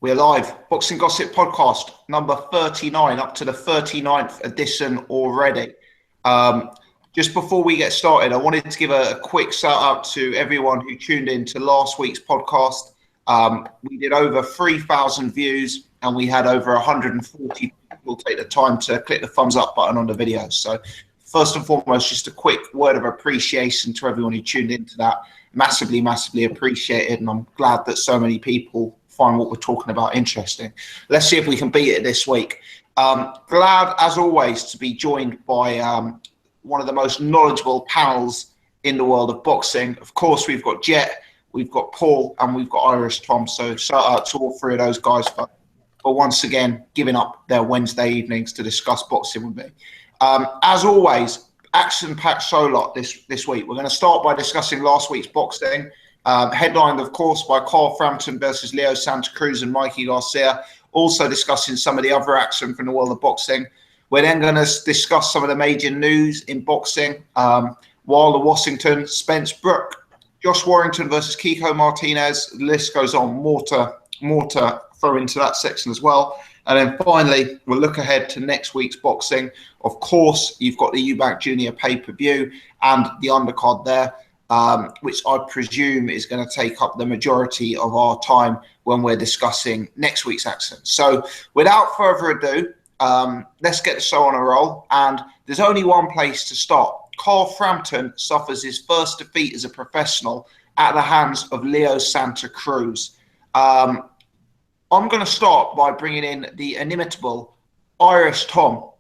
We're live. Boxing Gossip Podcast, number 39, up to the 39th edition already. Just before we get started, I wanted to give a quick shout out to everyone who tuned in to last week's podcast. We did over 3,000 views and we had over 140 people take the time to click the thumbs up button on the video. So first and foremost, just a quick word of appreciation to everyone who tuned into that. Massively, massively appreciated. And I'm glad that so many people find what we're talking about interesting. Let's see if we can beat it this week. Glad, as always, to be joined by one of the most knowledgeable panels in the world of boxing. Of course, we've got Jet, we've got Paul, and we've got Irish Tom. So shout out to all three of those guys for once again giving up their Wednesday evenings to discuss boxing with me. As always, action-packed show lot this week. We're going to start by discussing last week's boxing. Headlined, of course, by Carl Frampton versus Leo Santa Cruz and Mikey Garcia. Also discussing some of the other action from the world of boxing. We're then going to discuss some of the major news in boxing. Wilder Washington, Spence Brook, Josh Warrington versus Kiko Martinez. The list goes on. More to throw into that section as well. And then finally, we'll look ahead to next week's boxing. Of course, you've got the Eubank JR pay-per-view and the undercard there. Which I presume is going to take up the majority of our time when we're discussing next week's action. So without further ado, let's get the show on a roll. And there's only one place to start. Carl Frampton suffers his first defeat as a professional at the hands of Leo Santa Cruz. I'm going to start by bringing in the inimitable Irish Tom.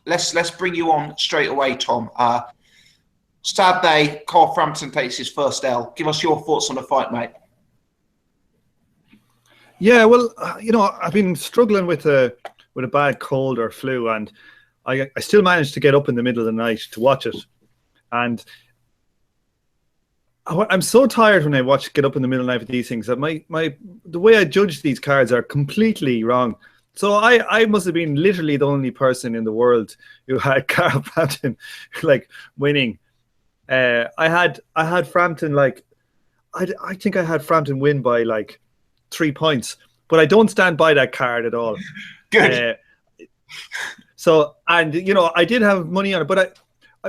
Let's bring you on straight away, Tom. Sad day, Carl Frampton takes his first L. Give us your thoughts on the fight, mate. Yeah, well, I've been struggling with a bad cold or flu, and I still managed to get up in the middle of the night to watch it. And I'm so tired when I get up in the middle of the night with these things that the way I judge these cards are completely wrong. So I must have been literally the only person in the world who had Carl Frampton winning. I had Frampton I think I had Frampton win by 3 points, but I don't stand by that card at all. Good. I did have money on it, but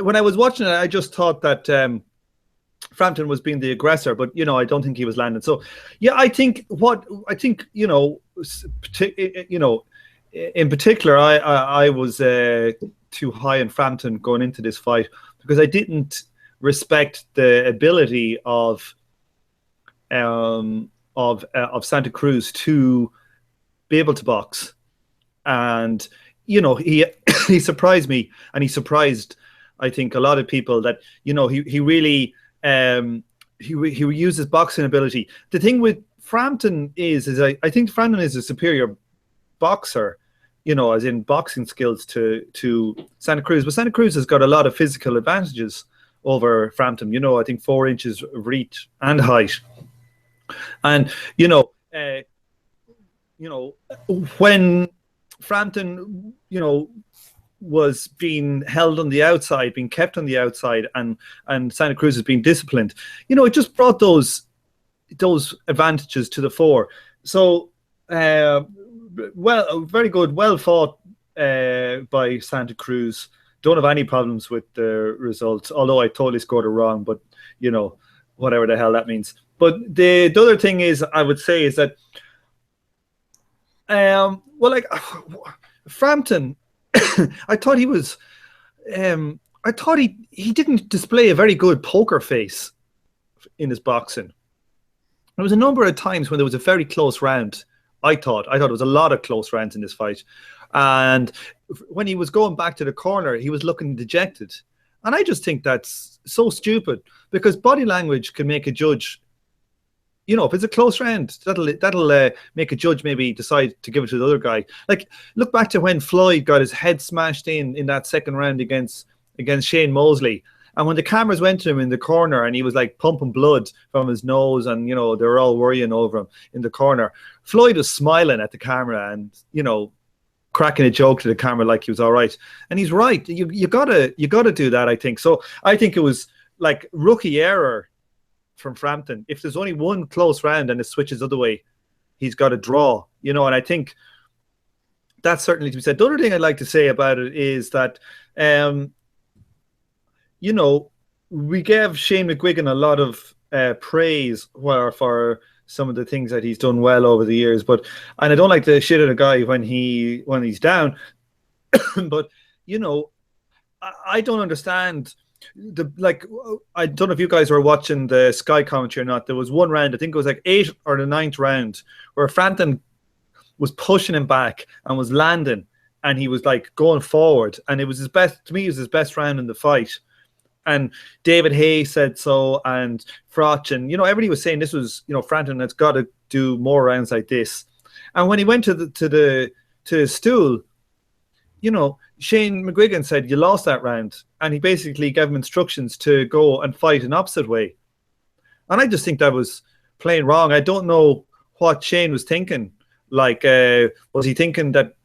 when I was watching it, I just thought that Frampton was being the aggressor, but I don't think he was landing. So yeah, I think in particular, I was too high in Frampton going into this fight because I didn't respect the ability of Santa Cruz to be able to box, and he surprised me, and he surprised I think a lot of people that he really he uses boxing ability. The thing with Frampton is I think Frampton is a superior boxer, as in boxing skills to Santa Cruz, but Santa Cruz has got a lot of physical advantages over Frampton, I think 4 inches of reach and height. And, when Frampton, was being held on the outside, being kept on the outside, and Santa Cruz has been disciplined, it just brought those advantages to the fore. So, very good, well fought by Santa Cruz. Don't have any problems with the results, although I totally scored it wrong, but whatever the hell that means. But the other thing is, I would say, is that Frampton, I thought he was I thought he didn't display a very good poker face in his boxing. There was a number of times when there was a very close round. I thought there was a lot of close rounds in this fight. And when he was going back to the corner, he was looking dejected. And I just think that's so stupid, because body language can make a judge, if it's a close round, that'll make a judge maybe decide to give it to the other guy. Look back to when Floyd got his head smashed in that second round against Shane Mosley. And when the cameras went to him in the corner and he was pumping blood from his nose, and, they were all worrying over him in the corner, Floyd was smiling at the camera and, cracking a joke to the camera like he was all right. And he's right. You gotta do that, I think. So I think it was rookie error from Frampton. If there's only one close round and it switches the other way, he's got a draw, you know, and I think that's certainly to be said. The other thing I'd like to say about it is that, you know, we gave Shane McGuigan a lot of praise for some of the things that he's done well over the years, and I don't like to shit at a guy when he's down, but you know, I don't understand I don't know if you guys were watching the Sky commentary or not. There was one round, I think it was like 8th or the 9th round, where Frampton was pushing him back and was landing, and he was like going forward, and it was his best. To me, it was his best round in the fight. And David Hay said so, and Frotch, and you know, everybody was saying this was, you know, Frampton has got to do more rounds like this. And when he went to the stool, you know, Shane McGuigan said, you lost that round. And he basically gave him instructions to go and fight an opposite way. And I just think that was plain wrong. I don't know what Shane was thinking. Like, was he thinking that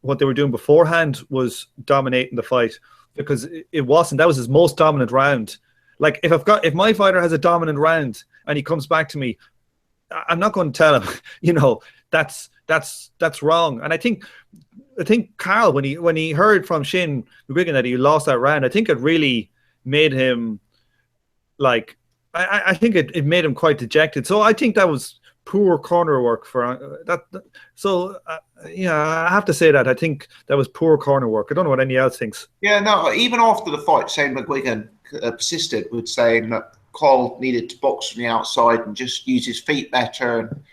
what they were doing beforehand was dominating the fight? Because it wasn't. That was his most dominant round. Like, if my fighter has a dominant round and he comes back to me, I'm not going to tell him, you know, that's wrong. And I think Carl, when he heard from Shane McGuigan that he lost that round, I think it really made him like, I think it made him quite dejected. So I think that was poor corner work for that. So yeah, I have to say that I think that was poor corner work. I don't know what anybody else thinks. Yeah, no. Even after the fight, Shane McGuigan persisted with saying that Cole needed to box from the outside and just use his feet better. And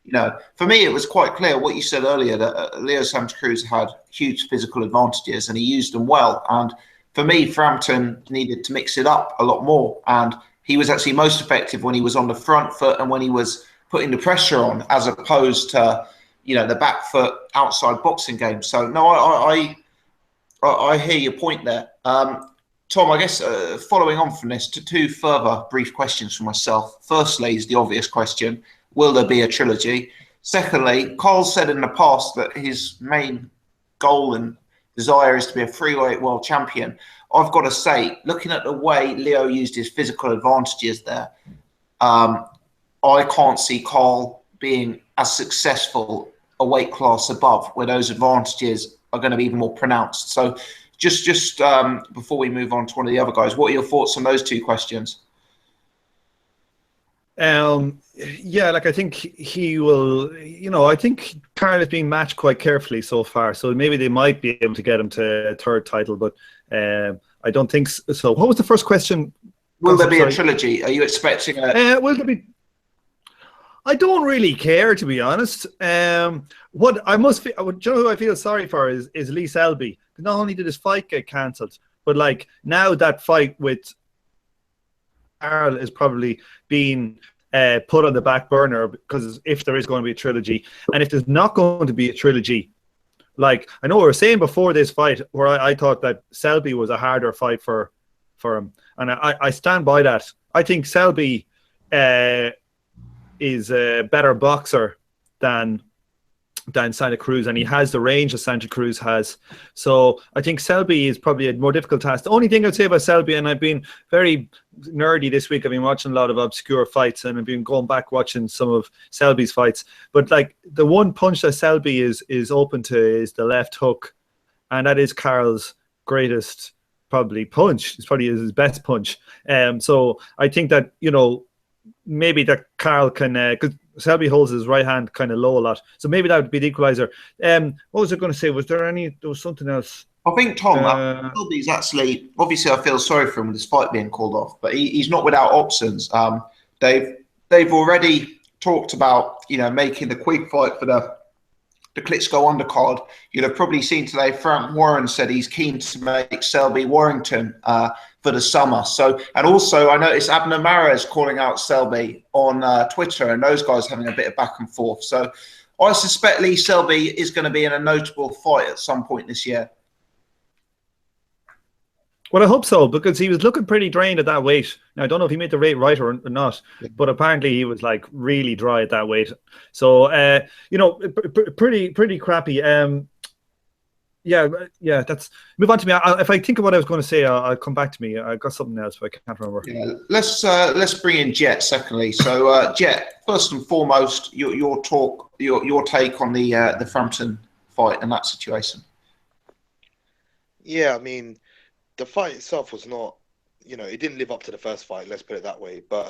you know, for me, it was quite clear what you said earlier, that Leo Santa Cruz had huge physical advantages and he used them well. And for me, Frampton needed to mix it up a lot more. And he was actually most effective when he was on the front foot and when he was putting the pressure on, as opposed to, you know, the back foot outside boxing game. So no, I hear your point there. Tom, I guess following on from this, to two further brief questions for myself. Firstly is the obvious question: will there be a trilogy? Secondly, Carl said in the past that his main goal and desire is to be a freeweight world champion. I've got to say, looking at the way Leo used his physical advantages there, I can't see Carl being as successful a weight class above, where those advantages are going to be even more pronounced. So just before we move on to one of the other guys, what are your thoughts on those two questions? Yeah, like I think he will, you know, I think Carl is being matched quite carefully so far. So maybe they might be able to get him to a third title, but I don't think so. What was the first question? Will there be a trilogy? Are you expecting a... will there be... I don't really care, to be honest. What I must feel, you know who I feel sorry for is Lee Selby. Not only did his fight get cancelled, but like now that fight with Carl is probably being put on the back burner, because if there is going to be a trilogy, and if there's not going to be a trilogy, like I know we were saying before this fight, where I thought that Selby was a harder fight for him, and I stand by that. I think Selby is a better boxer than Santa Cruz, and he has the range that Santa Cruz has. So I think Selby is probably a more difficult task. The only thing I'd say about Selby, and I've been very nerdy this week, I've been watching a lot of obscure fights, and I've been going back watching some of Selby's fights. But like the one punch that Selby is open to is the left hook, and that is Carl's greatest probably punch. It's probably his best punch. So I think that, you know, maybe that Carl can, because Selby holds his right hand kind of low a lot, so maybe that would be the equalizer. What was I going to say? There was something else? I think Tom, Selby's actually, obviously I feel sorry for him with his fight being called off, but he's not without options. They've already talked about, you know, making the Quigg fight for the Klitschko undercard. You'll have probably seen today Frank Warren said he's keen to make Selby Warrington for the summer. So, and also I noticed Abner Mares calling out Selby on Twitter, and those guys having a bit of back and forth. So I suspect Lee Selby is going to be in a notable fight at some point this year. Well, I hope so, because he was looking pretty drained at that weight. Now, I don't know if he made the weight right or not, but apparently he was like really dry at that weight. So, you know, pretty crappy. Yeah. That's move on to me. If I think of what I was going to say, I'll come back to me. I got something else, but I can't remember. Yeah, let's bring in Jet secondly. So, Jet, first and foremost, your take on the Frampton fight and that situation. Yeah, I mean, the fight itself was not, it didn't live up to the first fight, let's put it that way. But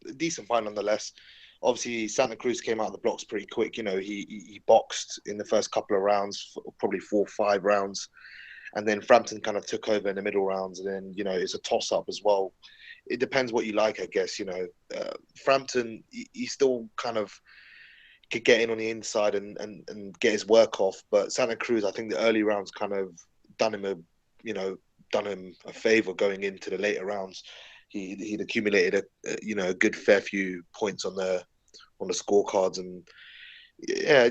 a decent fight nonetheless. Obviously, Santa Cruz came out of the blocks pretty quick. He boxed in the first couple of rounds, probably 4 or 5 rounds. And then Frampton kind of took over in the middle rounds. And then, it's a toss-up as well. It depends what you like, I guess. Frampton, he still kind of could get in on the inside and get his work off. But Santa Cruz, I think the early rounds kind of done him a favor going into the later rounds. He'd accumulated a good fair few points on the scorecards, and yeah,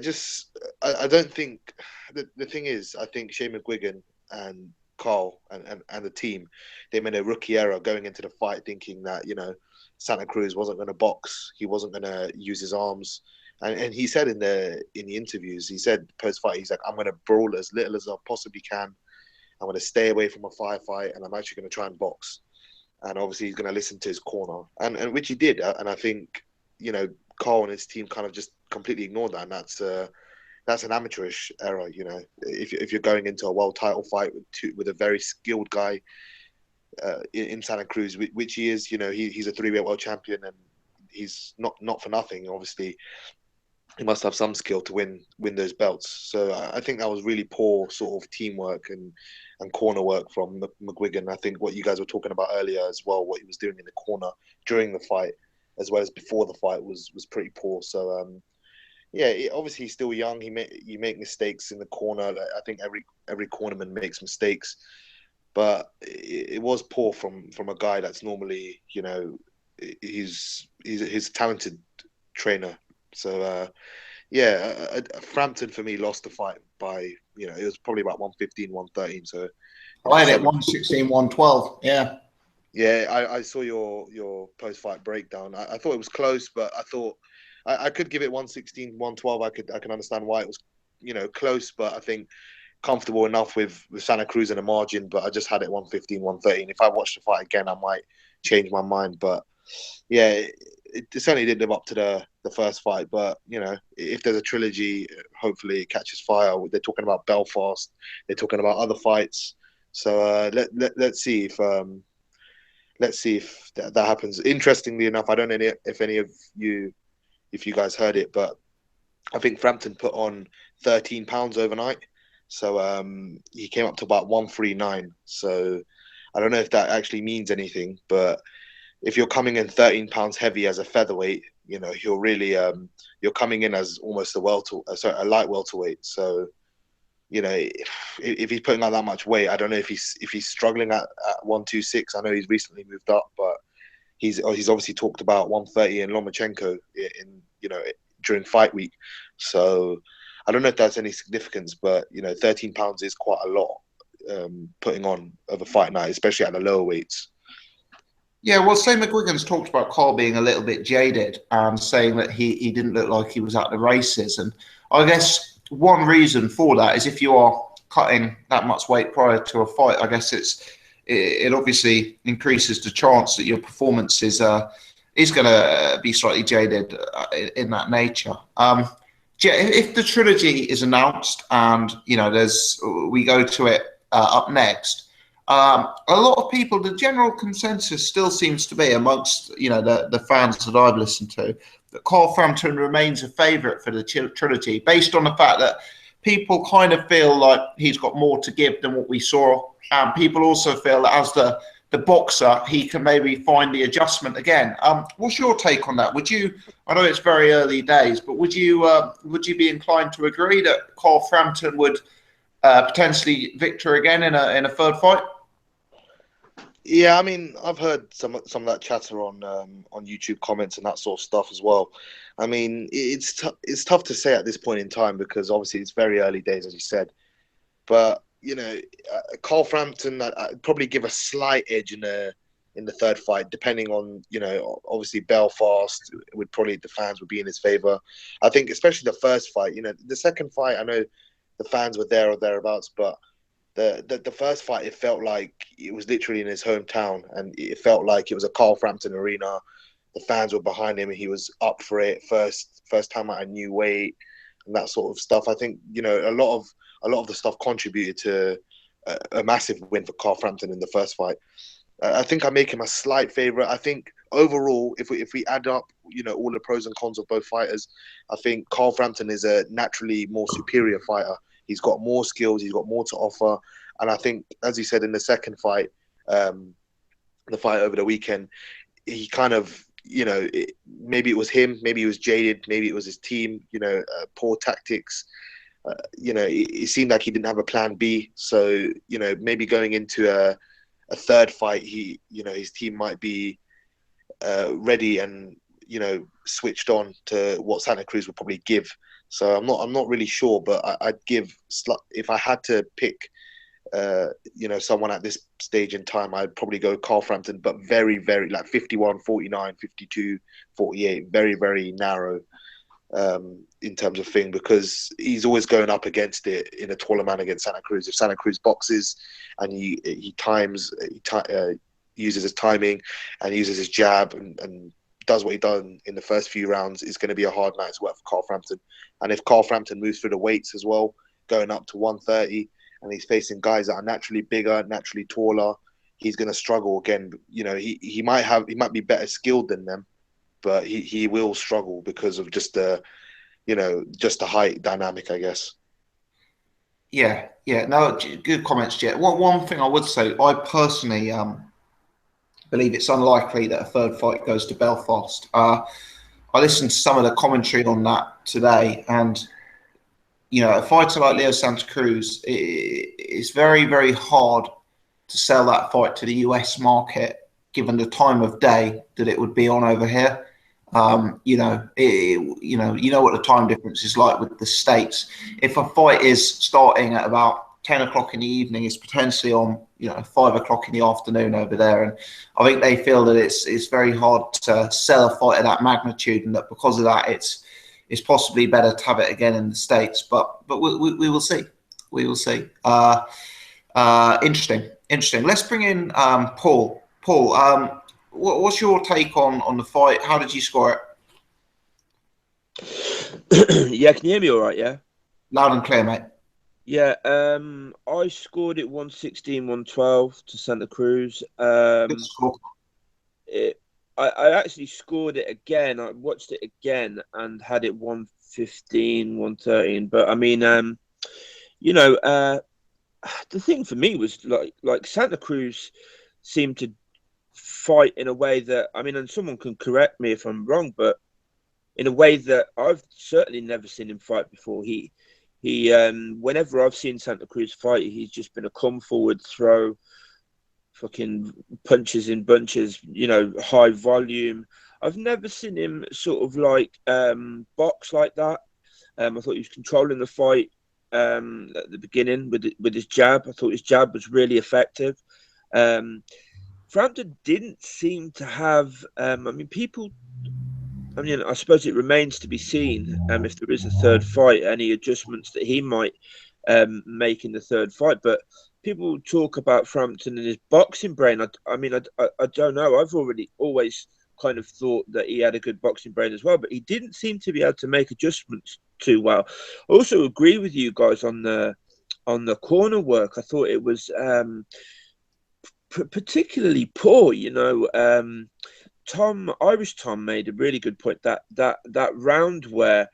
I don't think the thing is, I think Shane McGuigan and Carl and the team, they made a rookie error going into the fight, thinking that Santa Cruz wasn't going to box, he wasn't going to use his arms, and he said in the interviews, he said post fight, he's like, I'm going to brawl as little as I possibly can. I'm going to stay away from a firefight, and I'm actually going to try and box. And obviously, he's going to listen to his corner, and which he did. And I think Carl and his team kind of just completely ignored that, and that's an amateurish error. If you're going into a world title fight with a very skilled guy in Santa Cruz, which he is, he's a 3-weight world champion, and he's not for nothing. Obviously, he must have some skill to win those belts. So I think that was really poor sort of teamwork and corner work from McGuigan. I think what you guys were talking about earlier as well, what he was doing in the corner during the fight as well as before the fight was pretty poor. So obviously he's still young. You make mistakes in the corner. I think every cornerman makes mistakes, but it was poor from a guy that's normally he's a talented trainer. So Frampton for me lost the fight by it was probably about 115, 113. So I had it 116, 112. Yeah, I saw your post fight breakdown. I thought it was close, but I thought I could give it 116, 112. I can understand why it was close, but I think comfortable enough with Santa Cruz in a margin. But I just had it 115, 113. If I watch the fight again, I might change my mind. But yeah, it certainly didn't live up to the first fight. But if there's a trilogy, hopefully it catches fire. They're talking about Belfast. They're talking about other fights. So let's see if that happens. Interestingly enough, I don't know if any of you, if you guys heard it, but I think Frampton put on 13 pounds overnight. So he came up to about 139. So I don't know if that actually means anything, but if you're coming in 13 pounds heavy as a featherweight, you're really you're coming in as almost a light welterweight. So if he's putting on that much weight, I don't know if he's struggling at 126. I know he's recently moved up, but he's obviously talked about 130 in Lomachenko during fight week. So I don't know if that's any significance, but 13 pounds is quite a lot putting on of a fight night, especially at the lower weights. Yeah, well, Shane McGuigan's talked about Carl being a little bit jaded and saying that he didn't look like he was at the races. And I guess one reason for that is if you are cutting that much weight prior to a fight, I guess it obviously increases the chance that your performance is going to be slightly jaded in that nature. If the trilogy is announced and we go to it up next. A lot of people, the general consensus still seems to be amongst the fans that I've listened to that Carl Frampton remains a favourite for the trilogy, based on the fact that people kind of feel like he's got more to give than what we saw, and people also feel that as the boxer he can maybe find the adjustment again. What's your take on that? I know it's very early days, but would you be inclined to agree that Carl Frampton would potentially victor again in a third fight? Yeah, I mean, I've heard some of that chatter on YouTube comments and that sort of stuff as well. I mean, it's tough to say at this point in time because obviously it's very early days, as you said. But Carl Frampton, I'd probably give a slight edge in the third fight, depending on obviously Belfast would probably, the fans would be in his favor. I think especially the first fight. The second fight, I know the fans were there or thereabouts, but the first fight, it felt like it was literally in his hometown, and it felt like it was a Carl Frampton arena. the fans were behind him and he was up for it. First time at a new weight and that sort of stuff. I think, you know, a lot of the stuff contributed to a massive win for Carl Frampton in the first fight. I think I make him a slight favourite. I think overall, if we add up, you know, all the pros and cons of both fighters, I think Carl Frampton is a naturally more superior fighter. He's got more skills. He's got more to offer. And I think, as you said in the second fight, the fight over the weekend, he kind of, you know, maybe it was him, maybe he was jaded, maybe it was his team, you know, poor tactics. You know, it seemed like he didn't have a plan B. So, you know, maybe going into a third fight, his team might be ready and, you know, switched on to what Santa Cruz would probably give. So I'm not really sure, but I'd give, if I had to pick, you know, someone at this stage in time, I'd probably go Carl Frampton, but very, very like 51-49, 52-48, very, very narrow in terms of thing, because he's always going up against it in a taller man against Santa Cruz. If Santa Cruz boxes and he uses his timing and uses his jab and does what he done in the first few rounds, it's going to be a hard night's work for Carl Frampton. And if Carl Frampton moves through the weights as well, going up to 130, and he's facing guys that are naturally bigger, naturally taller, he's going to struggle again. You know, he might be better skilled than them, but he will struggle because of just the height dynamic, I guess. Yeah. No, good comments, Jet. One thing I would say, I personally believe it's unlikely that a third fight goes to Belfast. I listened to some of the commentary on that today, and you know, a fighter like Leo Santa Cruz, it's very, very hard to sell that fight to the US market, given the time of day that it would be on over here. You know what the time difference is like with the States. If a fight is starting at about 10 o'clock in the evening, it's potentially on, you know, 5 o'clock in the afternoon over there. And I think they feel that it's very hard to sell a fight of that magnitude, and that because of that, it's possibly better to have it again in the States. But we will see. We will see. Interesting. Let's bring in Paul. Paul, what's your take on the fight? How did you score it? Yeah, can you hear me all right? Yeah. Loud and clear, mate. Yeah, I scored it 116-112 to Santa Cruz. Good score. I actually scored it again. I watched it again and had it 115-113. But I mean, you know, the thing for me was like Santa Cruz seemed to fight in a way that, I mean, and someone can correct me if I'm wrong, but in a way that I've certainly never seen him fight before. He whenever I've seen Santa Cruz fight, he's just been a come forward, throw, fucking punches in bunches, you know, high volume. I've never seen him sort of like box like that. I thought he was controlling the fight at the beginning with his jab. I thought his jab was really effective. Frampton didn't seem to have. I suppose it remains to be seen if there is a third fight, any adjustments that he might make in the third fight. But people talk about Frampton and his boxing brain. I don't know. I've always kind of thought that he had a good boxing brain as well, but he didn't seem to be able to make adjustments too well. I also agree with you guys on the corner work. I thought it was particularly poor. You know, Irish Tom made a really good point that round where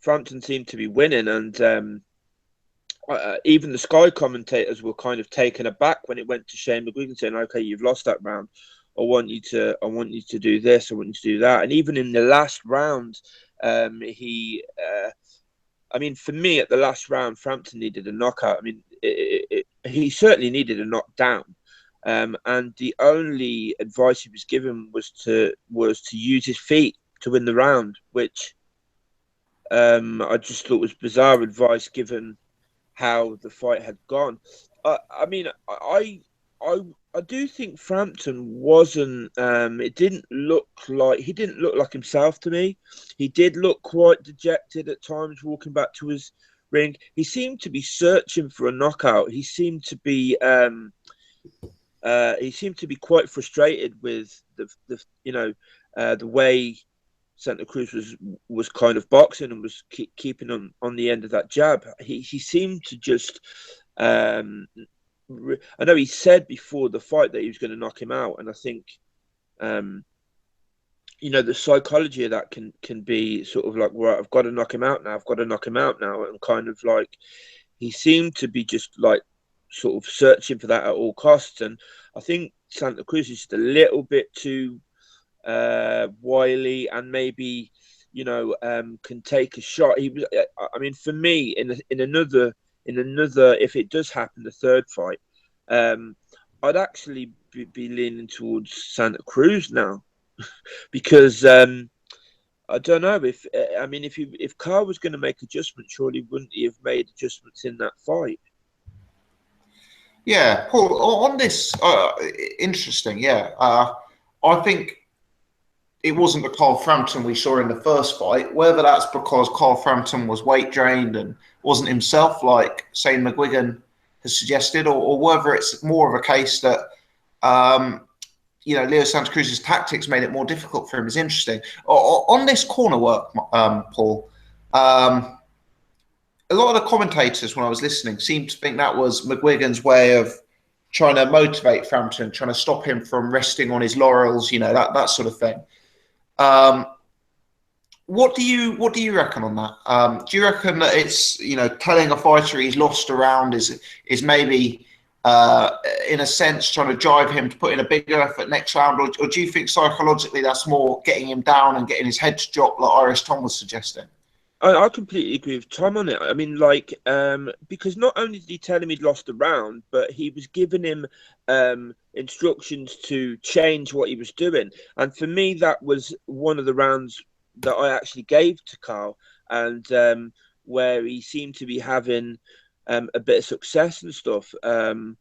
Frampton seemed to be winning, and even the Sky commentators were kind of taken aback when it went to Shane McGuigan, saying, "Okay, you've lost that round. I want you to do this. I want you to do that." And even in the last round, for me, at the last round, Frampton needed a knockout. I mean, he certainly needed a knockdown. And the only advice he was given was to use his feet to win the round, which I just thought was bizarre advice given how the fight had gone. I do think Frampton wasn't. He didn't look like himself to me. He did look quite dejected at times, walking back to his ring. He seemed to be searching for a knockout. He seemed to be. he seemed to be quite frustrated with the way Santa Cruz was kind of boxing and was keeping on the end of that jab. He seemed to just. I know he said before the fight that he was going to knock him out, and I think, the psychology of that can be sort of like, right, I've got to knock him out now. I've got to knock him out now, and kind of like he seemed to be just like sort of searching for that at all costs. And I think Santa Cruz is just a little bit too wily, and maybe can take a shot. He was, I mean, for me, in another, if it does happen, the third fight, I'd actually be leaning towards Santa Cruz now, because I don't know if Carl was going to make adjustments, surely wouldn't he have made adjustments in that fight? Yeah, Paul, on this, interesting. Yeah, I think it wasn't the Carl Frampton we saw in the first fight. Whether that's because Carl Frampton was weight drained and wasn't himself, like Shane McGuigan has suggested, or whether it's more of a case that Leo Santa Cruz's tactics made it more difficult for him, is interesting. On this corner work, Paul, a lot of the commentators, when I was listening, seemed to think that was McGuigan's way of trying to motivate Frampton, trying to stop him from resting on his laurels, that sort of thing. What do you reckon on that? Do you reckon that it's telling a fighter he's lost a round is maybe in a sense trying to drive him to put in a bigger effort next round, or do you think psychologically that's more getting him down and getting his head to drop, like Iris Tom was suggesting? I completely agree with Tom on it. I mean, because not only did he tell him he'd lost a round, but he was giving him instructions to change what he was doing. And for me, that was one of the rounds that I actually gave to Carl, and where he seemed to be having a bit of success and stuff. And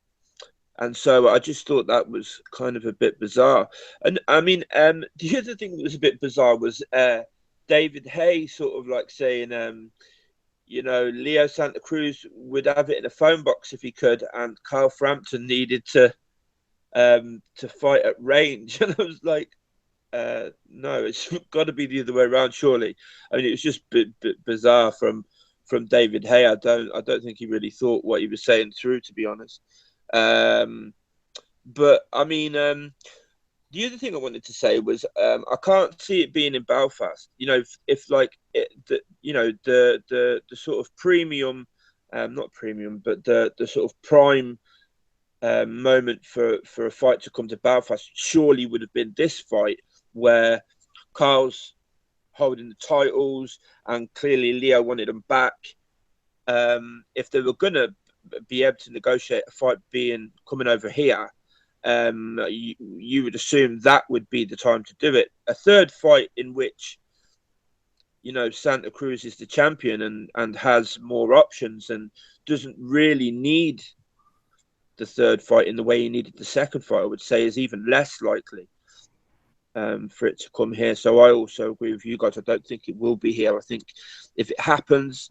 so I just thought that was kind of a bit bizarre. And I mean, the other thing that was a bit bizarre was David Hay sort of like saying, Leo Santa Cruz would have it in a phone box if he could, and Carl Frampton needed to fight at range. And I was like, no, it's got to be the other way around, surely. I mean, it was just bizarre from David Hay. I don't think he really thought what he was saying through, to be honest. But I mean, the other thing I wanted to say was I can't see it being in Belfast. If like the sort of premium, not premium, but the sort of prime moment for a fight to come to Belfast surely would have been this fight, where Carl's holding the titles and clearly Leo wanted them back. If they were gonna be able to negotiate a fight coming over here, you would assume that would be the time to do it. A third fight in which Santa Cruz is the champion and has more options and doesn't really need the third fight in the way he needed the second fight, I would say, is even less likely for it to come here. So I also agree with you guys. I don't think it will be here. I think if it happens,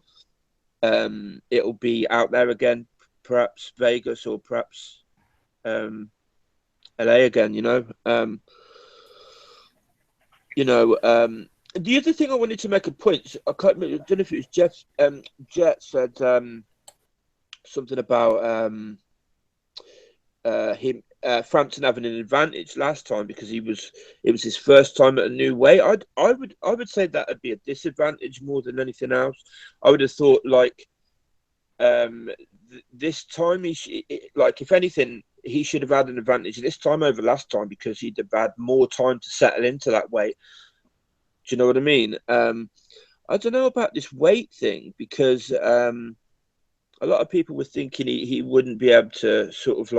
it'll be out there again, perhaps Vegas or perhaps LA again. The other thing I wanted to make a point, I don't know if it was Jeff. Jet said something about Frampton having an advantage last time because it was his first time at a new weight. I would say that would be a disadvantage more than anything else. I would have thought this time if anything, he should have had an advantage this time over last time because he'd have had more time to settle into that weight. Do you know what I mean? I don't know about this weight thing because a lot of people were thinking he wouldn't be able to sort of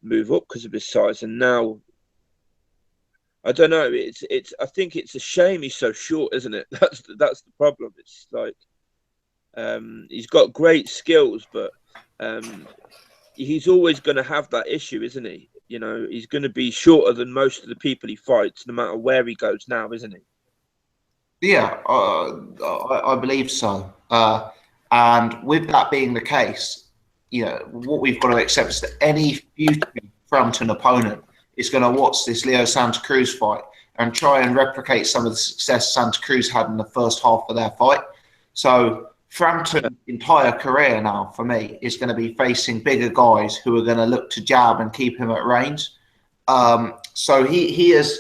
move up because of his size, and now I don't know. I think it's a shame he's so short, isn't it? That's the problem. It's like he's got great skills, but he's always going to have that issue, isn't he? He's going to be shorter than most of the people he fights, no matter where he goes now, isn't he? Yeah, I believe so. And with that being the case, what we've got to accept is that any future Frampton opponent is going to watch this Leo Santa Cruz fight and try and replicate some of the success Santa Cruz had in the first half of their fight. So Frampton's entire career now, for me, is going to be facing bigger guys who are going to look to jab and keep him at range. So he has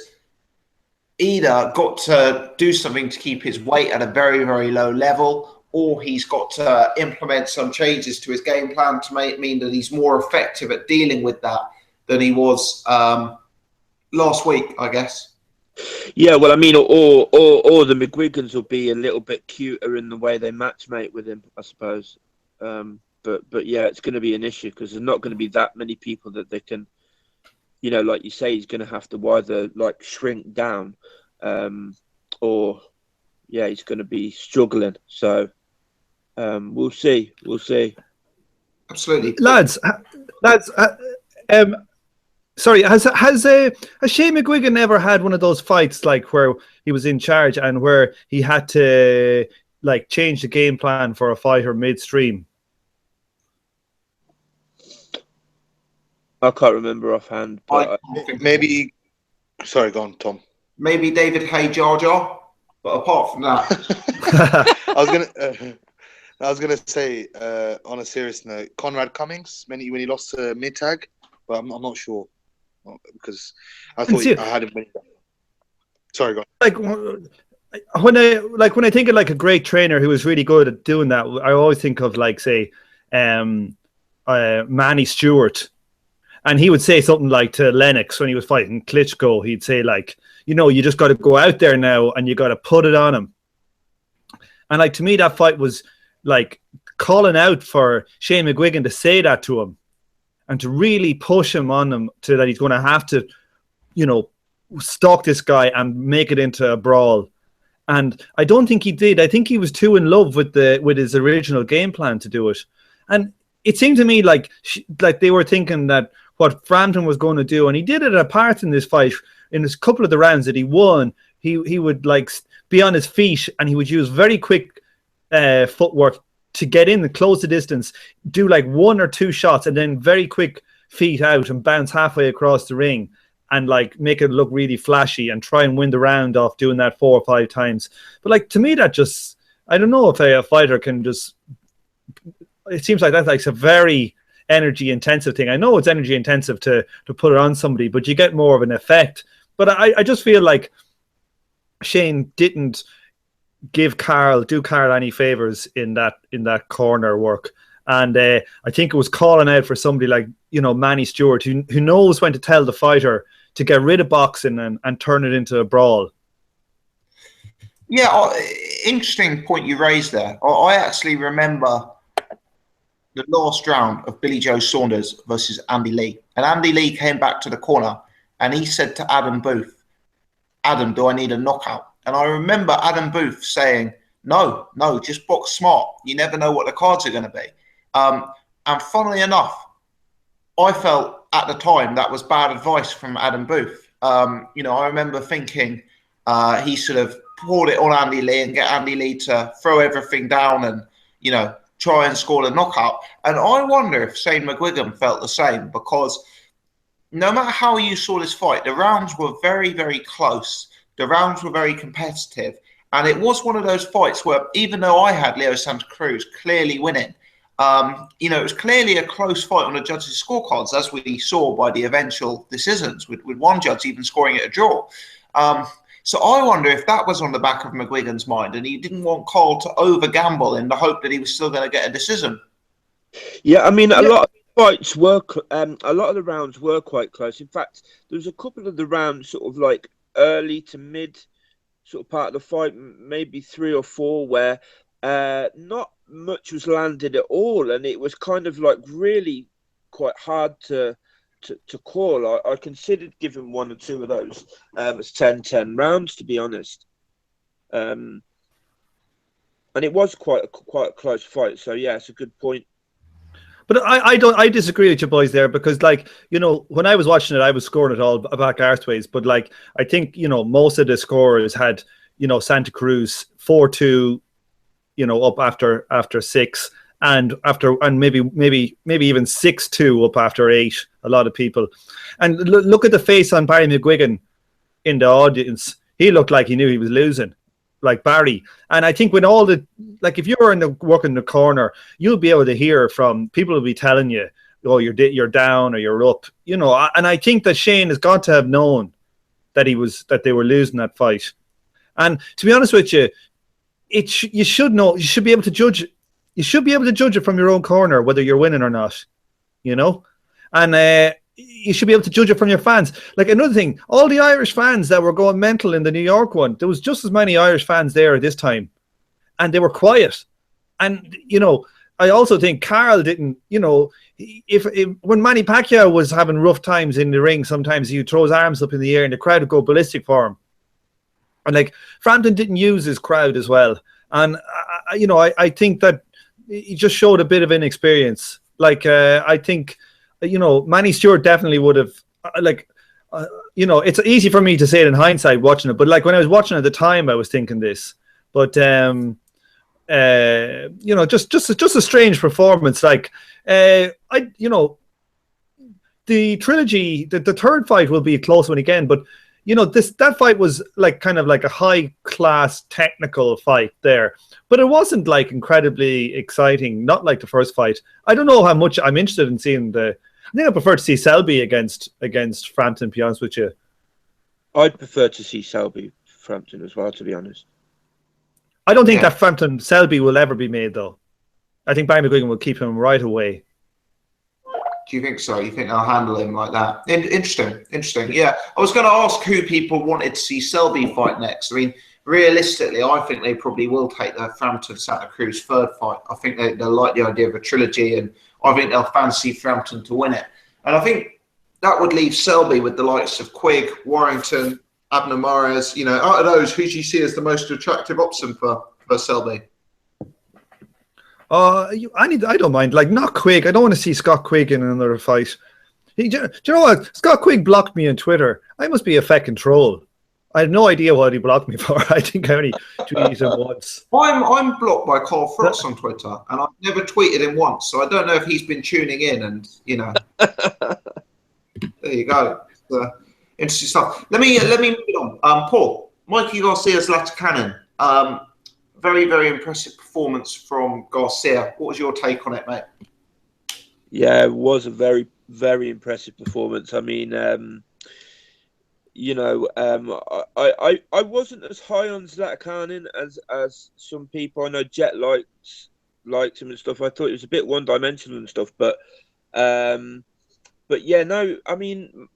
either got to do something to keep his weight at a very, very low level, or he's got to implement some changes to his game plan to mean that he's more effective at dealing with that than he was last week, I guess. Yeah, well, I mean, or the McGuigans will be a little bit cuter in the way they matchmate with him, I suppose. But yeah, it's going to be an issue because there's not going to be that many people that they can, you know, like you say, he's going to have to either like shrink down, or yeah, he's going to be struggling. So we'll see. Absolutely, lads. Sorry, has Shane McGuigan ever had one of those fights like where he was in charge and where he had to like change the game plan for a fighter midstream? I can't remember offhand, but maybe. Sorry, go on, Tom. Maybe David Hay Jar Jar, but apart from that, I was gonna say on a serious note, Conrad Cummings when he lost to Midtag, but I'm not sure. Because I thought I had him. Sorry, go on. Like when I think of like a great trainer who was really good at doing that, I always think of like say Manny Stewart, and he would say something like to Lennox when he was fighting Klitschko, he'd say like, you know, you just got to go out there now and you got to put it on him. And like to me, that fight was like calling out for Shane McGuigan to say that to him. And to really push him on him to that he's going to have to, you know, stalk this guy and make it into a brawl. And I don't think he did. I think he was too in love with his original game plan to do it. And it seemed to me like they were thinking that what Frampton was going to do, and he did it apart in this fight. In a couple of the rounds that he won, he would like be on his feet and he would use very quick footwork to get in and close the distance, do like one or two shots and then very quick feet out and bounce halfway across the ring and like make it look really flashy and try and win the round off doing that 4 or 5 times. But like to me, that just, I don't know if a fighter can just, it seems like that's like a very energy intensive thing. I know it's energy intensive to put it on somebody, but you get more of an effect. But I just feel like Shane didn't do Carl any favors in that corner work, and I think it was calling out for somebody like, you know, Manny Stewart who knows when to tell the fighter to get rid of boxing and turn it into a brawl. Yeah, interesting point you raised there. I actually remember the last round of Billy Joe Saunders versus Andy Lee, and Andy Lee came back to the corner and he said to Adam Booth, "Adam, do I need a knockout?" And I remember Adam Booth saying, no, just box smart. You never know what the cards are going to be. And funnily enough, I felt at the time that was bad advice from Adam Booth. You know, I remember thinking he should have poured it on Andy Lee and get Andy Lee to throw everything down and, you know, try and score the knockout. And I wonder if Shane McGuigan felt the same, because no matter how you saw this fight, the rounds were very, very close. The rounds were very competitive, and it was one of those fights where, even though I had Leo Santa Cruz clearly winning, you know, it was clearly a close fight on the judges' scorecards, as we saw by the eventual decisions, with one judge even scoring it a draw. So I wonder if that was on the back of McGuigan's mind, and he didn't want Carl to over-gamble in the hope that he was still going to get a decision. Yeah, I mean, a lot of fights were, a lot of the rounds were quite close. In fact, there was a couple of the rounds sort of like early to mid sort of part of the fight, maybe 3 or 4, where not much was landed at all, and it was kind of like really quite hard to call. I considered giving 1 or 2 of those as 10-10 rounds, to be honest, and it was quite a close fight. So yeah, it's a good point. But I disagree with you boys there, because like, you know, when I was watching it, I was scoring it all back arseways. But like, I think, you know, most of the scorers had, you know, Santa Cruz 4-2, you know, up after 6, and maybe even 6-2 up after 8. A lot of people, and look at the face on Barry McGuigan in the audience. He looked like he knew he was losing, like Barry. And I think when all the, like, if you're working in the corner, you'll be able to hear from people will be telling you, oh, you're down or you're up, And I think that Shane has got to have known that they were losing that fight. And to be honest with you, you should know. You should be able to judge. You should be able to judge it from your own corner whether you're winning or not. And you should be able to judge it from your fans. Like, another thing, all the Irish fans that were going mental in the New York one, there was just as many Irish fans there this time, and they were quiet. And I also think Carl didn't. If when Manny Pacquiao was having rough times in the ring, sometimes he would throw his arms up in the air and the crowd would go ballistic for him. And like, Frampton didn't use his crowd as well. And I think that he just showed a bit of inexperience. Like, I think, Manny Stewart definitely would have, it's easy for me to say it in hindsight watching it, but like when I was watching it at the time, I was thinking this. But just a strange performance. Like, the trilogy, the third fight will be a close one again, but that fight was like kind of like a high class technical fight there, but it wasn't like incredibly exciting, not like the first fight. I don't know how much I'm interested in seeing I think I prefer to see Selby against Frampton, to be honest with you. I'd prefer to see Selby Frampton as well, to be honest. I don't think that Frampton Selby will ever be made, though. I think Barry McGuigan will keep him right away. Do you think so? You think they'll handle him like that? Interesting. Yeah, I was going to ask who people wanted to see Selby fight next. I mean, realistically, I think they probably will take the Frampton Santa Cruz third fight. I think they'll like the idea of a trilogy, and I think they'll fancy Frampton to win it. And I think that would leave Selby with the likes of Quigg, Warrington, Abner Mares. Out of those, who do you see as the most attractive option for Selby? I don't mind. Like, not Quigg. I don't want to see Scott Quigg in another fight. Do you know what? Scott Quigg blocked me on Twitter. I must be a fucking troll. I have no idea what he blocked me for. I think I only tweeted him once. I'm blocked by Carl Frost on Twitter, and I've never tweeted him once, so I don't know if he's been tuning in. And there you go. Interesting stuff. Let me move on. Paul, Mikey Garcia's latter cannon. Very, very impressive performance from Garcia. What was your take on it, mate? Yeah, it was a very, very impressive performance. I mean, I wasn't as high on Zlatkanin as some people. I know Jet liked him and stuff. I thought it was a bit one-dimensional and stuff, but yeah, no. I mean,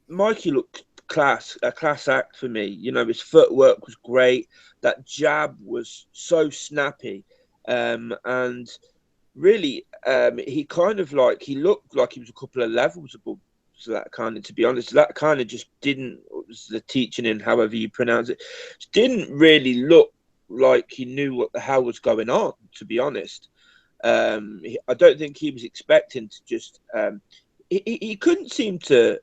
Mikey looked a class act for me. His footwork was great. That jab was so snappy, and really, he kind of he looked like he was a couple of levels above Zlatkanin. To be honest, Zlatkanin just didn't. Was the teaching in however you pronounce it, didn't really look like he knew what the hell was going on. To be honest, I don't think he was expecting to just. He couldn't seem to.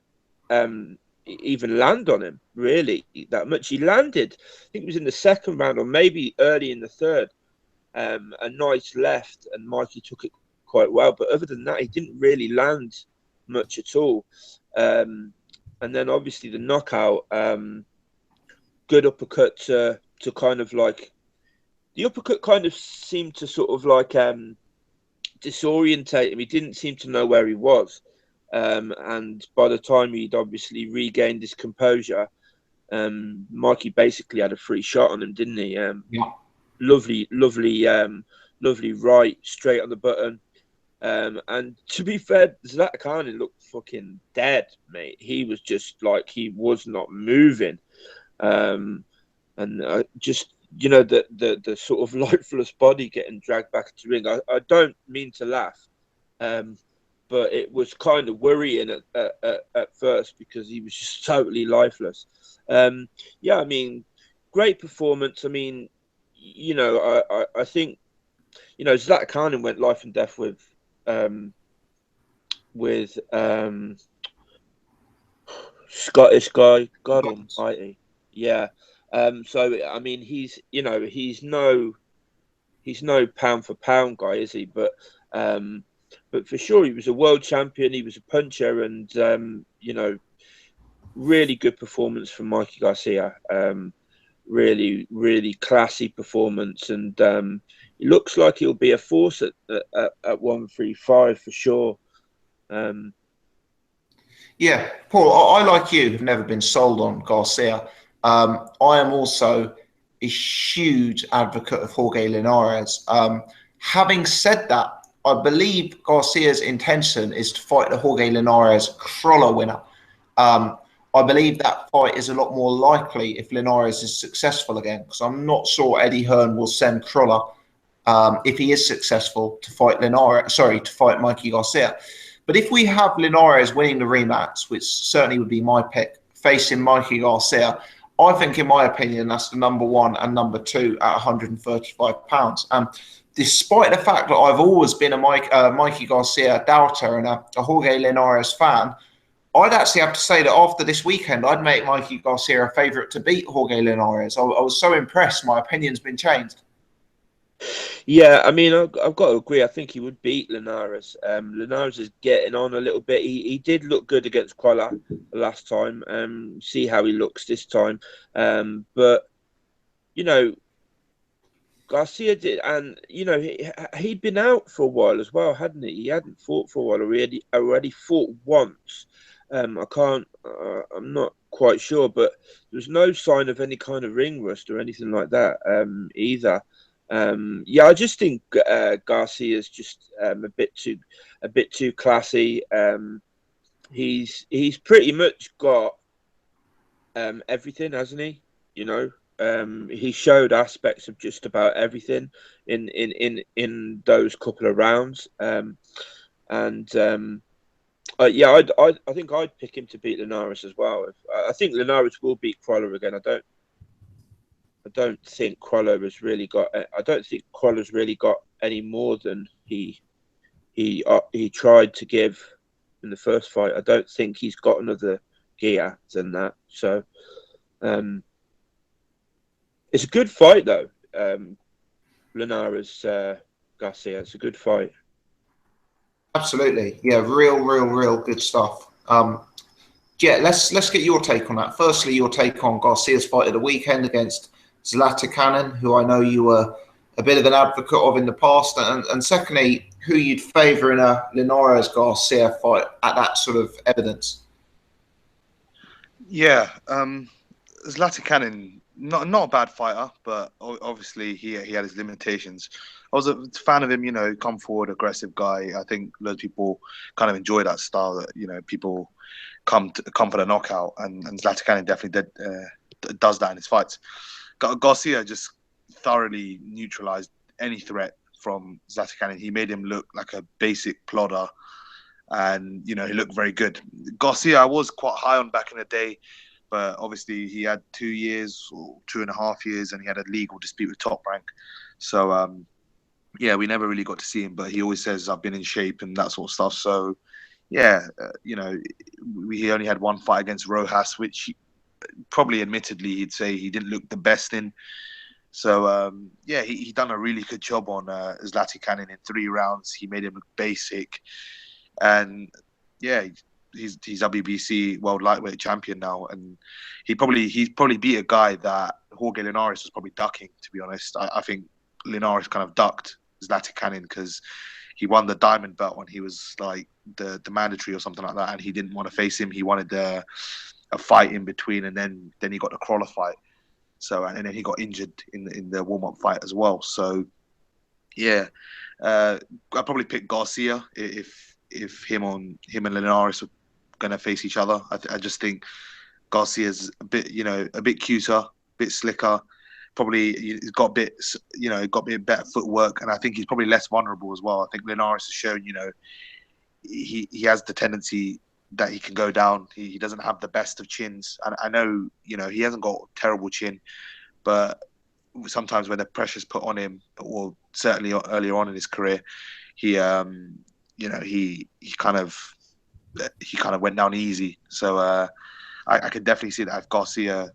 Even land on him really that much. He landed, I think it was in the second round or maybe early in the third, a nice left, and Mikey took it quite well, but other than that he didn't really land much at all. And then obviously the knockout, good uppercut to kind of like the uppercut kind of seemed to sort of like disorientate him. He didn't seem to know where he was. And by the time he'd obviously regained his composure, Mikey basically had a free shot on him, didn't he? Yeah. Lovely right, straight on the button. And to be fair, Zlatkanin looked fucking dead, mate. He was just like, he was not moving. And just, the sort of lifeless body getting dragged back to the ring. I don't mean to laugh. But it was kind of worrying at first because he was just totally lifeless. Yeah, I mean, great performance. I mean, I think, Zlatkanin went life and death with Scottish guy. God almighty. Yeah. So, I mean, he's no he's no pound for pound guy, is he? But for sure, he was a world champion. He was a puncher, and really good performance from Mikey Garcia. Really, really classy performance, and it looks like he'll be a force at 135 for sure. Yeah, Paul, I like you have never been sold on Garcia. I am also a huge advocate of Jorge Linares. Having said that, I believe Garcia's intention is to fight the Jorge Linares crawler winner. I believe that fight is a lot more likely if Linares is successful again, because I'm not sure Eddie Hearn will send Crawler, if he is successful, to fight to fight Mikey Garcia. But if we have Linares winning the rematch, which certainly would be my pick, facing Mikey Garcia, I think, in my opinion, that's the number one and number two at 135 pounds. Despite the fact that I've always been a Mikey Garcia doubter and a Jorge Linares fan, I'd actually have to say that after this weekend, I'd make Mikey Garcia a favourite to beat Jorge Linares. I was so impressed. My opinion's been changed. Yeah, I mean, I've got to agree. I think he would beat Linares. Linares is getting on a little bit. He did look good against Quala last time. See how he looks this time. But, Garcia did, and he'd been out for a while as well, hadn't he? He hadn't fought for a while. Already fought once. I'm not quite sure, but there's no sign of any kind of ring rust or anything like that either. I just think Garcia's just a bit too classy. He's pretty much got everything, hasn't he? He showed aspects of just about everything in those couple of rounds. I think I'd pick him to beat Linares as well. I think Linares will beat Crawler again. I don't think Crawler has really got. I don't think Crawler's really got any more than he tried to give in the first fight. I don't think he's got another gear than that. So, it's a good fight though. Linares Garcia. It's a good fight. Absolutely, yeah, real good stuff. Let's get your take on that. Firstly, your take on Garcia's fight of the weekend against Zlatikanin, who I know you were a bit of an advocate of in the past, and secondly, who you'd favour in a Linares Garcia fight at that sort of evidence. Yeah, Zlatikanin, not a bad fighter, but obviously he had his limitations. I was a fan of him, come forward, aggressive guy. I think loads of people kind of enjoy that style that, people come for the knockout, and Zlatikanin definitely does that in his fights. Garcia just thoroughly neutralized any threat from Zlatikanin. He made him look like a basic plodder, and, he looked very good. Garcia, I was quite high on back in the day, but obviously he had 2 years or 2.5 years, and he had a legal dispute with Top Rank. So, we never really got to see him, but he always says I've been in shape and that sort of stuff. So, he only had one fight against Rojas, which probably admittedly he'd say he didn't look the best in. So, he done a really good job on Zlatikanin in 3 rounds. He made him look basic. And, he's WBC world lightweight champion now. And he's probably beat a guy that Jorge Linares was probably ducking, to be honest. I think Linares kind of ducked Zlatikanin because he won the diamond belt when he was like the mandatory or something like that, and he didn't want to face him. He wanted a fight in between, and then he got the Crawler fight. So, and then he got injured in the warm up fight as well. So, I'd probably pick Garcia if him and Linares were going to face each other. I just think Garcia's a bit cuter, a bit slicker. Probably he's got a bit better footwork, and I think he's probably less vulnerable as well. I think Linares has shown, he has the tendency that he can go down. He doesn't have the best of chins. And I know, he hasn't got a terrible chin, but sometimes when the pressure's put on him, or certainly earlier on in his career, he kind of went down easy. So I could definitely see that if Garcia.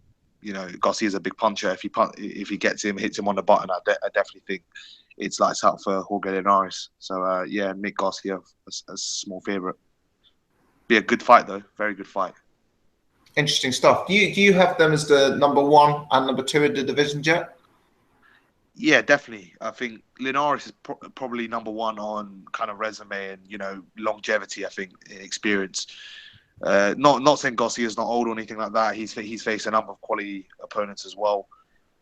Garcia's a big puncher. If he gets him, hits him on the button, I definitely think it's lights out for Jorge Linares. So yeah, Nick Garcia as a small favourite. Be a good fight though, very good fight. Interesting stuff. Do you have them as the number 1 and number 2 in the division, Jet? Yeah, definitely. I think Linares is probably number 1 on kind of resume and, you know, longevity. I think experience. Not saying Garcia's not old or anything like that. He's faced a number of quality opponents as well.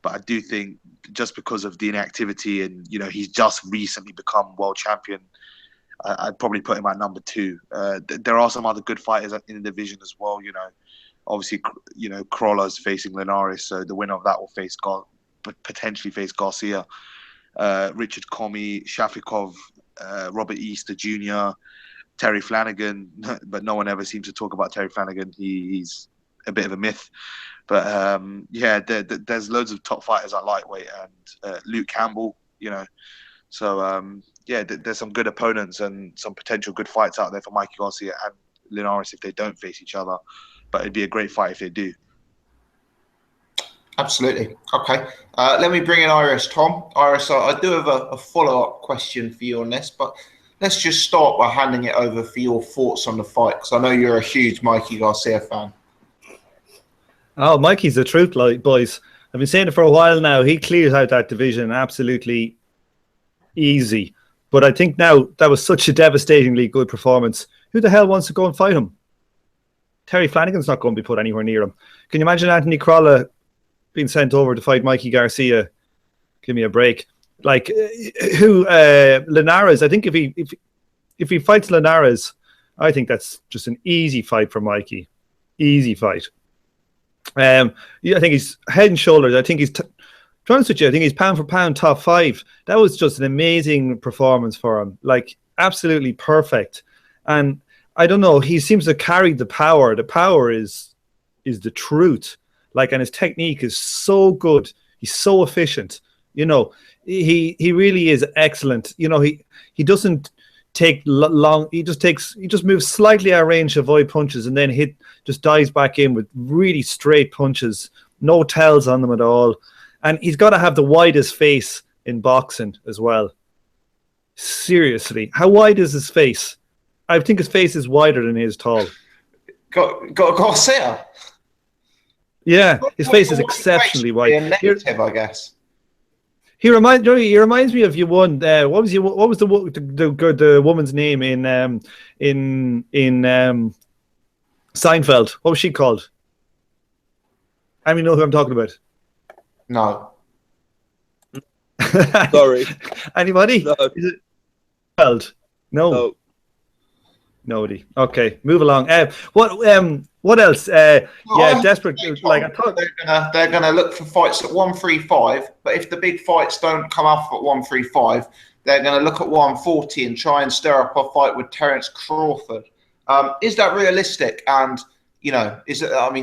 But I do think just because of the inactivity and, you know, he's just recently become world champion, I'd probably put him at number 2. There are some other good fighters in the division as well. You know, obviously, you know, Crawler's facing Linares, so the winner of that will potentially face Garcia. Richard Comey, Shafikov, Robert Easter Jr., Terry Flanagan, but no one ever seems to talk about Terry Flanagan. He's a bit of a myth. But yeah, there's loads of top fighters at lightweight and Luke Campbell, you know. So yeah, there's some good opponents and some potential good fights out there for Mikey Garcia and Linares if they don't face each other. But it'd be a great fight if they do. Absolutely. Okay. Let me bring in Iris. Tom. Iris, I do have a follow-up question for you on this, but let's just start by handing it over for your thoughts on the fight, because I know you're a huge Mikey Garcia fan. Oh, Mikey's the truth, boys. I've been saying it for a while now. He clears out that division absolutely easy. But I think now that was such a devastatingly good performance. Who the hell wants to go and fight him? Terry Flanagan's not going to be put anywhere near him. Can you imagine Anthony Crolla being sent over to fight Mikey Garcia? Give me a break. Like Linares, I think if he fights Linares, I think that's just an easy fight for Mikey. Easy fight. Yeah, I think he's head and shoulders. I think he's to be honest with you, I think he's pound for pound top 5. That was just an amazing performance for him. Like absolutely perfect. And I don't know, he seems to carry the power. The power is the truth. Like, and his technique is so good. He's so efficient. You know, he really is excellent. You know, he doesn't take long. He just moves slightly out of range to avoid punches, and then just dives back in with really straight punches. No tells on them at all. And he's got to have the widest face in boxing as well. Seriously, how wide is his face? I think his face is wider than his tall. Got Garcia. Yeah, his face is exceptionally wide. Negative, I guess. He reminds me of you one. What was the woman's name in Seinfeld? What was she called? I don't even know who I'm talking about. No. Sorry. Anybody? No. Is it Seinfeld? No. Nobody. Okay, move along. What else? Desperate. Like I thought, they're gonna look for fights at 135. But if the big fights don't come off at 135, they're gonna look at 140 and try and stir up a fight with Terence Crawford. Is that realistic? And you know,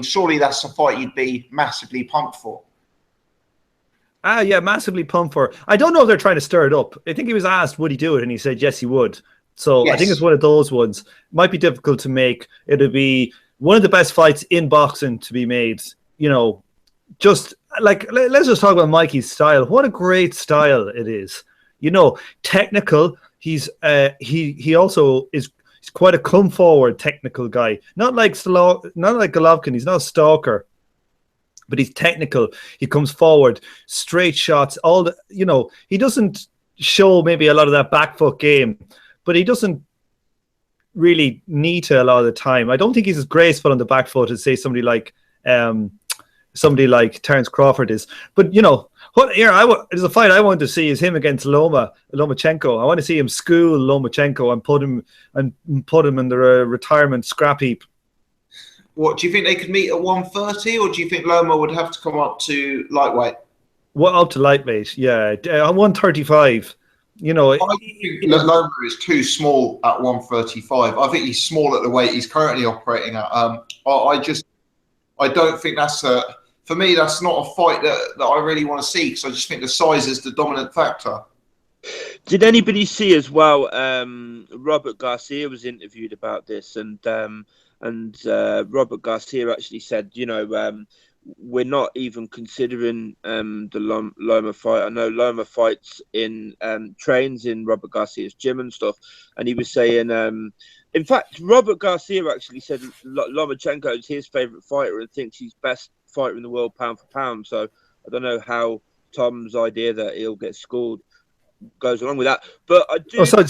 surely that's a fight you'd be massively pumped for. Yeah, massively pumped for. I don't know if they're trying to stir it up. I think he was asked, would he do it? And he said, yes, he would. So yes. I think it's one of those ones. Might be difficult to make. It'll be one of the best fights in boxing to be made. You know, just like, let's just talk about Mikey's style. What a great style it is. You know, technical. He also is quite a come forward technical guy. Not like Golovkin. He's not a stalker. But he's technical. He comes forward, straight shots. He doesn't show maybe a lot of that back foot game, but he doesn't really need to a lot of the time. I don't think he's as graceful on the back foot as say somebody like Terence Crawford is. But you know what? There's a fight I want to see is him against Lomachenko. I want to see him school Lomachenko and put him in the retirement scrap heap. What, do you think they could meet at 130, or do you think Loma would have to come up to lightweight? Well, up to lightweight, yeah. 135, you know. I think Loma is too small at 135. I think he's small at the weight he's currently operating at. I don't think for me, that's not a fight that I really want to see, because I just think the size is the dominant factor. Did anybody see as well, Robert Garcia was interviewed about this, and Robert Garcia actually said, you know, we're not even considering the Loma fight. I know Loma fights in trains in Robert Garcia's gym and stuff, and he was saying, in fact, Robert Garcia actually said Lomachenko is his favorite fighter and thinks he's best fighter in the world pound for pound. So I don't know how Tom's idea that he'll get scored goes along with that, but I do. Oh, so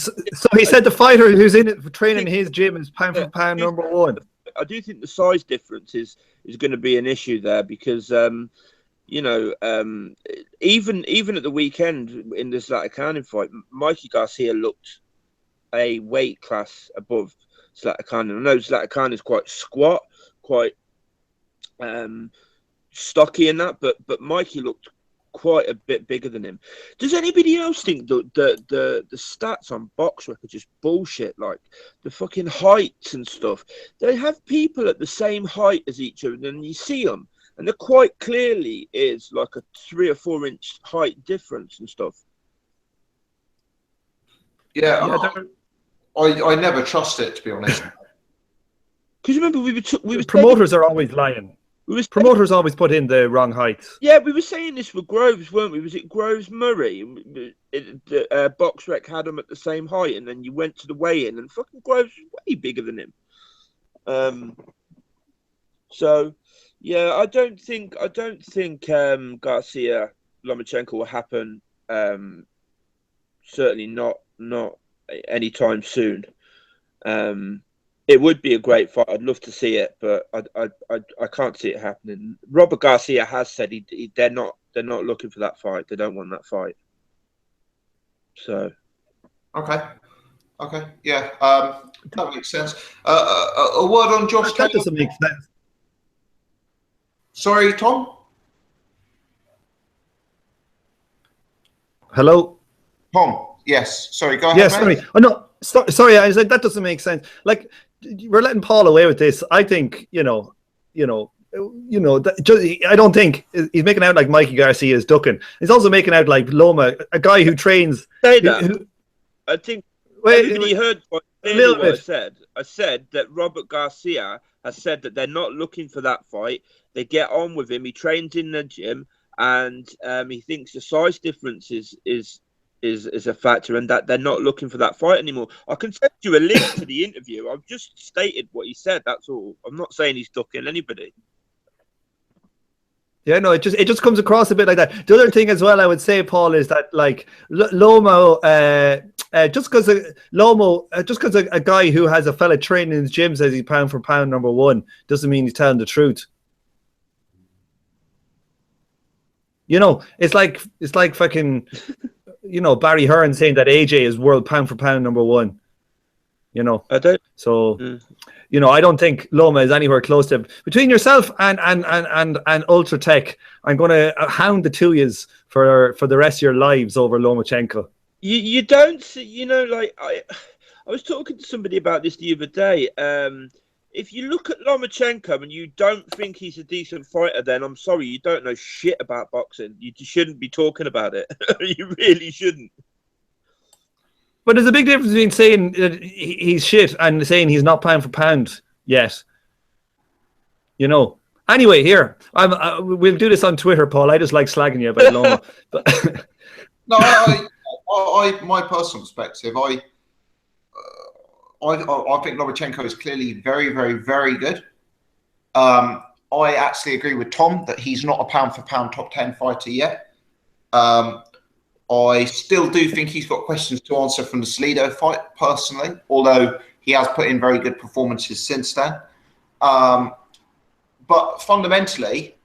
he said the fighter who's in it training in his gym is pound for pound number one. I do think the size difference is going to be an issue there because you know, even at the weekend in the Zlatan fight, Mikey Garcia looked a weight class above Zlatan. I know Zlatan is quite squat, quite stocky in that, but Mikey looked quite a bit bigger than him. Does anybody else think that the stats on BoxRec are just bullshit? Like the fucking heights and stuff. They have people at the same height as each other, and you see them, and there quite clearly is like a 3 or 4 inch height difference and stuff. Yeah, I never trust it, to be honest. Because remember promoters are always lying. Promoters always put in the wrong heights. Yeah, we were saying this for Groves, weren't we? Was it Groves Murray? BoxRec had them at the same height, and then you went to the weigh-in, and fucking Groves was way bigger than him. So, yeah, I don't think Garcia Lomachenko will happen. Certainly not anytime soon. It would be a great fight. I'd love to see it, but I can't see it happening. Robert Garcia has said they're not looking for that fight. They don't want that fight. So, okay, yeah, that makes sense. A word on Josh. That doesn't make sense. Sorry, Tom. Hello, Tom. Yes. Sorry. Go ahead. Yes. Sorry. Oh no. Sorry. I said that doesn't make sense. Like we're letting Paul away with this. I think I don't think he's making out like Mikey Garcia is ducking. He's also making out like Loma, a guy who trains. Say that. I think everybody heard what I said. I said that Robert Garcia has said that they're not looking for that fight. They get on with him. He trains in the gym, and he thinks the size difference is a factor, and that they're not looking for that fight anymore. I can send you a link to the interview. I've just stated what he said. That's all. I'm not saying he's ducking anybody. Yeah, no, it just comes across a bit like that. The other thing as well, I would say, Paul, is that like Lomo, just because a guy who has a fella training in his gym says he's pound for pound number one, doesn't mean he's telling the truth. It's like fucking. Barry Hearn saying that AJ is world pound for pound number one. I don't. So, I don't think Loma is anywhere close to between yourself and Ultra Tech. I'm going to hound the two yous for the rest of your lives over Lomachenko. You don't see, like I was talking to somebody about this the other day. If you look at Lomachenko and you don't think he's a decent fighter, then I'm sorry, you don't know shit about boxing. You shouldn't be talking about it. You really shouldn't. But there's a big difference between saying that he's shit and saying he's not pound for pound yet. Anyway, here we'll do this on Twitter, Paul. I just like slagging you about Loma. But no, I my personal perspective, I think Lomachenko is clearly very, very, very good. I actually agree with Tom that he's not a pound-for-pound top 10 fighter yet. I still do think he's got questions to answer from the Salido fight, personally, although he has put in very good performances since then. But fundamentally,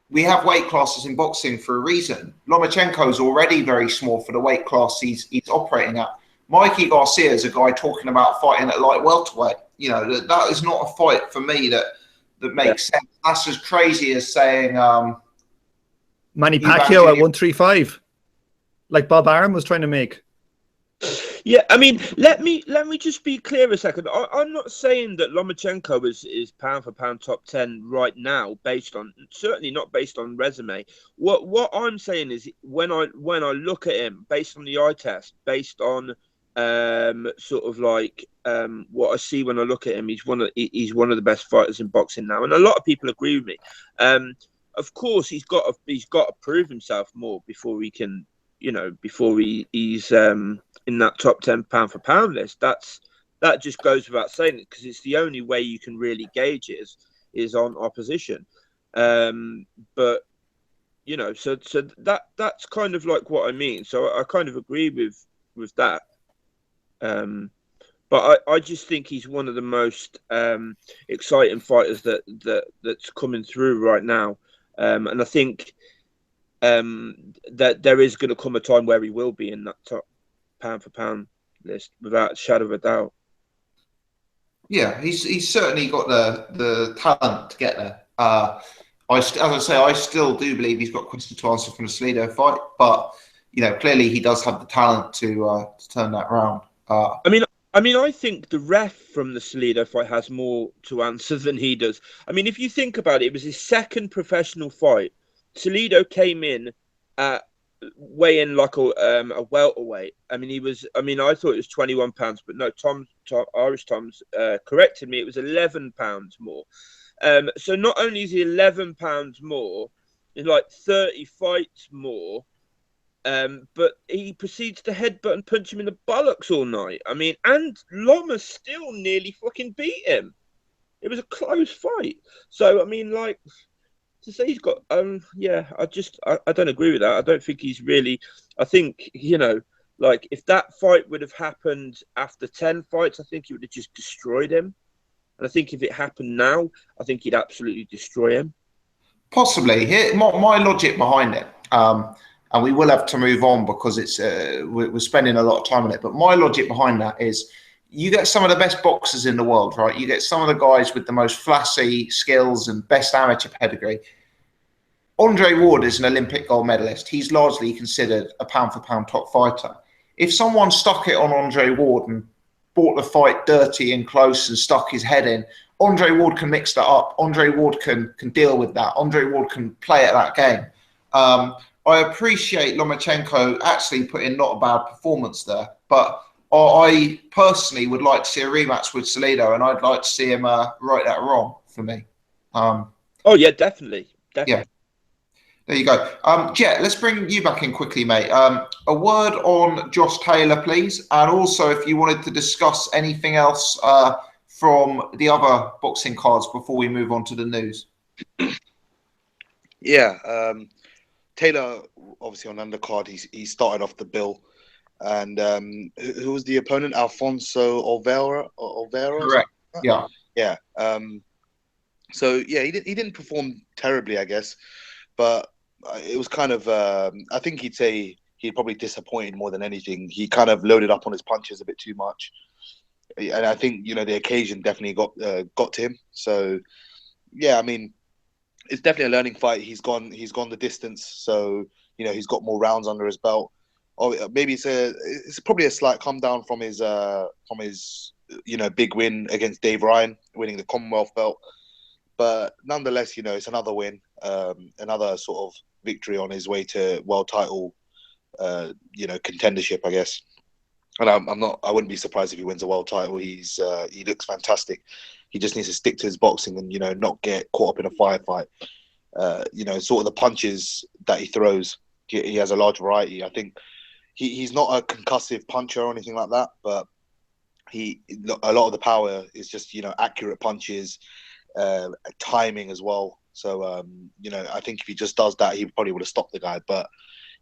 we have weight classes in boxing for a reason. Lomachenko is already very small for the weight class he's operating at. Mikey Garcia is a guy talking about fighting at light welterweight. That is not a fight for me that makes sense. That's as crazy as saying Manny Pacquiao at 135, like Bob Arum was trying to make. Yeah, I mean, let me just be clear a second. I'm not saying that Lomachenko is pound for pound top 10 right now, certainly not based on resume. What I'm saying is when I look at him based on the eye test, based on sort of like what I see when I look at him. He's one of the best fighters in boxing now, and a lot of people agree with me. Of course, he's got to prove himself more before he can, before he's in that top 10 pound for pound list. That just goes without saying, because it's the only way you can really gauge it is on opposition. But so that's kind of like what I mean. So I kind of agree with that. But I just think he's one of the most exciting fighters that's coming through right now. And I think that there is going to come a time where he will be in that top pound for pound list without a shadow of a doubt. Yeah, he's certainly got the talent to get there. As I say, I still do believe he's got questions to answer from the Salido fight, but clearly he does have the talent to turn that around. I mean, I think the ref from the Salido fight has more to answer than he does. I mean, if you think about it, it was his second professional fight. Salido came in at weighing like a welterweight. I mean, I thought it was 21 pounds, but no, Irish Tom's corrected me. It was 11 pounds more. So not only is he 11 pounds more, it's like 30 fights more. But he proceeds to headbutt and punch him in the bollocks all night. I mean, and Loma still nearly fucking beat him. It was a close fight. So, I mean, like, to say he's got, I don't agree with that. I don't think he's really, I think, like, if that fight would have happened after 10 fights, I think he would have just destroyed him. And I think if it happened now, I think he'd absolutely destroy him. Possibly. Here, my logic behind it, and we will have to move on because it's we're spending a lot of time on it. But my logic behind that is, you get some of the best boxers in the world, right? You get some of the guys with the most flashy skills and best amateur pedigree. Andre Ward is an Olympic gold medalist. He's largely considered a pound-for-pound top fighter. If someone stuck it on Andre Ward and bought the fight dirty and close and stuck his head in, Andre Ward can mix that up. Andre Ward can deal with that. Andre Ward can play at that game. I appreciate Lomachenko actually put in not a bad performance there, but I personally would like to see a rematch with Salido, and I'd like to see him right that wrong for me. Oh yeah, definitely. Yeah, there you go. Jet, let's bring you back in quickly, mate. A word on Josh Taylor, please, and also if you wanted to discuss anything else from the other boxing cards before we move on to the news. Yeah, Taylor obviously on undercard. He started off the bill. And who was the opponent? Alfonso Olvera. Correct. Yeah. Yeah. So yeah, he didn't perform terribly, I guess, but it was kind of. I think he'd say he probably disappointed more than anything. He kind of loaded up on his punches a bit too much, and I think the occasion definitely got to him. So yeah, I mean, it's definitely a learning fight. He's gone the distance, so he's got more rounds under his belt. Or maybe it's probably a slight come down from his big win against Dave Ryan, winning the Commonwealth belt. But nonetheless, it's another win, another sort of victory on his way to world title, contendership, I guess. And I wouldn't be surprised if he wins a world title. He looks fantastic. He just needs to stick to his boxing and not get caught up in a firefight. Sort of the punches that he throws, he has a large variety. I think. He's not a concussive puncher or anything like that, but a lot of the power is just accurate punches, timing as well. So I think if he just does that, he probably would have stopped the guy. But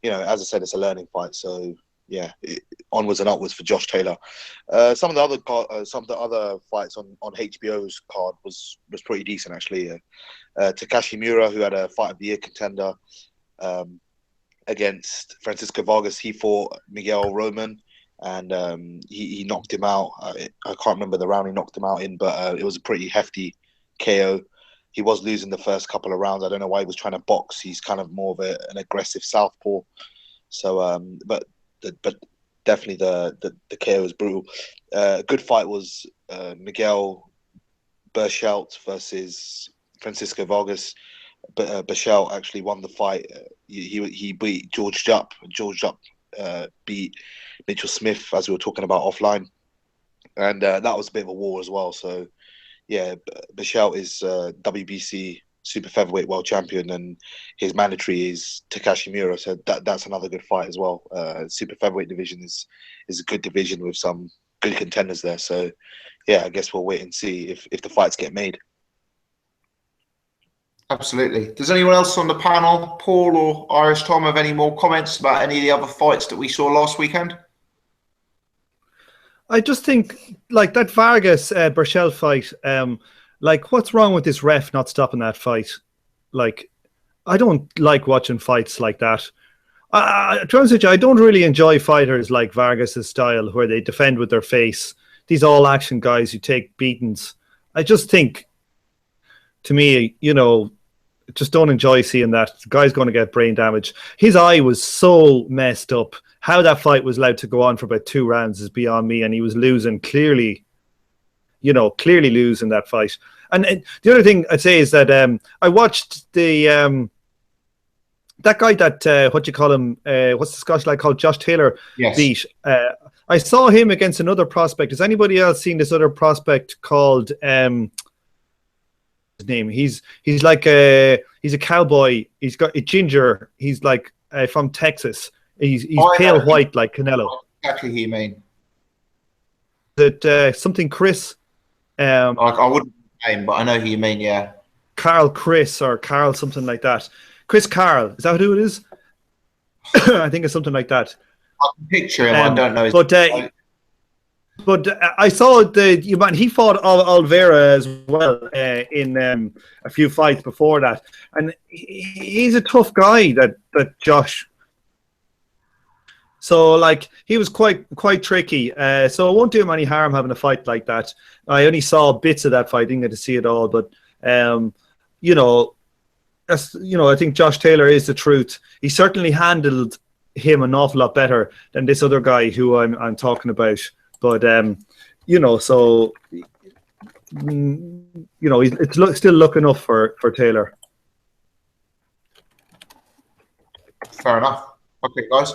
as I said, it's a learning fight. So yeah, onwards and upwards for Josh Taylor. Some of the other fights on HBO's card was pretty decent actually. Takashi Miura, who had a Fight of the Year contender. Against Francisco Vargas, he fought Miguel Roman, and he knocked him out. I can't remember the round he knocked him out in, but it was a pretty hefty KO. He was losing the first couple of rounds. I don't know why he was trying to box. He's kind of more of an aggressive southpaw. So, but definitely the KO was brutal. Good fight was Miguel Berchelt versus Francisco Vargas. But Berchelt actually won the fight. He beat George Jupp. George Jupp beat Mitchell Smith, as we were talking about offline, and that was a bit of a war as well. So yeah, Michelle is WBC super featherweight world champion, and his mandatory is Takashi Miura. So that's another good fight as well. Super featherweight division is a good division with some good contenders there. So yeah, I guess we'll wait and see if the fights get made. Absolutely. Does anyone else on the panel, Paul or Irish Tom, have any more comments about any of the other fights that we saw last weekend? I just think, like, that Vargas Burchell fight, like, what's wrong with this ref not stopping that fight? Like, I don't like watching fights like that. To be honest with you, I don't really enjoy fighters like Vargas' style, where they defend with their face. These all-action guys who take beatings. I just think, to me, you know, just don't enjoy seeing that. The guy's going to get brain damage. His eye was so messed up. How that fight was allowed to go on for about 2 rounds is beyond me, and he was losing clearly, you know, clearly losing that fight. And the other thing I'd say is that I watched the that guy that what you call him, what's the Scottish lad called, Josh Taylor, Yes. beat. I saw him against another prospect. Has anybody else seen this other prospect called his name? He's like he's a cowboy. He's got a ginger. He's like from Texas. He's pale white like Canelo. Exactly who you mean. That something Chris. I wouldn't name, but I know who you mean. Yeah. Carl Chris or Carl something like that. Chris Carl, is that who it is? I think it's something like that. I can picture him. I don't know. But I saw he fought Oliveira as well in a few fights before that, and he's a tough guy. That Josh. So like he was quite tricky. So it won't do him any harm having a fight like that. I only saw bits of that fight, didn't get to see it all, but you know, I think Josh Taylor is the truth. He certainly handled him an awful lot better than this other guy who I'm talking about. But you know, so you know, it's still looking up for Taylor. Fair enough. Okay, guys.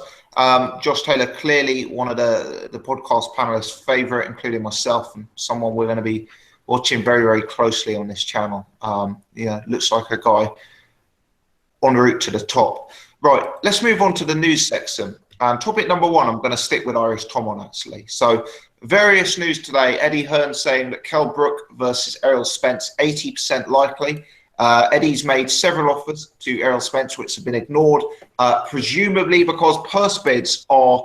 Josh Taylor, clearly one of the podcast panelists' favourite, including myself, and someone we're going to be watching very, very closely on this channel. Yeah, looks like a guy en route to the top. Right, let's move on to the news section. Topic number 1, I'm going to stick with Irish Tom on, actually. So, various news today. Eddie Hearn saying that Kell Brook versus Errol Spence, 80% likely. Eddie's made several offers to Errol Spence, which have been ignored, presumably because purse bids are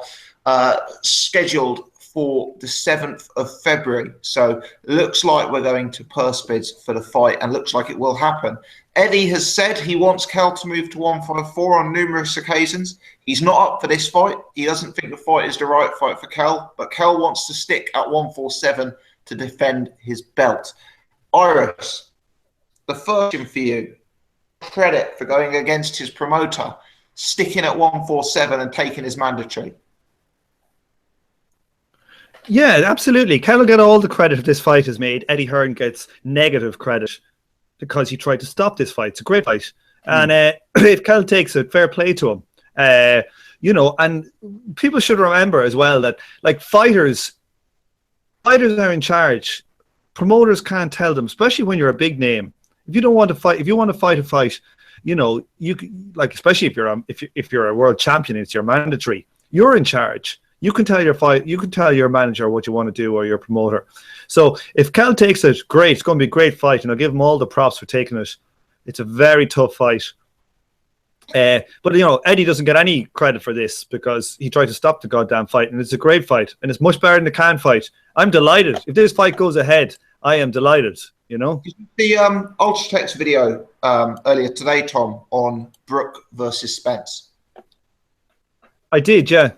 scheduled for the 7th of February. So, looks like we're going to purse bids for the fight, and looks like it will happen. Eddie has said he wants Kell to move to 154 on numerous occasions. He's not up for this fight. He doesn't think the fight is the right fight for Kell, but Kell wants to stick at 147 to defend his belt. Iris, the first question for you, credit for going against his promoter, sticking at 147 and taking his mandatory. Yeah, absolutely. Kell will get all the credit if this fight is made. Eddie Hearn gets negative credit because he tried to stop this fight. It's a great fight. And if Kell takes it, fair play to him. You know, and people should remember as well that, like, fighters are in charge. Promoters can't tell them, especially when you're a big name. If you don't want to fight, if you want to fight a fight, you know, you like, especially if you're a world champion, it's your mandatory. You're in charge. You can tell your manager what you want to do, or your promoter. So if Kell takes it, great. It's going to be a great fight, and I'll give him all the props for taking it. It's a very tough fight. But you know, Eddie doesn't get any credit for this because he tried to stop the goddamn fight, and it's a great fight, and it's much better than the Can fight. I'm delighted if this fight goes ahead. I am delighted. You know, the Ultratech's video earlier today, Tom, on Brook versus Spence. I did, yeah.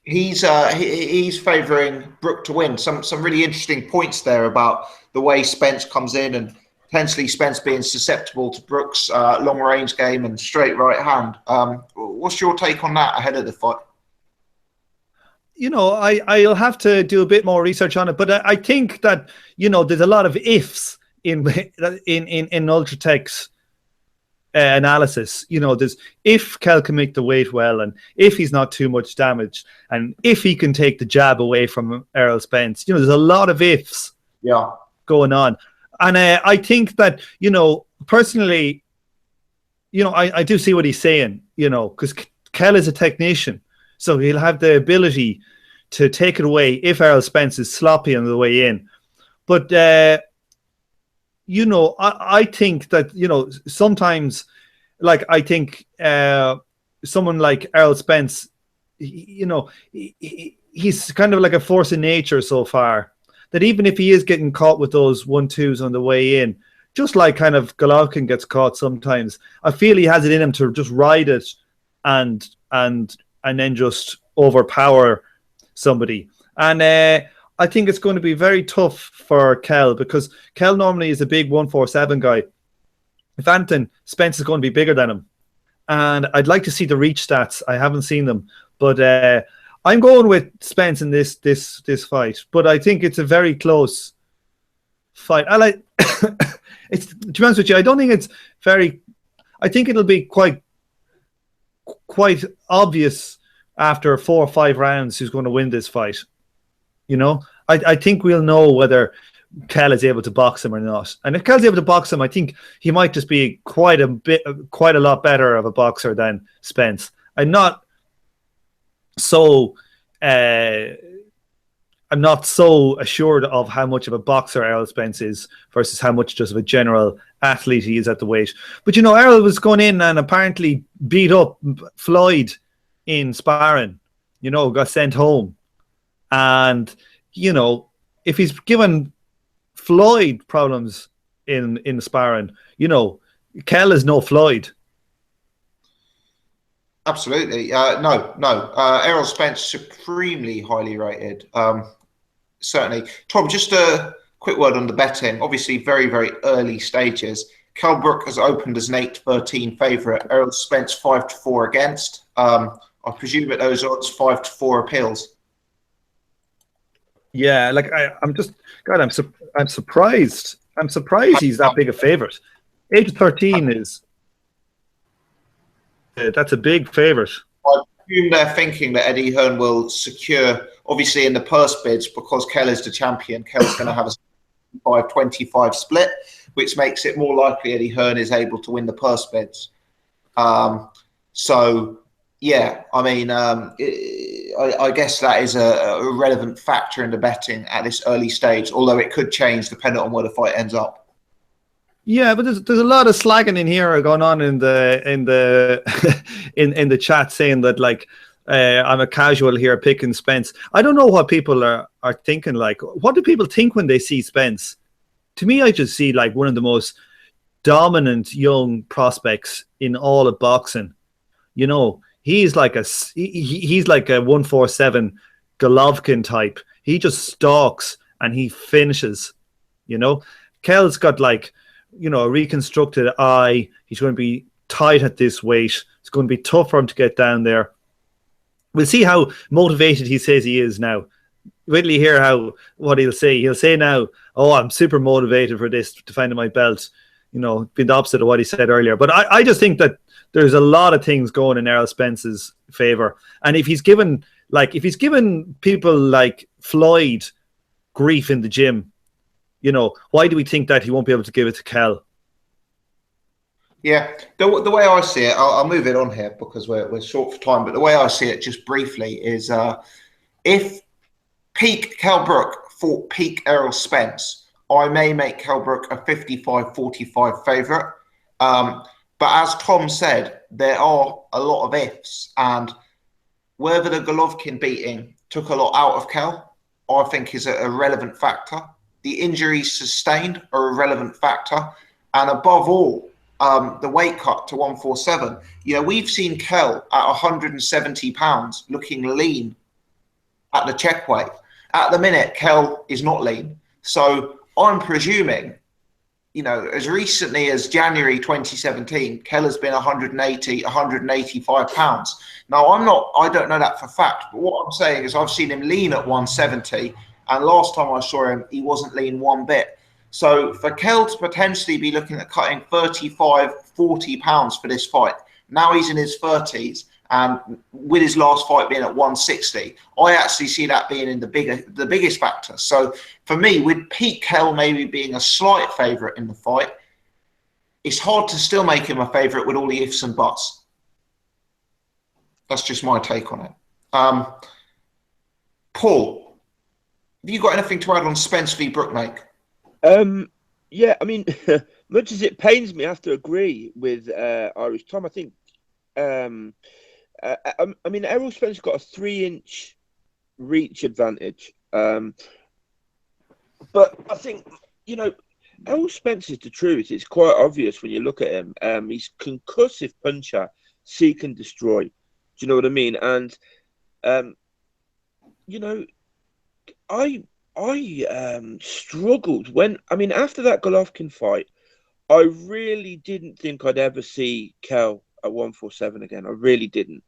He's favouring Brook to win. Some really interesting points there about the way Spence comes in, and potentially Spence being susceptible to Brook's long range game and straight right hand. What's your take on that ahead of the fight? You know, I'll have to do a bit more research on it, but I think that, you know, there's a lot of ifs in Ultratech's analysis. You know, there's if Kell can make the weight well, and if he's not too much damage, and if he can take the jab away from Errol Spence. You know, there's a lot of ifs going on. And I think that, you know, personally, you know, I do see what he's saying, you know, because Kell is a technician. So he'll have the ability to take it away if Errol Spence is sloppy on the way in. But, you know, I think that, you know, sometimes, like, I think someone like Errol Spence, you know, he's kind of like a force of nature so far, that even if he is getting caught with those 1-2s on the way in, just like kind of Golovkin gets caught sometimes, I feel he has it in him to just ride it and then just overpower somebody. And I think it's going to be very tough for Kell, because Kell normally is a big 147 guy. If anything, Spence is going to be bigger than him. And I'd like to see the reach stats. I haven't seen them. But I'm going with Spence in this fight. But I think it's a very close fight. I like it's, to be honest with you, I don't think it's very, I think it'll be quite obvious after 4 or 5 rounds who's going to win this fight. You know, I think we'll know whether Kell is able to box him or not. And if Kell's able to box him, I think he might just be quite a lot better of a boxer than Spence. I'm not so assured of how much of a boxer Errol Spence is versus how much just of a general athlete he is at the weight. But, you know, Errol was going in and apparently beat up Floyd in sparring, you know, got sent home. And, you know, if he's given Floyd problems in sparring, you know, Kell is no Floyd. Absolutely. No. Errol Spence, supremely highly rated. Certainly. Tom, just a quick word on the betting. Obviously, very, very early stages. Kell Brook has opened as an 8-13 favourite. Errol Spence 5-4 against. I presume at those odds, 5-4 appeals. Yeah, like I'm surprised. I'm surprised he's that big a favourite. 8-13 is that's a big favourite. I presume they're thinking that Eddie Hearn will secure, obviously in the purse bids, because Kell is the champion. Kell's going to have a 5-25 split, which makes it more likely Eddie Hearn is able to win the purse bids. So, yeah, I mean, I guess that is a relevant factor in the betting at this early stage, although it could change depending on where the fight ends up. Yeah, but there's a lot of slagging in here going on in the in the chat, saying that, like, I'm a casual here picking Spence. I don't know what people are thinking. Like, what do people think when they see Spence? To me, I just see like one of the most dominant young prospects in all of boxing. You know, he's like a 147 Golovkin type. He just stalks and he finishes. You know, Kell's got, like, you know, a reconstructed eye. He's going to be tight at this weight. It's going to be tough for him to get down there. We'll see how motivated he says he is now. Wait till you hear what he'll say. He'll say now, "Oh, I'm super motivated for this, defending my belt." You know, being the opposite of what he said earlier. But I just think that there's a lot of things going in Errol Spence's favor. And if he's given people like Floyd grief in the gym, you know, why do we think that he won't be able to give it to Kell? Yeah, the way I see it, I'll move it on here because we're short for time, but the way I see it just briefly is if peak Kell Brook fought peak Errol Spence, I may make Kell Brook a 55-45 favourite. But as Tom said, there are a lot of ifs, and whether the Golovkin beating took a lot out of Kell, I think is a relevant factor. The injuries sustained are a relevant factor. And above all, the weight cut to 147. You know, we've seen Kell at 170 pounds looking lean at the check weight. At the minute, Kell is not lean. So I'm presuming, you know, as recently as January 2017, Kell has been 180, 185 pounds. Now, I don't know that for fact, but what I'm saying is I've seen him lean at 170. And last time I saw him, he wasn't lean one bit. So for Kell to potentially be looking at cutting 35, 40 pounds for this fight, now he's in his 30s, and with his last fight being at 160, I actually see that being in the biggest factor. So for me, with Pete Kell maybe being a slight favourite in the fight, it's hard to still make him a favourite with all the ifs and buts. That's just my take on it. Paul, have you got anything to add on Spence v. Brooknake? Yeah, I mean, much as it pains me, I have to agree with Irish Tom. I think, I mean, Errol Spence got a 3-inch reach advantage. But I think, you know, Errol Spence is the truth. It's quite obvious when you look at him. He's concussive puncher, seek and destroy. Do you know what I mean? And, you know, I struggled after that Golovkin fight, I really didn't think I'd ever see Kell at 147 again. I really didn't.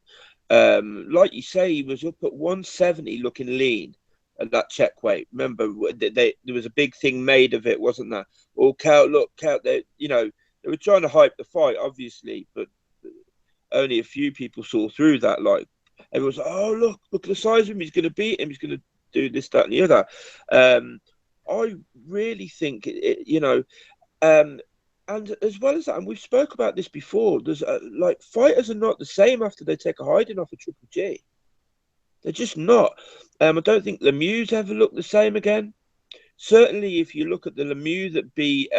Like you say, he was up at 170 looking lean at that check weight. Remember, there was a big thing made of it, wasn't there? Oh, Kell, they were trying to hype the fight, obviously, but only a few people saw through that. Like, everyone was like, oh, look at the size of him. He's going to beat him. He's going to do this, that, and the other. I really think, and as well as that, and we've spoke about this before, there's like fighters are not the same after they take a hiding off a Triple G. They're just not. I don't think Lemieux ever looked the same again. Certainly, if you look at the Lemieux that beat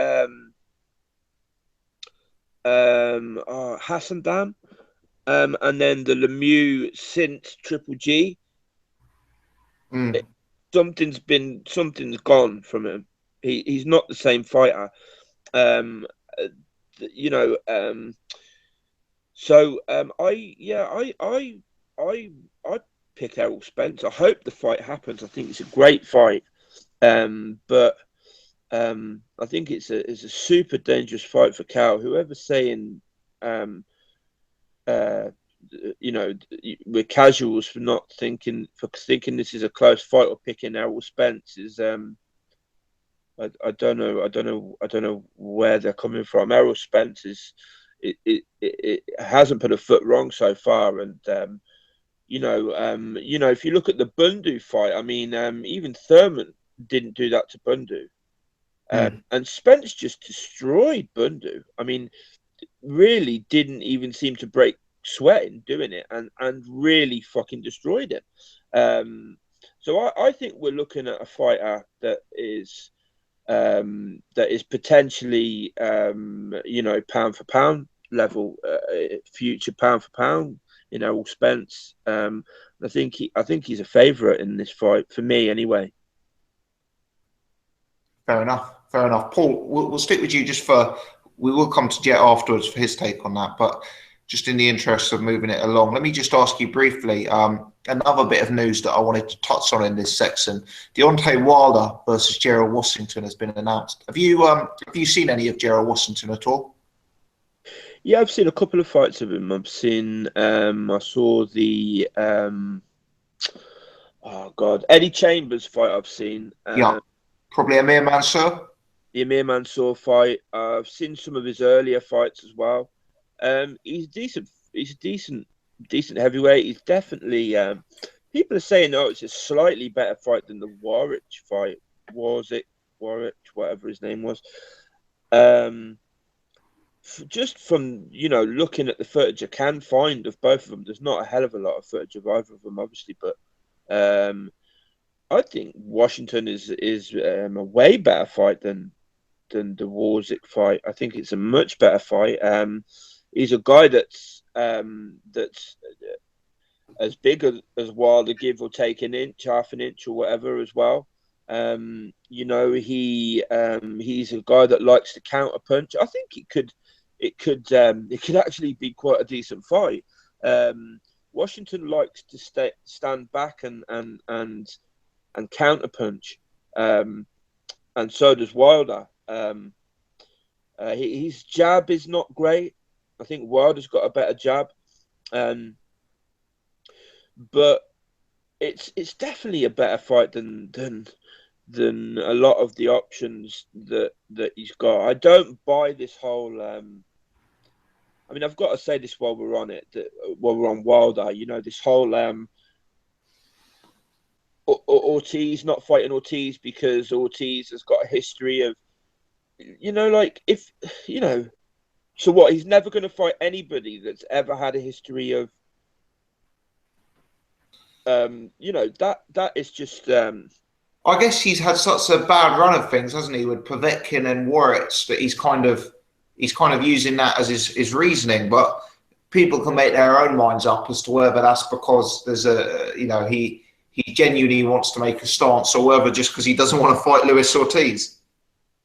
Hassandam, and then the Lemieux since Triple G, something's gone from him. He's not the same fighter. I pick Errol Spence. I hope the fight happens. I think it's a great fight. But I think it's a super dangerous fight for Cal. Whoever's saying we're casuals for thinking this is a close fight or picking Errol Spence is I don't know where they're coming from. Errol Spence it hasn't put a foot wrong so far, and if you look at the Bundu fight, I mean, even Thurman didn't do that to Bundu, and Spence just destroyed Bundu. I mean, really didn't even seem to break sweat in doing it, and really fucking destroyed him. So I think we're looking at a fighter that is potentially pound for pound level, future pound for pound. Errol Spence. I think he's a favourite in this fight for me, anyway. Fair enough. Paul, we'll stick with you we will come to Jet afterwards for his take on that, but just in the interest of moving it along, let me just ask you briefly, another bit of news that I wanted to touch on in this section. Deontay Wilder versus Gerald Washington has been announced. Have you seen any of Gerald Washington at all? Yeah, I've seen a couple of fights of him. I saw the Eddie Chambers fight. I've seen. Probably Amir Mansour. The Amir Mansour fight. I've seen some of his earlier fights as well. He's decent. He's a decent heavyweight. He's definitely. People are saying, it's a slightly better fight than the Warwick fight. Warwick, whatever his name was. Just from looking at the footage I can find of both of them, there's not a hell of a lot of footage of either of them, obviously, but I think Washington is a way better fight than the Warwick fight. I think it's a much better fight. He's a guy that's as big as Wilder, give or take an inch, half an inch, or whatever as well. He's a guy that likes to counter punch. I think it could actually be quite a decent fight. Washington likes to stand back and counter punch, and so does Wilder. His jab is not great. I think Wilder's got a better jab, but it's definitely a better fight than than a lot of the options that he's got. I don't buy this whole. I mean, I've got to say this while we're on it, that while we're on Wilder, you know, this whole Ortiz not fighting Ortiz because Ortiz has got a history of, you know, like if you know. So what? He's never going to fight anybody that's ever had a history of, you know, that is just. I guess he's had such a bad run of things, hasn't he, with Povetkin and Warrits, that he's kind of using that as his reasoning. But people can make their own minds up as to whether that's because there's a, you know, he genuinely wants to make a stance, or whether just because he doesn't want to fight Luis Ortiz.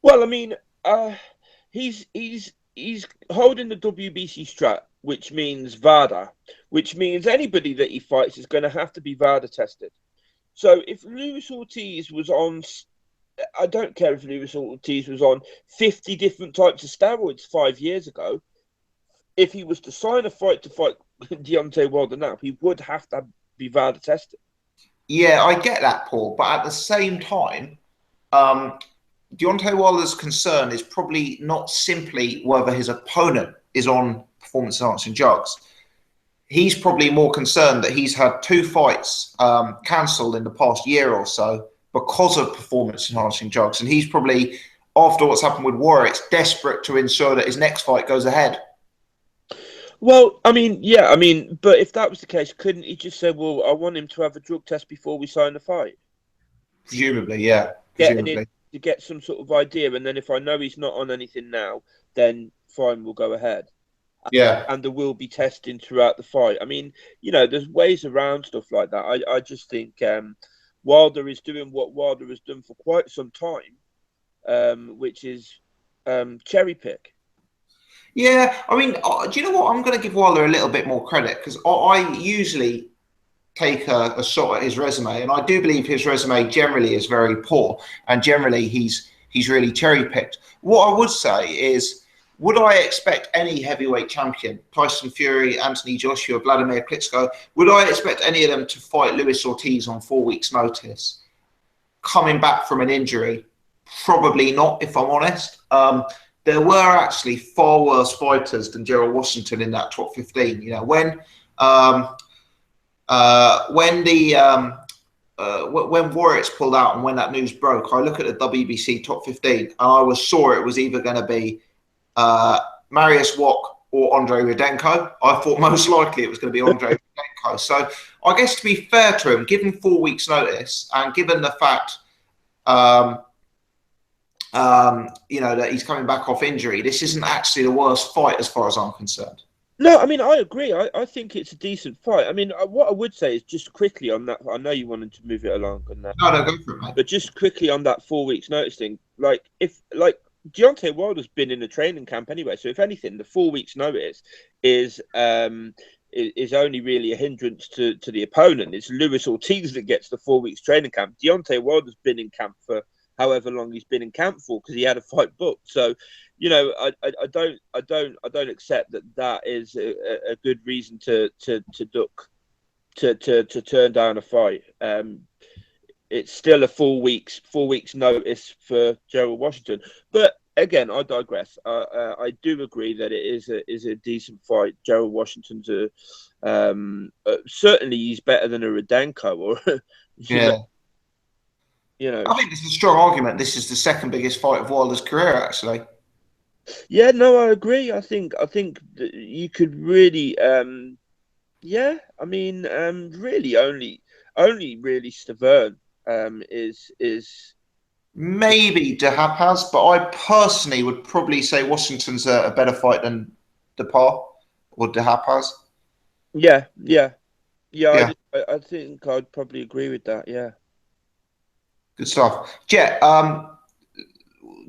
Well, I mean, he's holding the WBC strap, which means VADA, which means anybody that he fights is going to have to be VADA tested. So if Luis Ortiz was on, I don't care if Luis Ortiz was on 50 different types of steroids 5 years ago, if he was to sign a fight to fight Deontay Wilder now, he would have to be VADA tested. Yeah, I get that, Paul. But at the same time, Deontay Wilder's concern is probably not simply whether his opponent is on performance-enhancing drugs. He's probably more concerned that he's had 2 fights cancelled in the past year or so because of performance-enhancing drugs. And he's probably, after what's happened with Warwick, desperate to ensure that his next fight goes ahead. Well, I mean, yeah, I mean, but if that was the case, couldn't he just say, well, I want him to have a drug test before we sign the fight? Presumably, yeah. Presumably. Getting it to get some sort of idea. And then if I know he's not on anything now, then fine, we'll go ahead. Yeah. And there will be testing throughout the fight. I mean, you know, there's ways around stuff like that. I just think Wilder is doing what Wilder has done for quite some time, which is cherry pick. Yeah, I mean, do you know what? I'm going to give Wilder a little bit more credit, because I usually take a shot at his resume, and I do believe his resume generally is very poor, and generally he's really cherry picked. What I would say is, would I expect any heavyweight champion, Tyson Fury, Anthony Joshua, Vladimir Klitschko, would I expect any of them to fight Luis Ortiz on 4 weeks' notice, coming back from an injury? Probably not, if I'm honest. There were actually far worse fighters than Gerald Washington in that top 15. You know, when Warwick's pulled out and when that news broke, I look at the WBC top 15 and I saw it was either going to be Mariusz Wach or Andre Rudenko. I thought most likely it was going to be Andre Rudenko. So I guess, to be fair to him, given 4 weeks' notice and given the fact, you know, that he's coming back off injury, this isn't actually the worst fight as far as I'm concerned. No, I mean, I agree. I think it's a decent fight. I mean, what I would say is, just quickly on that, I know you wanted to move it along on that. No, go for it, mate. But just quickly on that 4 weeks notice thing, if Deontay Wilder's been in a training camp anyway, so if anything, the 4 weeks notice is only really a hindrance to the opponent. It's Luis Ortiz that gets the 4 weeks training camp. Deontay Wilder's been in camp for however long he's been in camp for, because he had a fight booked. So, you know, I don't accept that is a good reason to turn down a fight. It's still a 4 weeks notice for Gerald Washington. But again, I digress. I do agree that it is a decent fight. Gerald Washington's certainly he's better than a Rudenko or yeah. You know, I think it's a strong argument. This is the second biggest fight of Wilder's career, actually. Yeah, no, I agree. I think that you could really, yeah. I mean, really, only really Stavern is maybe De Hapaz, but I personally would probably say Washington's a better fight than Depar or De Hapaz. Yeah. I think I'd probably agree with that. Yeah. Good stuff. Jet,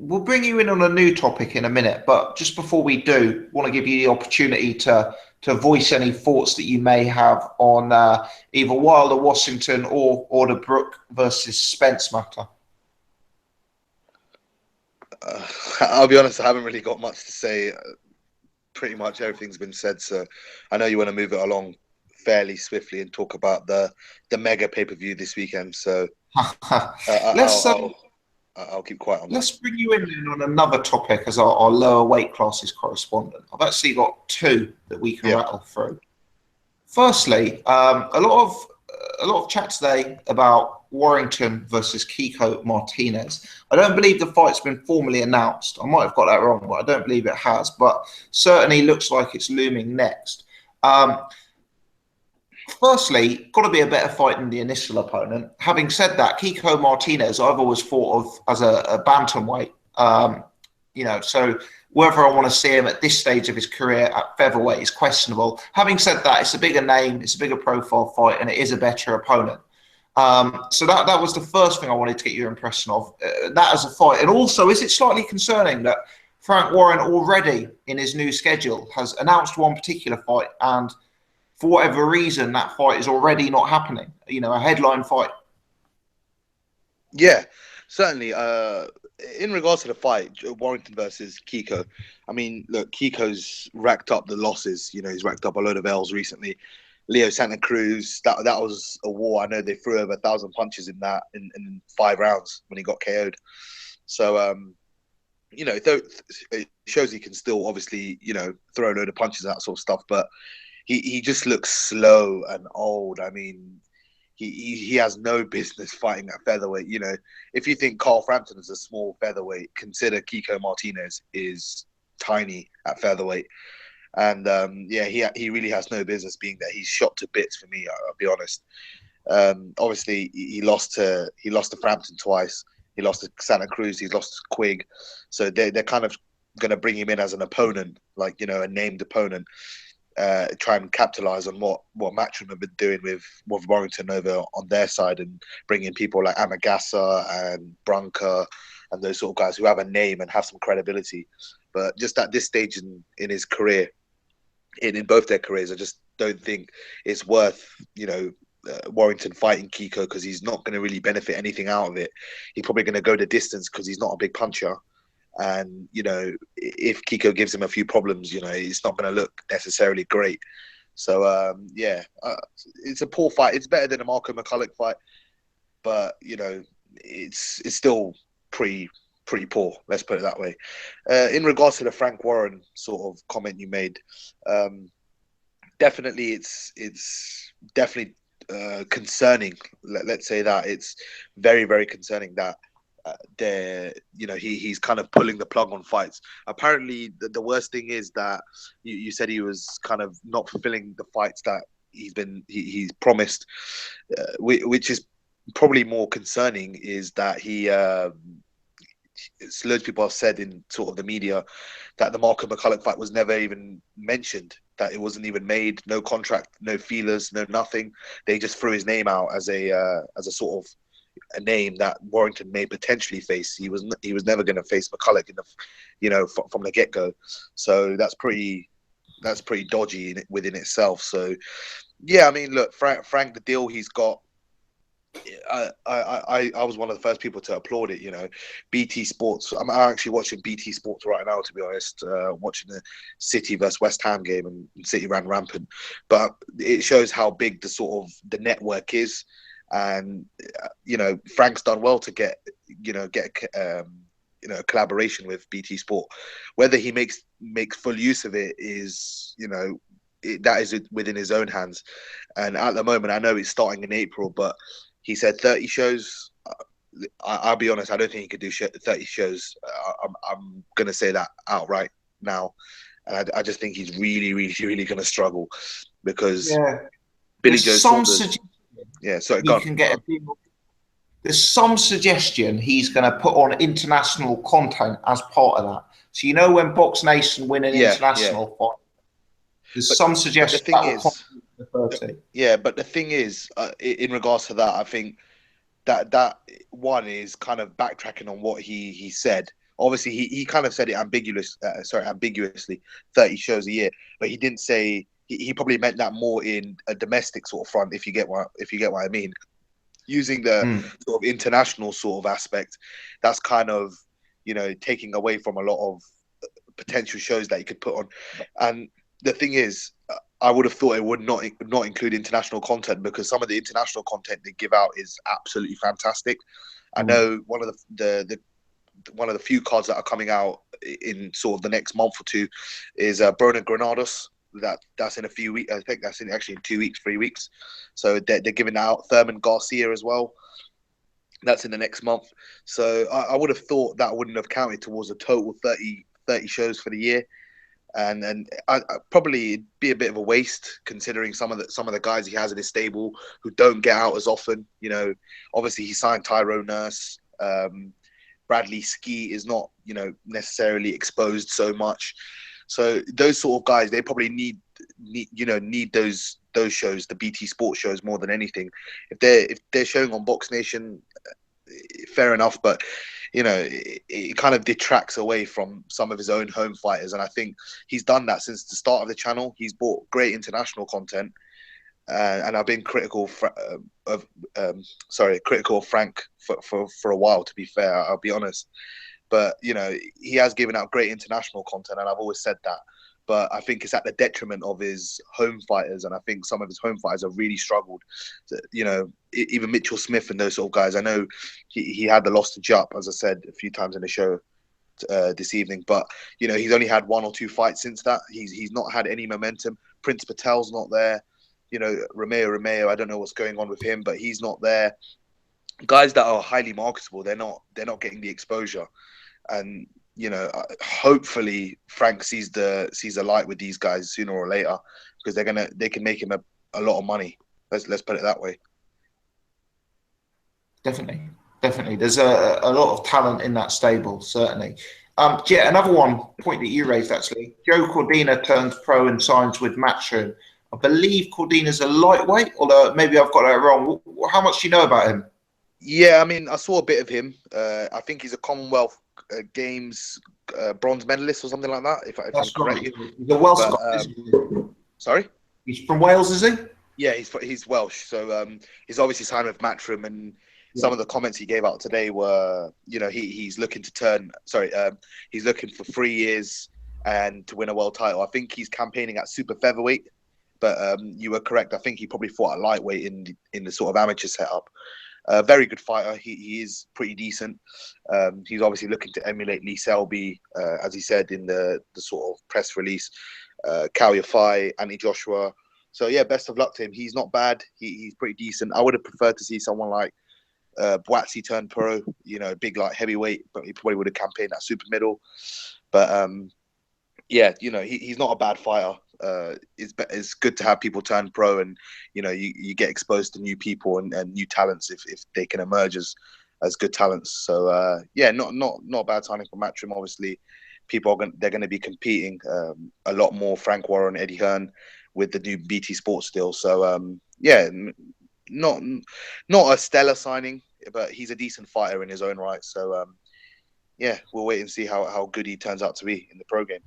we'll bring you in on a new topic in a minute, but just before we do, want to give you the opportunity to voice any thoughts that you may have on either Wilder, Washington, or the Brook versus Spence matter. I'll be honest, I haven't really got much to say. Pretty much everything's been said, so I know you want to move it along fairly swiftly and talk about the mega pay-per-view this weekend. So let's I'll keep quiet on that. let's bring you in then on another topic as our lower weight classes correspondent. I've actually got two that we can rattle through. Firstly, a lot of chat today about Warrington versus Kiko Martinez. I don't believe the fight's been formally announced. I might have got that wrong, but I don't believe it has. But certainly looks like it's looming next. Firstly, got to be a better fight than the initial opponent. Having said that, Kiko Martinez, I've always thought of as a bantamweight. So whether I want to see him at this stage of his career at featherweight is questionable. Having said that, it's a bigger name, it's a bigger profile fight, and it is a better opponent. So that was the first thing I wanted to get your impression of, that as a fight. And also, is it slightly concerning that Frank Warren already in his new schedule has announced one particular fight, and for whatever reason, that fight is already not happening, a headline fight? Yeah, certainly. In regards to the fight, Warrington versus Kiko, I mean, look, Kiko's racked up the losses. He's racked up a load of L's recently. Leo Santa Cruz, that was a war. I know they threw over 1,000 punches in that in 5 rounds when he got KO'd. So, it shows he can still obviously, throw a load of punches and that sort of stuff. But he just looks slow and old. I mean, he has no business fighting at featherweight. If you think Carl Frampton is a small featherweight, consider Kiko Martinez is tiny at featherweight. And he really has no business being there. He's shot to bits for me. I'll be honest. Obviously, he lost to Frampton twice. He lost to Santa Cruz. He's lost to Quigg. So they're kind of going to bring him in as an opponent, like a named opponent. Try and capitalize on what Matchroom have been doing with Warrington over on their side, and bring in people like Amagasa and Brunker and those sort of guys who have a name and have some credibility. But just at this stage in his career, in both their careers, I just don't think it's worth Warrington fighting Kiko, because he's not going to really benefit anything out of it. He's probably going to go the distance because he's not a big puncher. And, if Kiko gives him a few problems, it's not going to look necessarily great. So, it's a poor fight. It's better than a Marco McCulloch fight, but, it's still pretty poor. Let's put it that way. In regards to the Frank Warren sort of comment you made, definitely it's definitely concerning. Let's say that it's very, very concerning that he's kind of pulling the plug on fights. Apparently, the worst thing is that you said he was kind of not fulfilling the fights that he's promised, which is probably more concerning. Is that loads of people have said in sort of the media that the Marco McCulloch fight was never even mentioned, that it wasn't even made, no contract, no feelers, no nothing. They just threw his name out as a sort of a name that Warrington may potentially face. He was never going to face McCulloch from the get go. So that's pretty dodgy within itself. So yeah, I mean, look, Frank, the deal he's got. I was one of the first people to applaud it. BT Sports. I'm actually watching BT Sports right now, to be honest. Watching the City versus West Ham game, and City ran rampant. But it shows how big the network is. And Frank's done well to get a collaboration with BT Sport. Whether he makes full use of it is that is within his own hands. And at the moment, I know it's starting in April, but he said 30 shows. I'll be honest, I don't think he could do 30 shows. I'm going to say that outright now, and I just think he's really, really, really going to struggle, because Billy Joe Saunders. So you can get a deal. There's some suggestion he's going to put on international content as part of that. So when Box Nation win an international fight, there's some suggestion that will contribute to the 30. Yeah, but the thing is, in regards to that, I think that one is kind of backtracking on what he said. Obviously, he kind of said it ambiguously, 30 shows a year, but he didn't say. He probably meant that more in a domestic sort of front, if you get what I mean. Using the sort of international sort of aspect, that's kind of taking away from a lot of potential shows that you could put on. And the thing is, I would have thought it would not include international content, because some of the international content they give out is absolutely fantastic. I know one of the few cards that are coming out in sort of the next month or two is Bruno Granados. That's in a few weeks. I think that's actually in 2 weeks, 3 weeks. So they're giving out Thurman Garcia as well. That's in the next month. So I would have thought that wouldn't have counted towards a total 30 shows for the year. And I probably it'd be a bit of a waste, considering some of the guys he has in his stable who don't get out as often. You know, obviously he signed Tyrone Nurse. Bradley Ski is not, necessarily exposed so much. So those sort of guys, they probably need those shows, the BT Sports shows, more than anything. If they're showing on Box Nation, fair enough, but it kind of detracts away from some of his own home fighters, and I think he's done that since the start of the channel. He's bought great international content, and I've been critical of Frank for a while. To be fair, I'll be honest, but he has given out great international content, and I've always said that. But I think it's at the detriment of his home fighters, and I think some of his home fighters have really struggled. Even Mitchell Smith and those sort of guys. I know he had the loss to Jupp, as I said a few times in the show this evening, but he's only had 1 or 2 fights since that. He's not had any momentum. Prince Patel's not there. Romeo, I don't know what's going on with him, but he's not there. Guys that are highly marketable, they're not getting the exposure, and hopefully Frank sees the light with these guys sooner or later, because they can make him a lot of money. Let's put it that way. Definitely. There's a lot of talent in that stable, certainly. Another point that you raised, actually. Joe Cordina turns pro and signs with Matchroom. I believe Cordina's a lightweight, although maybe I've got that wrong. How much do you know about him? Yeah, I mean, I saw a bit of him. I think he's a Commonwealth Games bronze medalist or something like that, if I'm correct. He's a Welsh guy, isn't he? Sorry? He's from Wales, is he? Yeah, he's Welsh. So he's obviously signed with Matchroom, and some of the comments he gave out today were, he's looking to turn. He's looking for 3 years and to win a world title. I think he's campaigning at super featherweight, but you were correct. I think he probably fought at lightweight in the sort of amateur setup. Very good fighter. He is pretty decent. He's obviously looking to emulate Lee Selby, as he said in the sort of press release. Cao Yafai, Anthony Joshua. So yeah, best of luck to him. He's not bad. He's pretty decent. I would have preferred to see someone like Boatsy turn pro, big like heavyweight, but he probably would have campaigned at super middle. But he's not a bad fighter. It's good to have people turn pro, and you get exposed to new people and new talents if they can emerge as good talents. So not a bad signing for Matchroom. Obviously, they're going to be competing a lot more. Frank Warren, Eddie Hearn with the new BT Sports deal. So not a stellar signing, but he's a decent fighter in his own right. So we'll wait and see how good he turns out to be in the pro game.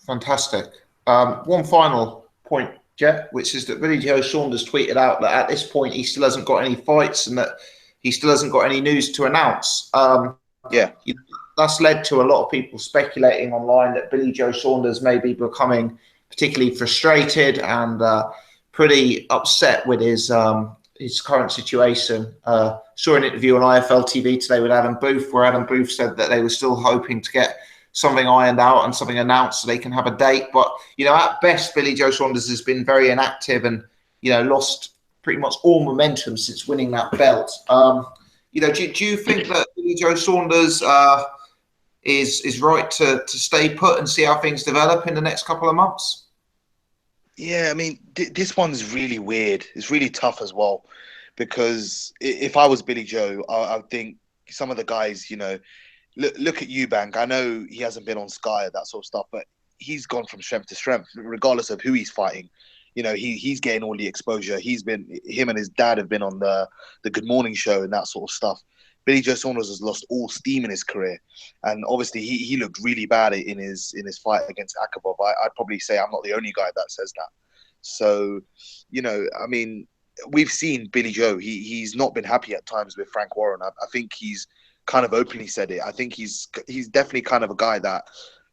Fantastic. One final point, Jet, which is that Billy Joe Saunders tweeted out that at this point he still hasn't got any fights and that he still hasn't got any news to announce. That's led to a lot of people speculating online that Billy Joe Saunders may be becoming particularly frustrated and pretty upset with his current situation. Saw an interview on IFL TV today with Adam Booth, where Adam Booth said that they were still hoping to get something ironed out and something announced so they can have a date. But, at best, Billy Joe Saunders has been very inactive and, lost pretty much all momentum since winning that belt. Do you think that Billy Joe Saunders is right to stay put and see how things develop in the next couple of months? Yeah, I mean, this one's really weird. It's really tough as well, because if I was Billy Joe, I think some of the guys, look at Eubank. I know he hasn't been on Sky, that sort of stuff, but he's gone from strength to strength, regardless of who he's fighting. He's getting all the exposure. Him and his dad have been on the Good Morning Show and that sort of stuff. Billy Joe Saunders has lost all steam in his career, and obviously he looked really bad in his fight against Akabov. I'd probably say I'm not the only guy that says that. So, I mean, we've seen Billy Joe. He's not been happy at times with Frank Warren. I think he's kind of openly said it. I think he's definitely kind of a guy that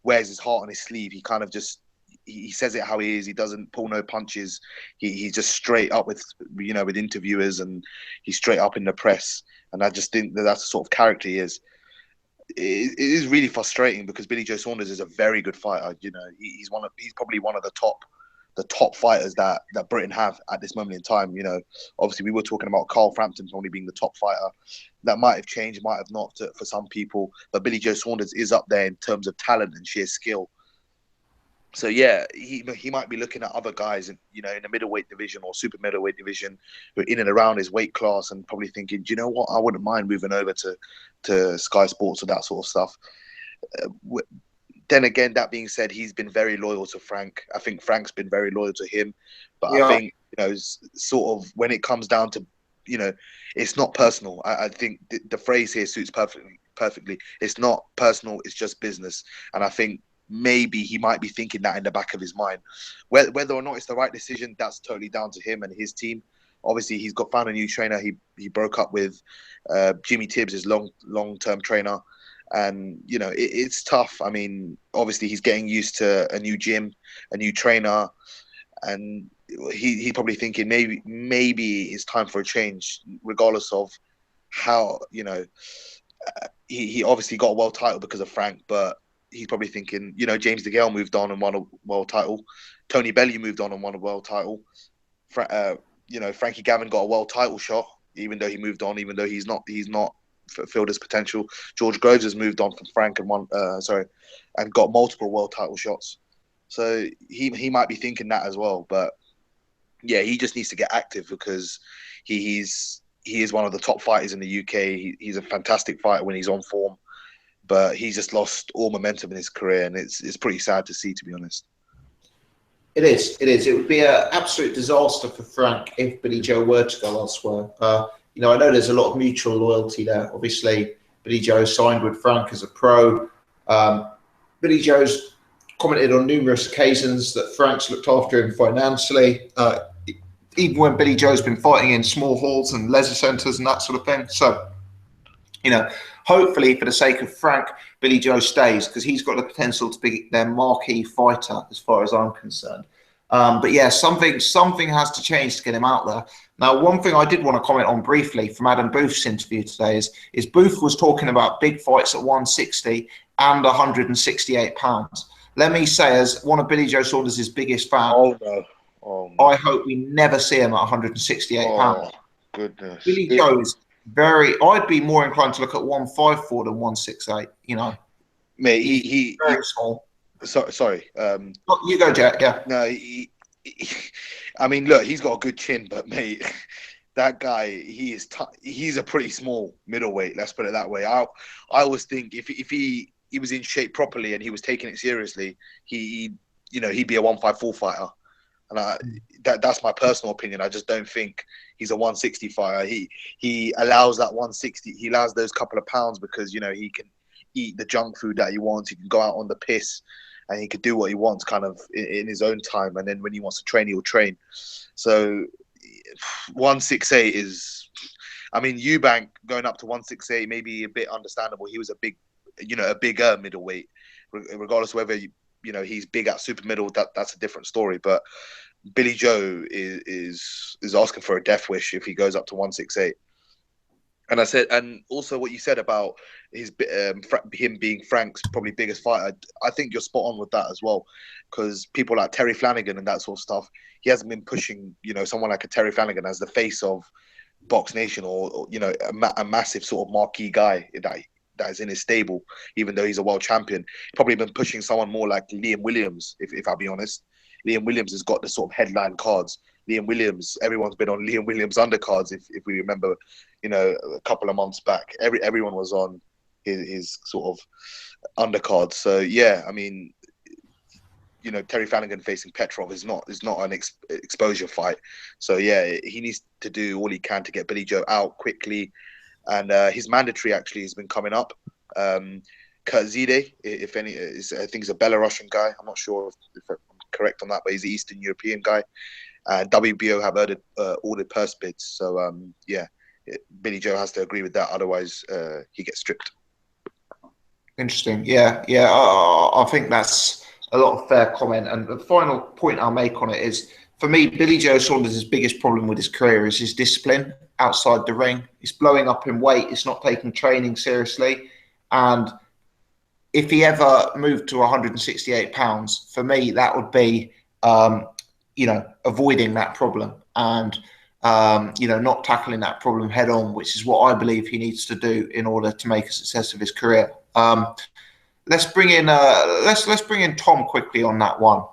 wears his heart on his sleeve. He kind of just he says it how he is. He doesn't pull no punches. He's just straight up with with interviewers, and he's straight up in the press. And I just think that's the sort of character he is. It is really frustrating because Billy Joe Saunders is a very good fighter. He's probably one of the top fighters that Britain have at this moment in time. Obviously we were talking about Carl Frampton probably being the top fighter. That might have changed, might have not for some people, but Billy Joe Saunders is up there in terms of talent and sheer skill. So yeah, he might be looking at other guys in the middleweight division or super middleweight division who are in and around his weight class and probably thinking, do you know what, I wouldn't mind moving over to Sky Sports or that sort of stuff. Then again, that being said, he's been very loyal to Frank. I think Frank's been very loyal to him. But yeah. I think, sort of when it comes down to, it's not personal. I think the phrase here suits perfectly. It's not personal. It's just business. And I think maybe he might be thinking that in the back of his mind. Whether or not it's the right decision, that's totally down to him and his team. Obviously, he's found a new trainer. He broke up with Jimmy Tibbs, his long-term trainer. And, it's tough. I mean, obviously, he's getting used to a new gym, a new trainer. And he's probably thinking maybe it's time for a change, regardless of how, he obviously got a world title because of Frank, but he's probably thinking, James DeGale moved on and won a world title. Tony Bellew moved on and won a world title. Frankie Gavin got a world title shot, even though he moved on, even though he's not fulfilled his potential. George Groves has moved on from Frank and got multiple world title shots. So he might be thinking that as well. But yeah, he just needs to get active because he is one of the top fighters in the UK. He's a fantastic fighter when he's on form, but he's just lost all momentum in his career, and it's pretty sad to see, to be honest. It is. It would be an absolute disaster for Frank if Billy Joe were to go elsewhere. I know there's a lot of mutual loyalty there. Obviously, Billy Joe signed with Frank as a pro. Billy Joe's commented on numerous occasions that Frank's looked after him financially, even when Billy Joe's been fighting in small halls and leisure centres and that sort of thing. So, hopefully for the sake of Frank, Billy Joe stays because he's got the potential to be their marquee fighter as far as I'm concerned. But yeah, something has to change to get him out there. Now, one thing I did want to comment on briefly from Adam Booth's interview today is Booth was talking about big fights at 160 and 168 pounds. Let me say, as one of Billy Joe Saunders' biggest fans, I hope we never see him at 168 pounds. Goodness. Billy Joe is I'd be more inclined to look at 154 than 168, Mate, he's very small. Sorry. You go, Jack, yeah. No, I mean, look, he's got a good chin, but mate, that guy, he's a pretty small middleweight. Let's put it that way. I always think if he was in shape properly and he was taking it seriously, he'd be a 154 fighter. And that's my personal opinion. I just don't think he's a 160 fighter. He allows that 160. He allows those couple of pounds because he can eat the junk food that he wants. He can go out on the piss, and he could do what he wants kind of in his own time. And then when he wants to train, he'll train. So 168 is, I mean, Eubank going up to 168 may be a bit understandable. He was a bigger middleweight, regardless of whether he's big at super middle. That's a different story. But Billy Joe is asking for a death wish if he goes up to 168. And I said, and also what you said about him being Frank's probably biggest fighter, I think you're spot on with that as well, because people like Terry Flanagan and that sort of stuff, he hasn't been pushing someone like a Terry Flanagan as the face of Box Nation or a massive sort of marquee guy that is in his stable, even though he's a world champion. He's probably been pushing someone more like Liam Williams, if I'll be honest. Liam Williams has got the sort of headline cards. Liam Williams, everyone's been on Liam Williams undercards, if we remember, a couple of months back. Everyone was on his sort of undercards. So yeah, I mean, Terry Flanagan facing Petrov is not an exposure fight. So yeah, he needs to do all he can to get Billy Joe out quickly. And his mandatory actually has been coming up. Kurtzide, I think he's a Belarusian guy. I'm not sure if I'm correct on that, but he's an Eastern European guy. WBO have ordered purse bids. So yeah, Billy Joe has to agree with that. Otherwise, he gets stripped. Interesting. Yeah. I think that's a lot of fair comment. And the final point I'll make on it is, for me, Billy Joe Saunders' biggest problem with his career is his discipline outside the ring. He's blowing up in weight. He's not taking training seriously. And if he ever moved to 168 pounds, for me, that would be, avoiding that problem and, not tackling that problem head on, which is what I believe he needs to do in order to make a success of his career. Let's bring in Tom quickly on that one.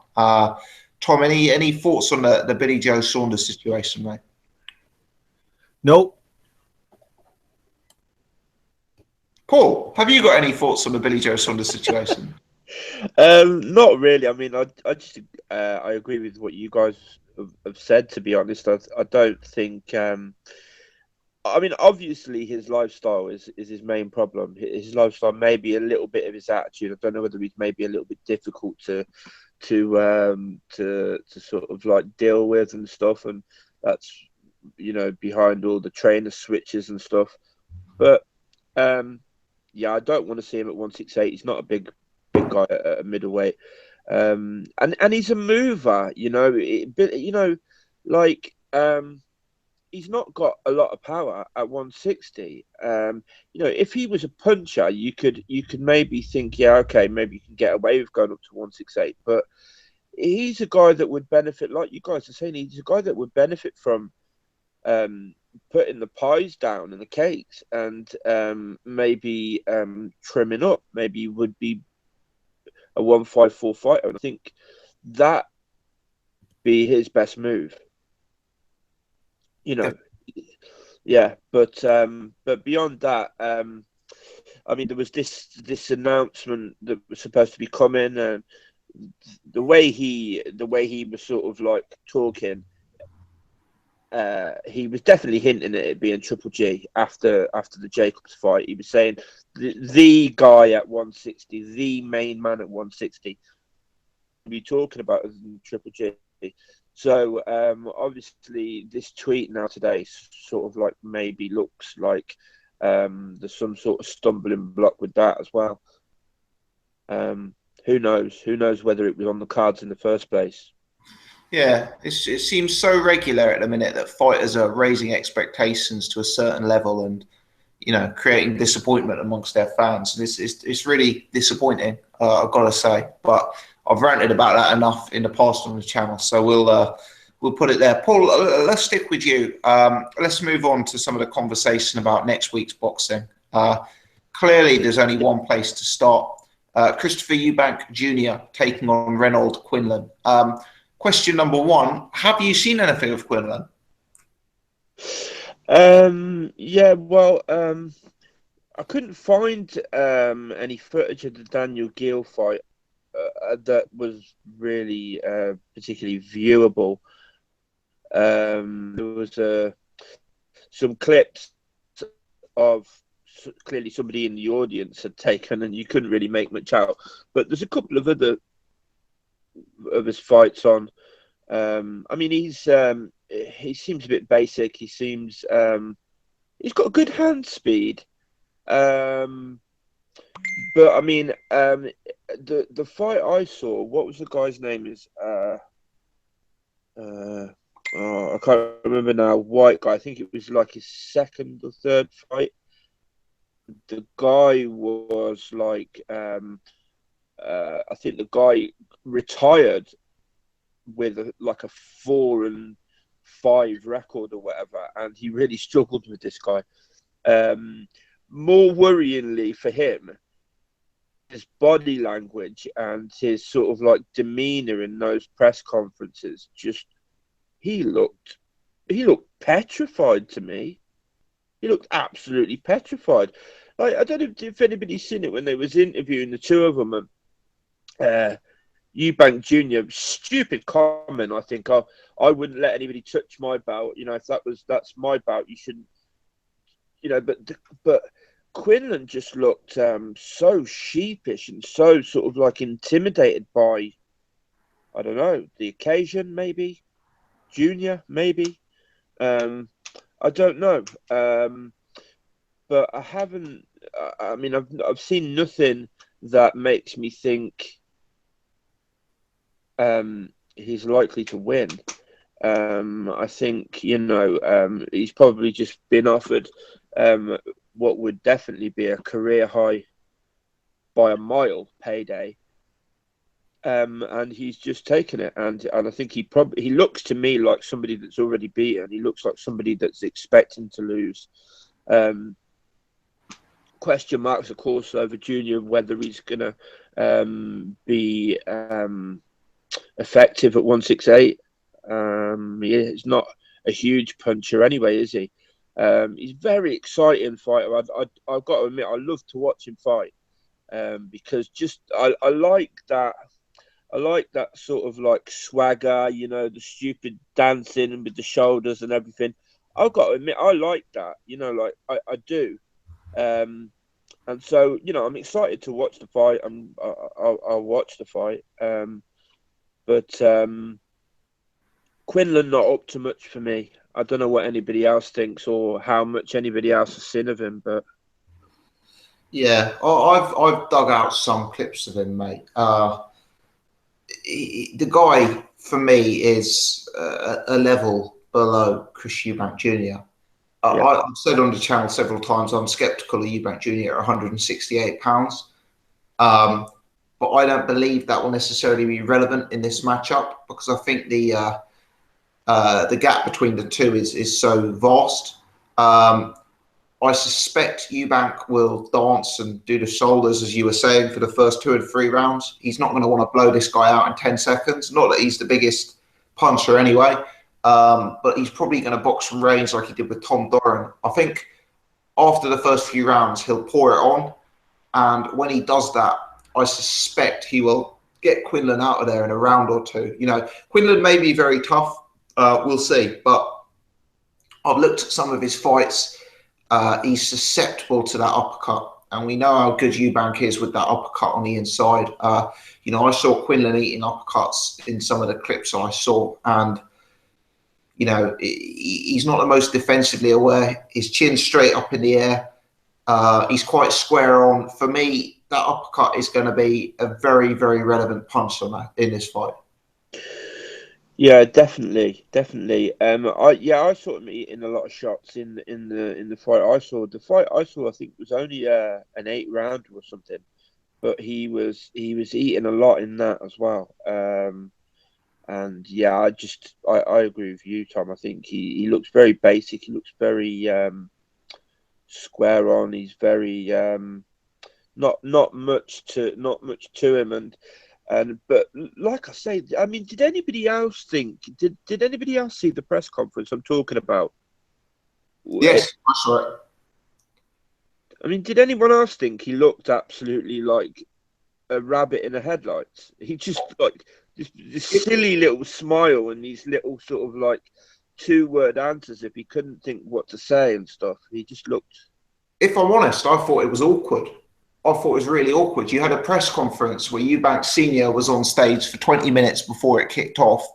Tom, any thoughts on the Billy Joe Saunders situation, mate? No. Paul, have you got any thoughts on the Billy Joe Saunders situation? Not really. I mean, I agree with what you guys have said. To be honest, I don't think. I mean, obviously, his lifestyle is his main problem. His lifestyle, maybe a little bit of his attitude. I don't know whether he's maybe a little bit difficult to sort of like deal with and stuff, and that's behind all the trainer switches and stuff. But yeah, I don't want to see him at 168. He's not a big guy at a middleweight, and he's a mover. He's not got a lot of power at 160. If he was a puncher, you could maybe think, yeah, okay, maybe you can get away with going up to 168. But he's a guy that would benefit, like you guys are saying, he's a guy that would benefit from putting the pies down and the cakes and maybe trimming up. Maybe he would be a 154 fighter. And I think that be his best move. Yeah, but beyond that, I mean, there was this announcement that was supposed to be coming, and the way he was sort of like talking, he was definitely hinting at it being Triple G after the Jacobs fight. He was saying the guy at 160, the main man at 160. Be talking about as Triple G. So obviously this tweet now today sort of like maybe looks like there's some sort of stumbling block with that as well. Who knows whether it was on the cards in the first place. Yeah, it seems so regular at the minute that fighters are raising expectations to a certain level and creating disappointment amongst their fans. And it's really disappointing, I've got to say. But I've ranted about that enough in the past on the channel, so we'll put it there. Paul, let's stick with you. Let's move on to some of the conversation about next week's boxing. Clearly, there's only one place to start. Christopher Eubank Jr. taking on Reynold Quinlan. Question number one: have you seen anything of Quinlan? Yeah, well, I couldn't find any footage of the Daniel Gill fight that was really particularly viewable. There was some clips of clearly somebody in the audience had taken, and you couldn't really make much out. But there's a couple of other of his fights on. I mean, he seems a bit basic. He seems he's got good hand speed. But I mean, the fight I saw, what was the guy's name? I can't remember now. White guy. I think it was like his second or third fight. The guy was like, I think the guy retired with a 4-5 record or whatever, and he really struggled with this guy. More worryingly for him, his body language and his sort of like demeanor in those press conferences, he looked petrified to me. He looked absolutely petrified. Like, I don't know if anybody's seen it when they was interviewing the two of them. And Eubank Jr. stupid comment. I think I wouldn't let anybody touch my belt. If that's my belt, you shouldn't. But Quinlan just looked so sheepish and so sort of like intimidated by, I don't know, the occasion, maybe Junior, maybe. I don't know. But I haven't. I mean, I've seen nothing that makes me think he's likely to win. I think, he's probably just been offered what would definitely be a career high by a mile payday. And he's just taken it. And I think he looks to me like somebody that's already beaten. He looks like somebody that's expecting to lose. Question marks, of course, over Junior, whether he's going to be effective at 168. He's not a huge puncher anyway, is he? He's very exciting fighter. I've got to admit, I love to watch him fight because I like that. I like that sort of like swagger, the stupid dancing with the shoulders and everything. I've got to admit, I like that. I do. And so, I'm excited to watch the fight. I'll watch the fight. But Quinlan not up to much for me. I don't know what anybody else thinks or how much anybody else has seen of him, but yeah, I've dug out some clips of him, mate. The guy for me is a level below Chris Eubank Jr. I've said on the channel several times I'm skeptical of Eubank Jr. at 168 pounds. But I don't believe that will necessarily be relevant in this matchup because I think the gap between the two is so vast. I suspect Eubank will dance and do the shoulders, as you were saying, for the first 2 and 3 rounds. He's not going to want to blow this guy out in 10 seconds. Not that he's the biggest puncher anyway, but he's probably going to box from range like he did with Tom Doran. I think after the first few rounds, he'll pour it on. And when he does that, I suspect he will get Quinlan out of there in a round or two. Quinlan may be very tough. We'll see. But I've looked at some of his fights. He's susceptible to that uppercut. And we know how good Eubank is with that uppercut on the inside. I saw Quinlan eating uppercuts in some of the clips I saw. And, he's not the most defensively aware. His chin's straight up in the air. He's quite square on. For me, that uppercut is going to be a very, very relevant punch in this fight. Yeah, definitely. I saw him eating a lot of shots in the fight. The fight I saw, I think, was only an 8-round or something, but he was eating a lot in that as well. And yeah, I agree with you, Tom. I think he looks very basic. He looks very square on. He's very not much to him but like I say, I mean, did anybody else think? Did anybody else see the press conference I'm talking about? Yes, that's right. I mean, did anyone else think he looked absolutely like a rabbit in the headlights? He just like this silly little smile and these little sort of like 2-word answers if he couldn't think what to say and stuff. He just looked. If I'm honest, I thought it was awkward. I thought it was really awkward. You had a press conference where Eubank Sr. was on stage for 20 minutes before it kicked off.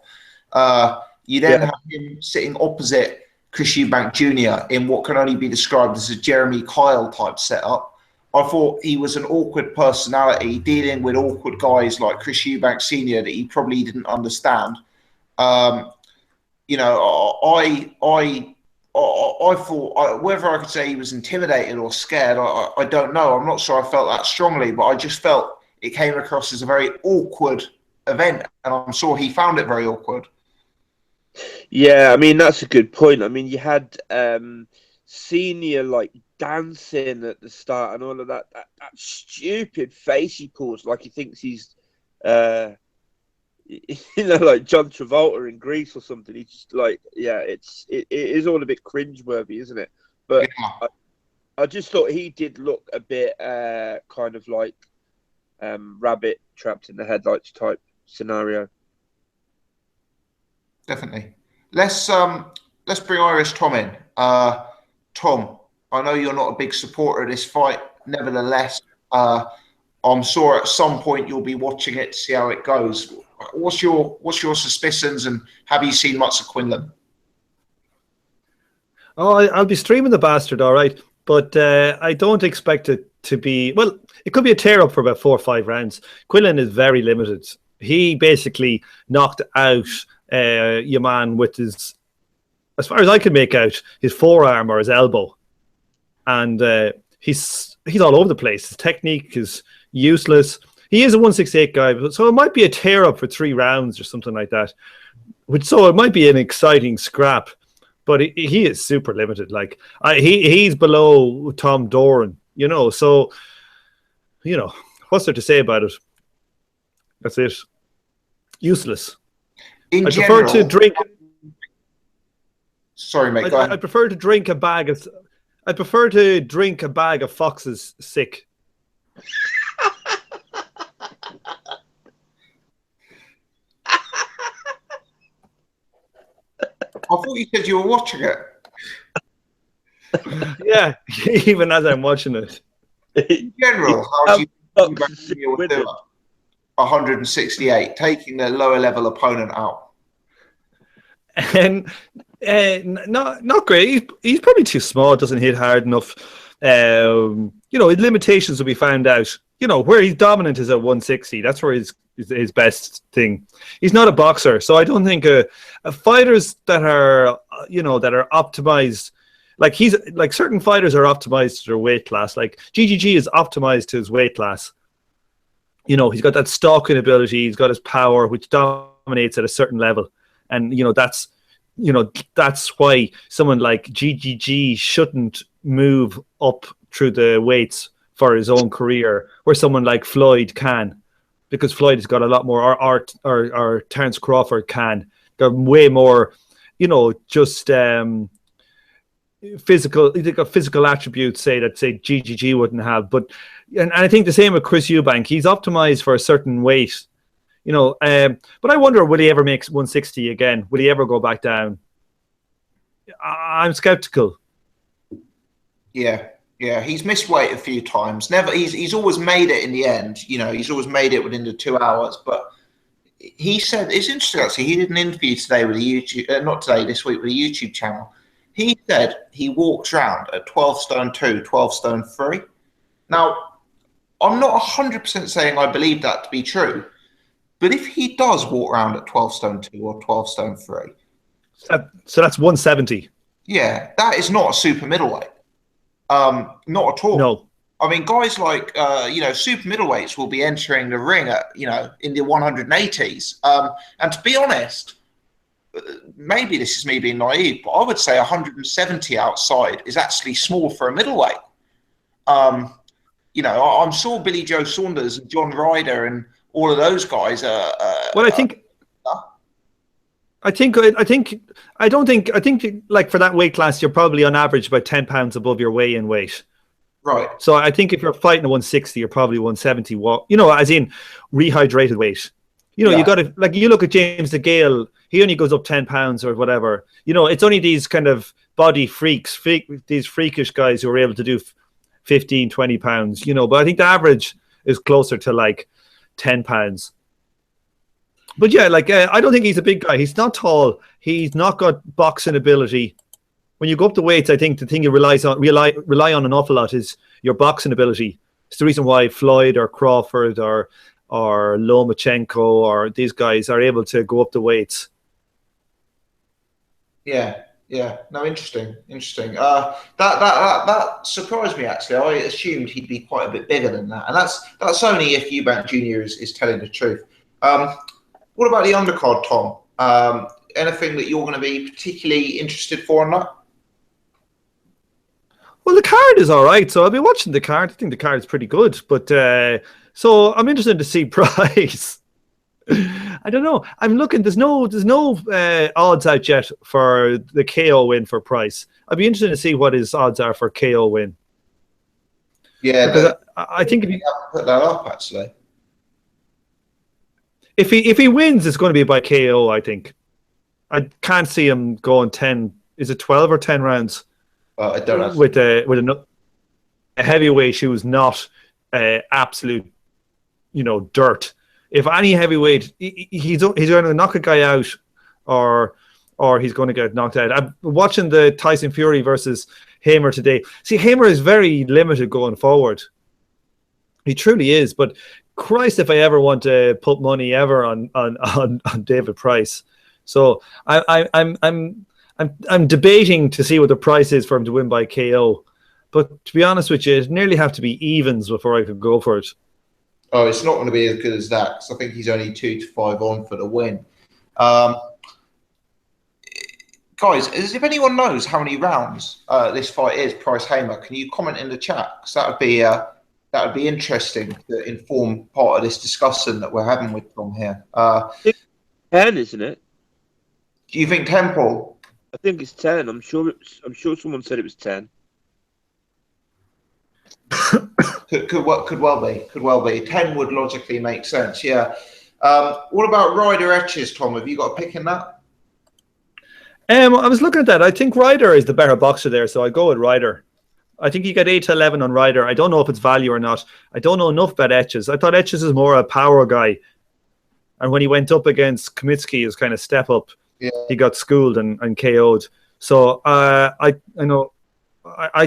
You then have him sitting opposite Chris Eubank Jr. in what can only be described as a Jeremy Kyle type setup. I thought he was an awkward personality dealing with awkward guys like Chris Eubank Sr. that he probably didn't understand. I thought whether I could say he was intimidated or scared, I don't know. I'm not sure I felt that strongly, but I just felt it came across as a very awkward event, and I'm sure he found it very awkward. Yeah, I mean, that's a good point. I mean, you had Senior like dancing at the start and all of that stupid face he pulls like he thinks he's like John Travolta in Grease or something. He's just like, it is all a bit cringeworthy, isn't it? But yeah. I just thought he did look a bit kind of like rabbit trapped in the headlights type scenario. Definitely. Let's bring Irish Tom in. Tom, I know you're not a big supporter of this fight. Nevertheless, I'm sure at some point you'll be watching it to see how it goes. What's your suspicions, and have you seen much of Quinlan? Oh, I'll be streaming the bastard, all right. But I don't expect it to be... Well, it could be a tear-up for about 4 or 5 rounds. Quinlan is very limited He basically knocked out your man with his, as far as I can make out, his forearm or his elbow. And he's all over the place. His technique is useless. He is a 168 guy, so it might be a tear up for 3 rounds or something like that. So it might be an exciting scrap, but he is super limited. Like he's below Tom Doran, So what's there to say about it? That's it. Useless. I prefer to drink. Sorry, mate. Go ahead. I prefer to drink a bag of. I prefer to drink a bag of Fox's sick. I thought you said you were watching it. Yeah, even as I'm watching it. In general, how do you with 168, taking the lower level opponent out? And not great. He's probably too small. Doesn't hit hard enough. His limitations will be found out. Where he's dominant is at 160. That's where his best thing. He's not a boxer, so I don't think fighters that are that are optimized. Like certain fighters are optimized to their weight class. Like GGG is optimized to his weight class. He's got that stalking ability. He's got his power, which dominates at a certain level, and that's why someone like GGG shouldn't move up through the weights for his own career, where someone like Floyd can, because Floyd has got a lot more, or Terence Crawford can. Got way more, just physical attributes say GGG wouldn't have. But and I think the same with Chris Eubank. He's optimized for a certain weight, but I wonder, will he ever make 160 again? Will he ever go back down? I'm skeptical. Yeah, he's missed weight a few times. He's always made it in the end. He's always made it within the 2 hours. But he said, it's interesting actually. He did an interview today with a YouTube, not today, this week with a YouTube channel. He said he walks around at 12 stone 2, 12 stone 3. Now, I'm not 100% saying I believe that to be true, but if he does walk around at 12 stone 2 or 12 stone 3, so that's 170. Yeah, that is not a super middleweight. Not at all. No. I mean, guys like, super middleweights will be entering the ring at, in the 180s. And to be honest, maybe this is me being naive, but I would say 170 outside is actually small for a middleweight. I'm sure Billy Joe Saunders and John Ryder and all of those guys are. Well, I think like for that weight class, you're probably on average about 10 pounds above your weigh-in weight. Right. So I think if you're fighting a 160, you're probably 170. As in rehydrated weight. You got to, like, you look at James DeGale, he only goes up 10 pounds or whatever. It's only these kind of body freaks, these freakish guys who are able to do 15, 20 pounds, but I think the average is closer to like 10 pounds. But yeah, I don't think he's a big guy. He's not tall. He's not got boxing ability. When you go up the weights, I think the thing you rely on an awful lot is your boxing ability. It's the reason why Floyd or Crawford or Lomachenko or these guys are able to go up the weights. Yeah. No, interesting. That surprised me actually. I assumed he'd be quite a bit bigger than that, and that's only if Eubank Jr. is telling the truth. What about the undercard, Tom? Anything that you're going to be particularly interested for on that? Well, the card is all right, so I'll be watching the card. I think the card is pretty good, but so I'm interested to see Price. I don't know. I'm looking. There's no odds out yet for the KO win for Price. I'd be interested to see what his odds are for KO win. Yeah, because I think if you put that up actually. If he wins, it's going to be by KO. I think. I can't see him going 10. Is it 12 or 10 rounds? I don't know. With a heavyweight who's not absolute, dirt. If any heavyweight, he's going to knock a guy out, or he's going to get knocked out. I'm watching the Tyson Fury versus Hamer today. See, Hamer is very limited going forward. He truly is, but Christ, if I ever want to put money ever on David Price. So I'm debating to see what the price is for him to win by KO. But to be honest with you, it'd nearly have to be evens before I could go for it. Oh, it's not going to be as good as that, because I think he's only 2 to 5 on for the win. Guys, if anyone knows how many rounds this fight is, Price Hamer, can you comment in the chat? Because that would be interesting to inform part of this discussion that we're having with Tom here. 10, isn't it? Do you think 10, Paul? I think it's 10. I'm sure someone said it was 10. Could well be. 10 would logically make sense. Yeah. What about Ryder Etches, Tom? Have you got a pick in that? I was looking at that. I think Ryder is the better boxer there, so I go with Ryder. I think you get 8 to 11 on Ryder. I don't know if it's value or not. I don't know enough about Etches. I thought Etches is more a power guy, and when he went up against Kamitsky, his kind of step up, he got schooled and KO'd. So I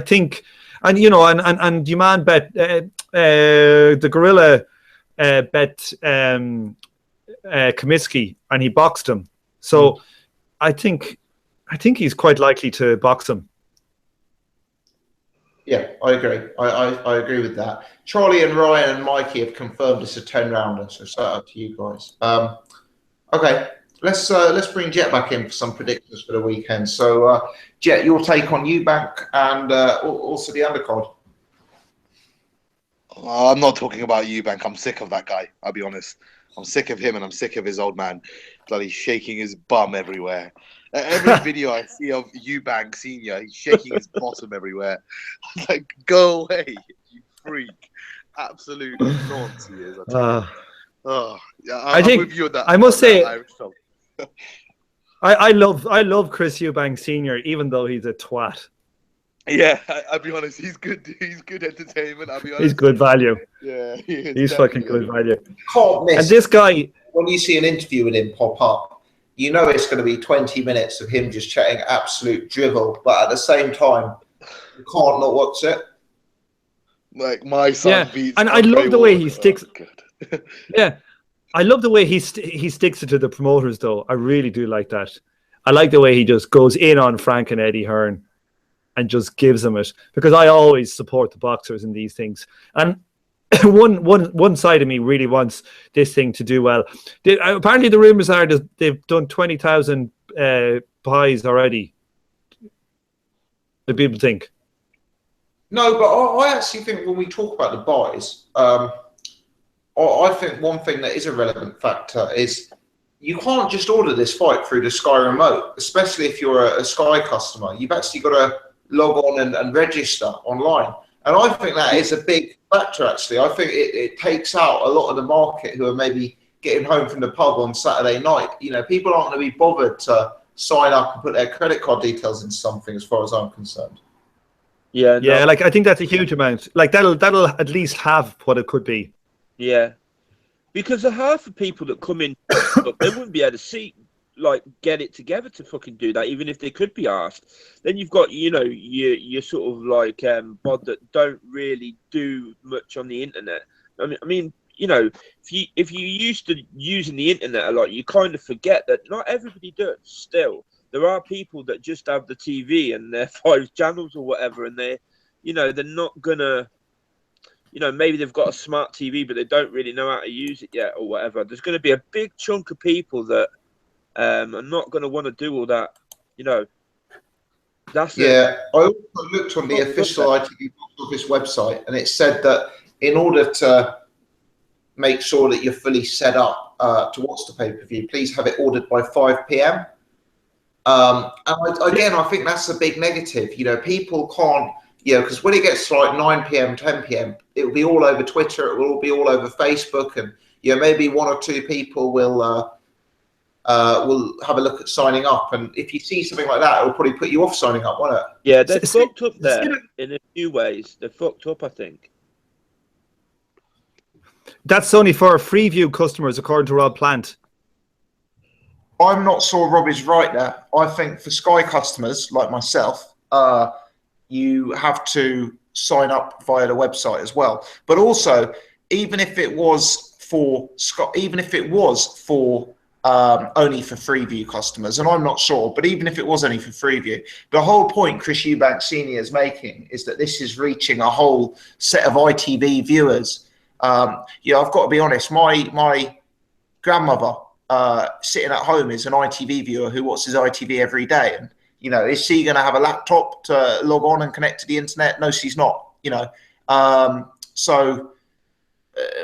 think. And and your man bet the gorilla bet Kamitsky, and he boxed him. So I think he's quite likely to box him. Yeah, I agree. I agree with that. Charlie and Ryan and Mikey have confirmed it's a 10-rounder. So shout out to you guys. Okay, let's bring Jet back in for some predictions for the weekend. So Jet, your take on Eubank and also the undercard. I'm not talking about Eubank. I'm sick of that guy. I'll be honest. I'm sick of him, and I'm sick of his old man bloody shaking his bum everywhere. Every video I see of Eubank Senior, he's shaking his bottom everywhere. I'm like, go away, you freak! Absolute nonsense he is. I'm with you on that. I must say, I love Chris Eubank Senior, even though he's a twat. Yeah, I'll be honest. He's good. He's good entertainment. I'll be honest. He's good value. Yeah, he's fucking good value. Can't miss. And this guy, when you see an interview with him pop up, you know it's going to be 20 minutes of him just chatting absolute drivel, but at the same time, you can't not watch it. Like my son beats. And I love the way he sticks. Yeah, I love the way he sticks it to the promoters, though. I really do like that. I like the way he just goes in on Frank and Eddie Hearn and just gives them it, because I always support the boxers in these things. And one side of me really wants this thing to do well. Apparently, the rumors are that they've done 20,000 buys already. The people think. No, but I actually think when we talk about the buys, I think one thing that is a relevant factor is you can't just order this fight through the Sky remote, especially if you're a Sky customer. You've actually got to log on and register online. And I think that is a big factor, actually. I think it takes out a lot of the market who are maybe getting home from the pub on Saturday night. You know, people aren't going to be bothered to sign up and put their credit card details into something, as far as I'm concerned. Yeah, like I think that's a huge amount. Like that'll at least have what it could be. Yeah, because the half of people that come in, look, they wouldn't be able to get it together to fucking do that, even if they could be asked. Then you've got, your sort of like bod that don't really do much on the internet. I mean, if you used to using the internet a lot, you kind of forget that not everybody does. Still, there are people that just have the TV and their 5 channels or whatever, and they're not gonna. Maybe they've got a smart TV, but they don't really know how to use it yet or whatever. There's going to be a big chunk of people that are not going to want to do all that. That's I also looked on the official ITV box office website, and it said that in order to make sure that you're fully set up to watch the pay-per-view, please have it ordered by 5 p.m. And I think that's a big negative. People can't. Because when it gets to like 9 p.m., 10 p.m., it will be all over Twitter, it will be all over Facebook, and maybe 1 or 2 people will have a look at signing up. And if you see something like that, it will probably put you off signing up, won't it? Yeah, they're fucked up there in a few ways. They're fucked up, I think. That's only for Freeview customers, according to Rob Plant. I'm not sure Rob is right there. I think for Sky customers like myself, you have to sign up via the website as well. But also, even if it was for Scott, even if it was for only for Freeview customers, and I'm not sure, but even if it was only for Freeview, the whole point Chris Eubank Senior is making is that this is reaching a whole set of ITV viewers. Yeah, I've got to be honest. My grandmother sitting at home is an ITV viewer who watches ITV every day, and is she going to have a laptop to log on and connect to the internet? No, she's not. So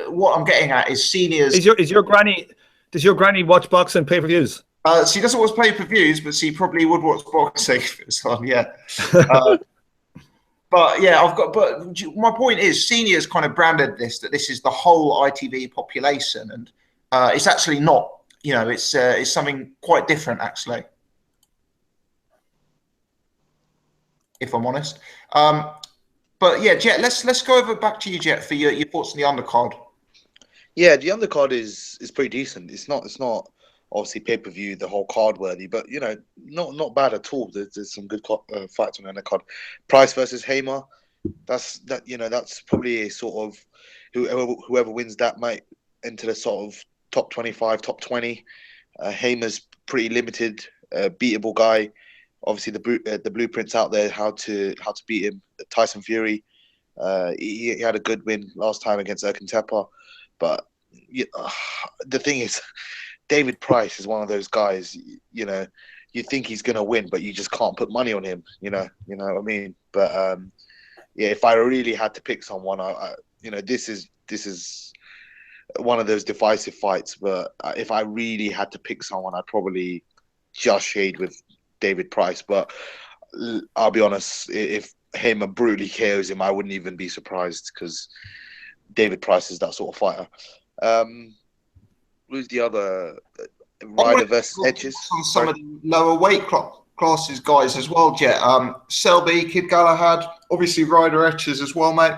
what I'm getting at is seniors. Is your granny? Does your granny watch boxing pay-per-views? She doesn't watch pay-per-views, but she probably would watch boxing if it's on. Yeah. But yeah, But my point is, seniors kind of branded that this is the whole ITV population, and it's actually not. It's something quite different, actually. If I'm honest. But yeah, Jet, let's go over back to you, Jet, for your thoughts on the undercard. Yeah, the undercard is pretty decent. It's not obviously pay-per-view, the whole card worthy, but not bad at all. There's some good fights on the undercard. Price versus Hamer. That's probably a sort of whoever wins that might enter the sort of top 25, top 20. Hamer's pretty limited, beatable guy. Obviously, the blueprints out there how to beat him. Tyson Fury, he had a good win last time against Erkan, but the thing is, David Price is one of those guys. You think he's gonna win, but you just can't put money on him. You know what I mean? But yeah, if I really had to pick someone, this is one of those divisive fights. But if I really had to pick someone, I'd probably just shade with David Price. But I'll be honest, if Hamer brutally KOs him, I wouldn't even be surprised because David Price is that sort of fighter. Who's the other? Ryder versus Etches? On some of the lower weight classes guys as well, Jet. Selby, Kid Galahad, obviously Ryder Etches as well, mate.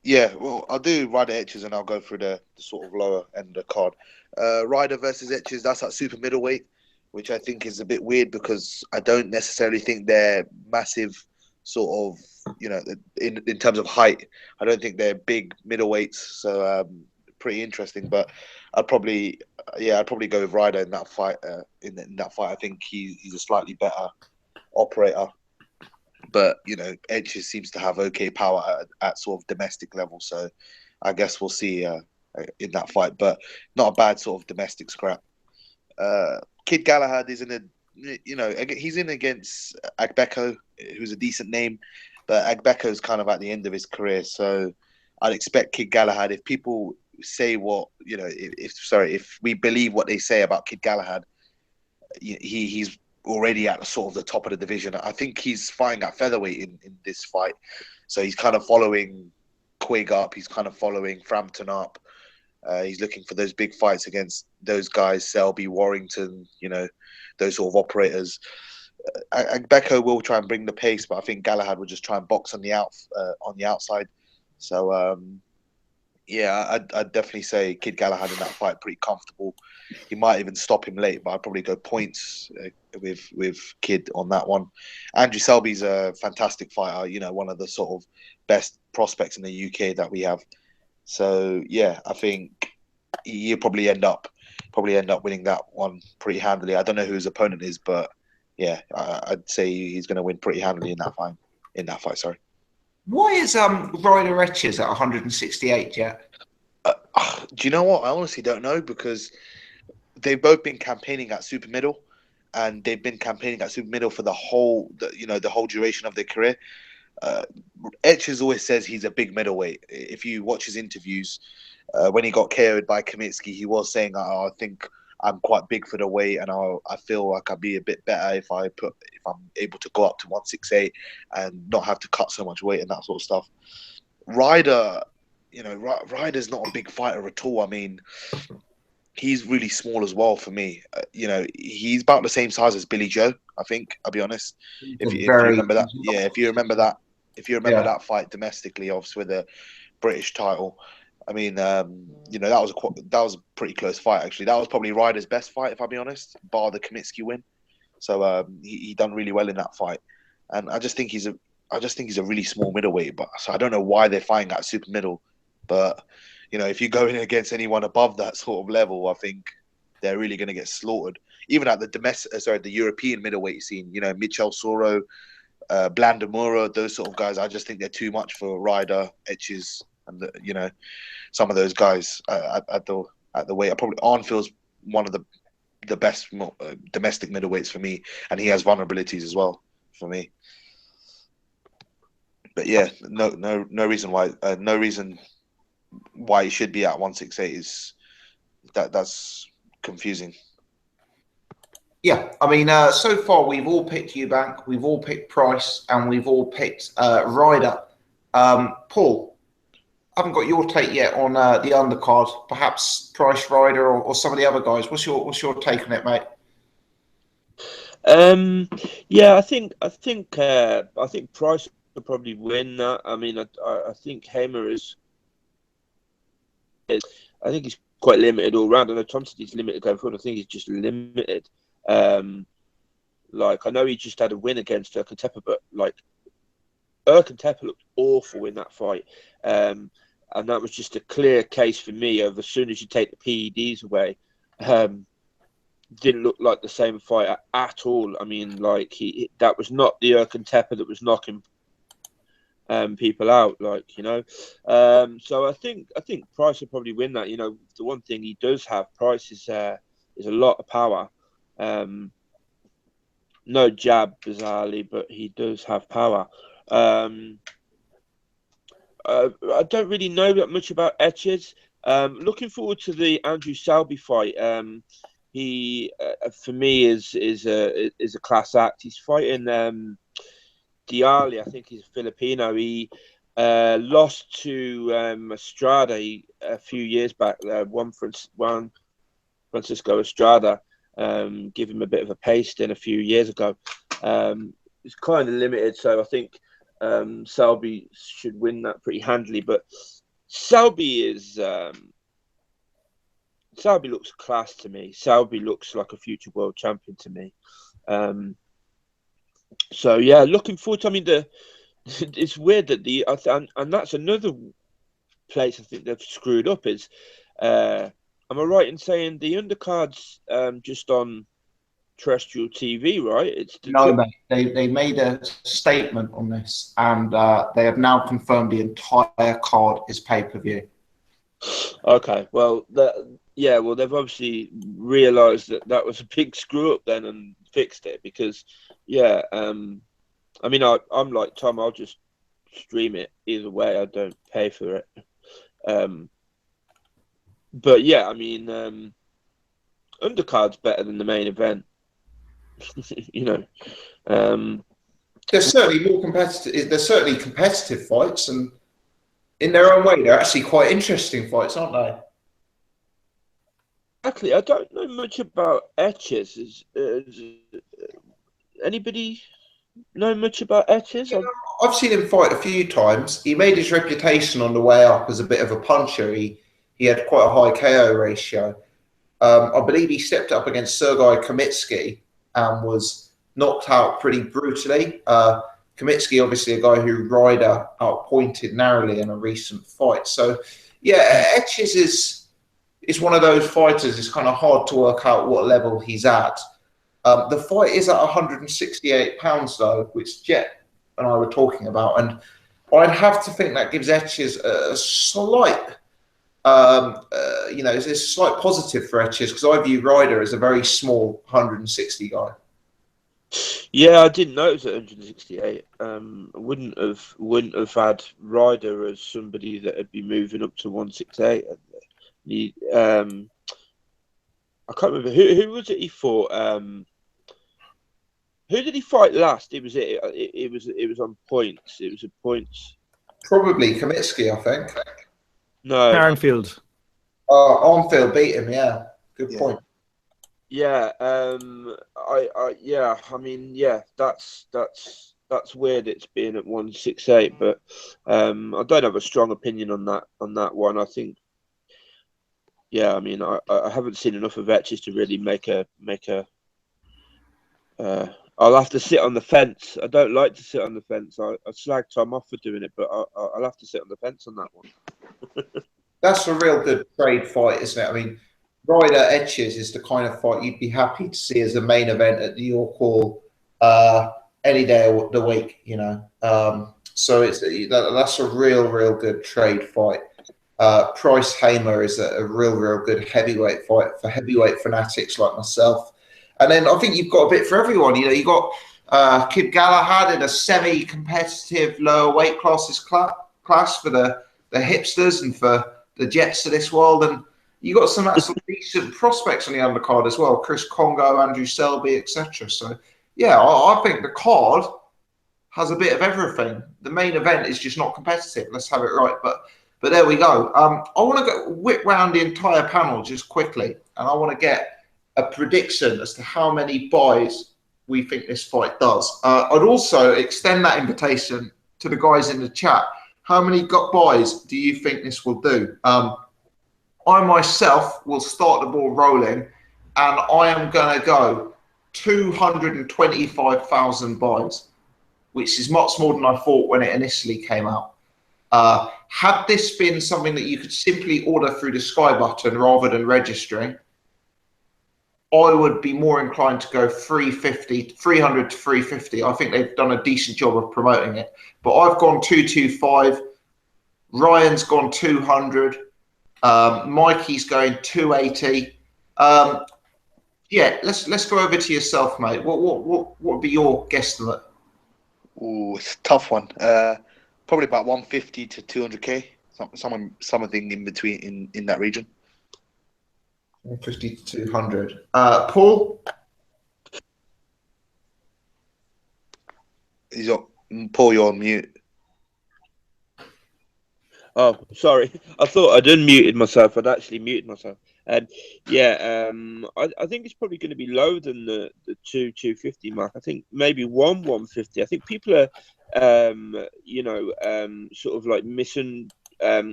Yeah, well, I'll do Ryder Etches and I'll go through the sort of lower end of the card. Ryder versus Etches, that's at super middleweight, which I think is a bit weird because I don't necessarily think they're massive sort of, in terms of height. I don't think they're big middleweights, so pretty interesting. But I'd probably go with Ryder in that fight. In that fight, I think he's a slightly better operator. But Edge seems to have okay power at sort of domestic level, so I guess we'll see in that fight. But not a bad sort of domestic scrap. Kid Galahad is he's in against Agbeko, who's a decent name, but Agbeko's kind of at the end of his career, so I'd expect Kid Galahad, if people say if we believe what they say about Kid Galahad, he's already at sort of the top of the division. I think he's fighting at featherweight in this fight, so he's kind of following Quigg up, he's kind of following Frampton up. He's looking for those big fights against those guys, Selby, Warrington, those sort of operators. Agbeko will try and bring the pace, but I think Galahad will just try and box on the outside. So yeah, I'd definitely say Kid Galahad in that fight pretty comfortable. He might even stop him late, but I'd probably go points with Kid on that one. Andrew Selby's a fantastic fighter, one of the sort of best prospects in the UK that we have. So yeah, I think he'll probably end up winning that one pretty handily. I don't know who his opponent is, but yeah, I'd say he's going to win pretty handily in that fight. Sorry. Why is Ryder Etches at 168 yet? Do you know what? I honestly don't know, because they've both been campaigning at super middle, and they've been campaigning at super middle for the whole duration of their career. Etches always says he's a big middleweight. If you watch his interviews, when he got KO'd by Kamitsky, he was saying, I think I'm quite big for the weight, and I feel like I'd be a bit better if I'm able to go up to 168 and not have to cut so much weight and that sort of stuff. Ryder's not a big fighter at all. I mean, he's really small as well for me. He's about the same size as Billy Joe, I think. I'll be honest. If you remember that, yeah. If you remember that fight domestically, obviously with the British title. I mean, that was a pretty close fight actually. That was probably Ryder's best fight, if I'll be honest, bar the Kamitsky win. So he done really well in that fight, and I just think he's a really small middleweight. But so I don't know why they're fighting at super middle, but You know, if you go in against anyone above that sort of level, I think they're really going to get slaughtered. Even at the European middleweight scene, you know, Michel Soro, Blandamura, those sort of guys, I just think they're too much for Ryder, Etches, and you know, some of those guys at the weight. Probably Arnfield's one of the best domestic middleweights for me, and he has vulnerabilities as well for me. But yeah, no reason why he should be at 168 is that's confusing. Yeah, I mean, so far we've all picked Eubank, we've all picked Price, and we've all picked Ryder. Paul, I haven't got your take yet on the undercard. Perhaps Price, Ryder, or some of the other guys. What's your take on it, mate? Yeah, I think Price will probably win that. I mean, I think Hamer is. I think he's quite limited all round. I know Thompson is limited going forward. I think he's just limited. Like I know he just had a win against Erkentepe, but like Erkentepe looked awful in that fight, and that was just a clear case for me of as soon as you take the PEDs away, didn't look like the same fight at all. I mean, like that was not the Erkentepe that was knocking people out, like, you know. So I think Price will probably win that. You know, the one thing he does have, Price is a lot of power. No jab, bizarrely, but he does have power. I don't really know that much about Etches. Looking forward to the Andrew Selby fight. He, for me, is a class act. He's fighting Diali, I think he's a Filipino. He lost to Estrada a few years back. One Francisco Estrada. Give him a bit of a pasting a few years ago. It's kind of limited, so I think Selby should win that pretty handily. But Selby looks class to me. Selby looks like a future world champion to me. So yeah, looking forward to. I mean, it's weird that and that's another place I think they've screwed up is. Am I right in saying the undercard's just on terrestrial TV, right? No, mate. They made a statement on this, and they have now confirmed the entire card is pay-per-view. Okay, well, they've obviously realised that was a big screw up then and fixed it because, yeah, I mean, I'm like Tom. I'll just stream it either way. I don't pay for it. But yeah, I mean, undercard's better than the main event. You know, They're certainly more competitive. They're certainly competitive fights, and in their own way, they're actually quite interesting fights, aren't they? Exactly. I don't know much about Etches. Anybody know much about Etches? I've seen him fight a few times. He made his reputation on the way up as a bit of a puncher. He had quite a high KO ratio. I believe he stepped up against Sergei Kamitsky and was knocked out pretty brutally. Kamitsky, obviously a guy who Ryder outpointed narrowly in a recent fight. So, yeah, Etches is one of those fighters. It's kind of hard to work out what level he's at. The fight is at 168 pounds, though, which Jet and I were talking about. And I'd have to think that gives Etches a slight... it's a slight positive for Etches because I view Ryder as a very small 160 guy. Yeah, I didn't know it was at 168. Wouldn't have had Ryder as somebody that would be moving up to 168. I can't remember who was it he fought. Who did he fight last? It was on points. It was at points. Probably Kamitsky, I think. No, Arnfield. Arnfield beat him. Yeah, good point. Yeah, I mean, yeah, that's weird. It's being at 168, but I don't have a strong opinion on that one. I think, yeah, I mean, I haven't seen enough of Etches to really make a. I'll have to sit on the fence. I don't like to sit on the fence. I slag Tom off for doing it, but I'll have to sit on the fence on that one. That's a real good trade fight, isn't it? I mean, Ryder Etches is the kind of fight you'd be happy to see as a main event at the York Hall any day of the week, you know. So that's a real good trade fight. Price Hamer is a real good heavyweight fight for heavyweight fanatics like myself. And then I think you've got a bit for everyone. You know, you got Kid Galahad in a semi-competitive lower weight class for the hipsters and for the Jets of this world, and you got some decent prospects on the undercard as well. Chris Congo, Andrew Selby, etc. So yeah, I think the card has a bit of everything. The main event is just not competitive. Let's have it right. But there we go. I want to whip round the entire panel just quickly, and I want to get a prediction as to how many buys we think this fight does. I'd also extend that invitation to the guys in the chat. How many buys do you think this will do? I myself will start the ball rolling, and I am going to go 225,000 buys, which is much more than I thought when it initially came out. Had this been something that you could simply order through the Sky button rather than registering, I would be more inclined to go 300 to 350. I think they've done a decent job of promoting it. But I've gone 225. Ryan's gone 200. Mikey's going 280. Yeah, let's go over to yourself, mate. What would be your guesstimate? Ooh, it's a tough one. Probably about 150 to 200k. Something in between in that region. 150 to 200. Paul? Paul, you're on mute. Oh, sorry. I thought I'd unmuted myself. I'd actually muted myself. I think it's probably going to be lower than the 250 mark. I think maybe 150. I think people are, sort of like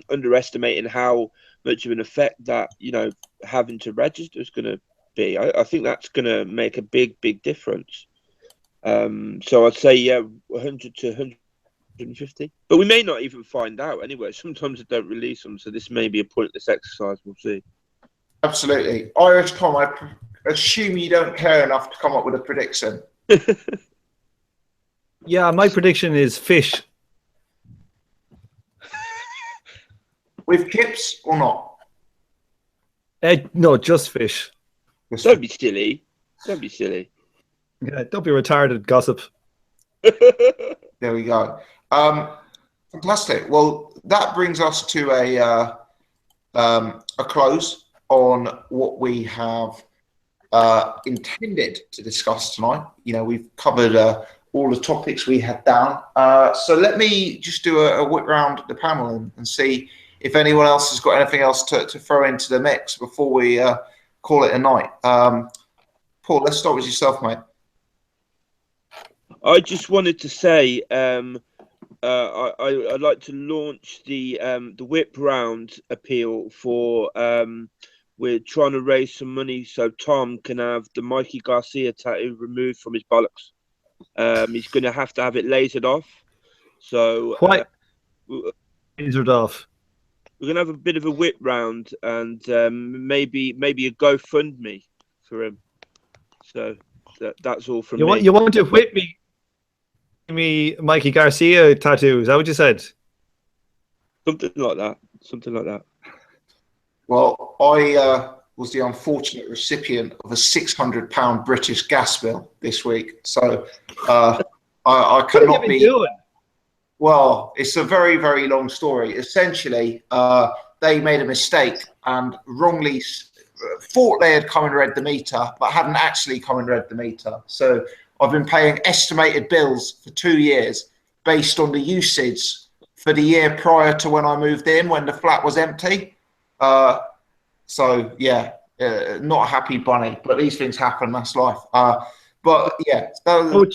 underestimating how much of an effect that, having to register is going to be. I think that's going to make a big difference. So I'd say, 100 to 150. But we may not even find out anyway. Sometimes they don't release them, so this may be a pointless exercise. We'll see. Absolutely. Irish Tom, I assume you don't care enough to come up with a prediction. Yeah, my prediction is fish. With kips or not? No, just fish. Don't be silly. Don't be silly. Yeah, don't be retarded, gossip. There we go. Fantastic. Well, that brings us to a close on what we have intended to discuss tonight. We've covered all the topics we had down. So let me just do a whip round the panel and see if anyone else has got anything else to throw into the mix before we call it a night. Paul, let's start with yourself, mate. I just wanted to say I'd like to launch the whip round appeal for we're trying to raise some money so Tom can have the Mikey Garcia tattoo removed from his bollocks. He's going to have it lasered off. So What? Lasered off. We're going to have a bit of a whip round and maybe a GoFundMe for him. So that's all from me. You want to whip me Mikey Garcia tattoo? Is that what you said? Something like that. Well, I was the unfortunate recipient of a £600 British gas bill this week, so I cannot be. Doing? Well, it's a very, very long story. Essentially, they made a mistake and wrongly thought they had come and read the meter, but hadn't actually come and read the meter. So I've been paying estimated bills for 2 years based on the usage for the year prior to when I moved in, when the flat was empty. So yeah, not a happy bunny, but these things happen. That's life. But yeah. Do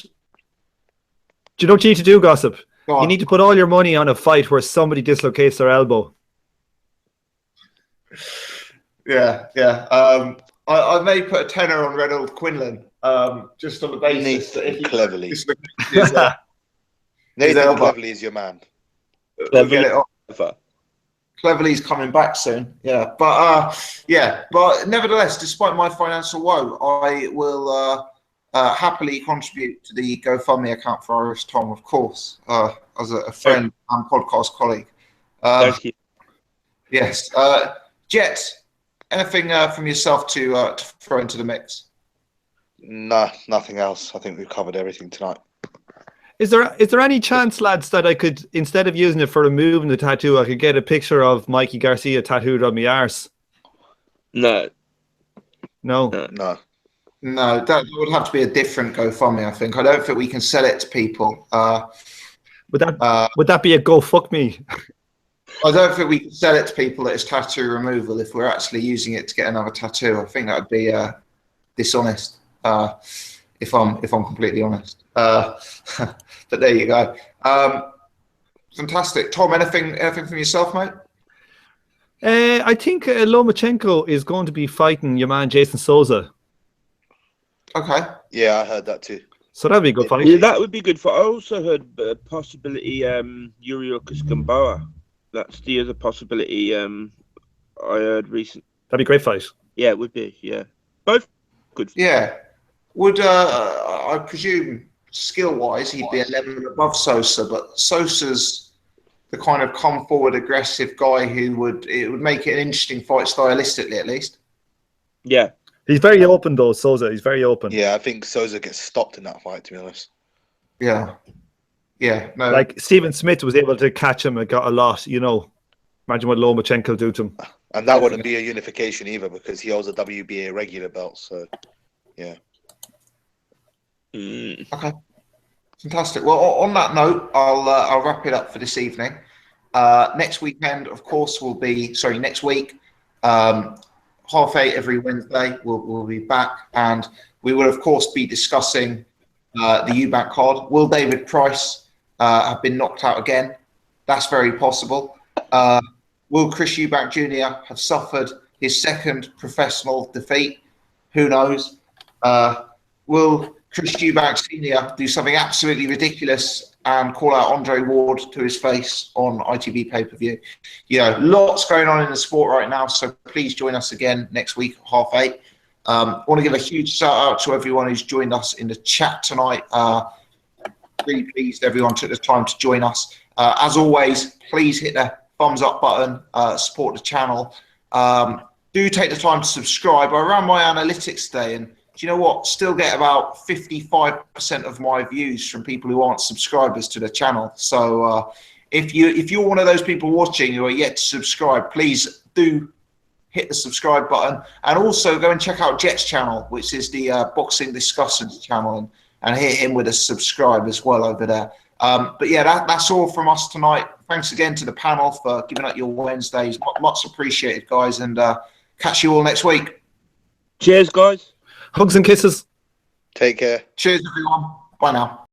you know what you need to do, Gossip? You need to put all your money on a fight where somebody dislocates their elbow. Yeah. I may put a tenner on Reynold Quinlan, just on the basis that if cleverly. Nathan Cleverly is your man. We'll get it off. Cleverly's coming back soon. Yeah, but nevertheless, despite my financial woe, I will happily contribute to the GoFundMe account for Irish Tom, of course, as a friend and podcast colleague. Thank you. Yes. Jet, anything from yourself to throw into the mix? Nah, nothing else. I think we've covered everything tonight. Is there any chance, lads, that I could, instead of using it for removing the tattoo, I could get a picture of Mikey Garcia tattooed on my arse? No. No. No. No, that would have to be a different GoFundMe, I think. I don't think we can sell it to people. Would that be a go fuck me? I don't think we can sell it to people that it's tattoo removal if we're actually using it to get another tattoo. I think that would be dishonest, if I'm completely honest. But there you go. Fantastic. Tom, anything from yourself, mate? I think Lomachenko is going to be fighting your man Jason Souza. Okay. Yeah, I heard that too. So that'd be a good fight. Yeah, that would be good. I also heard possibility Yuriorkis Gamboa. That's the other possibility I heard recently. That'd be a great fight. Yeah, it would be. Yeah, both good. Yeah. Would I presume skill-wise he'd be a level above Sosa, but Sosa's the kind of come forward aggressive guy who would make it an interesting fight stylistically, at least. Yeah. He's very open though, Souza. He's very open. Yeah, I think Souza gets stopped in that fight, to be honest. Yeah. Yeah. No. Like Stephen Smith was able to catch him and got a lot, you know. Imagine what Lomachenko do to him. And that wouldn't be a unification either because he holds a WBA regular belt, so yeah. Okay. Fantastic. Well, on that note, I'll wrap it up for this evening. Next weekend, of course, next week, 8:30 every Wednesday, we'll be back, and we will, of course, be discussing the Eubank card. Will David Price have been knocked out again? That's very possible. Will Chris Eubank Jr. have suffered his second professional defeat? Who knows? Will Chris Eubank Sr. do something absolutely ridiculous and call out Andre Ward to his face on ITV pay-per-view? You know, lots going on in the sport right now, so please join us again next week at 8:30. I want to give a huge shout out to everyone who's joined us in the chat tonight. Really pleased everyone took the time to join us. As always, please hit the thumbs up button, support the channel. Do take the time to subscribe. I ran my analytics today, and do you know what? Still get about 55% of my views from people who aren't subscribers to the channel. So if you're one of those people watching who are yet to subscribe, please do hit the subscribe button, and also go and check out Jet's channel, which is the Boxing Discussants channel, and hit him with a subscribe as well over there. But yeah, that's all from us tonight. Thanks again to the panel for giving up your Wednesdays. Much appreciated, guys, and catch you all next week. Cheers, guys. Hugs and kisses. Take care. Cheers, everyone. Bye now.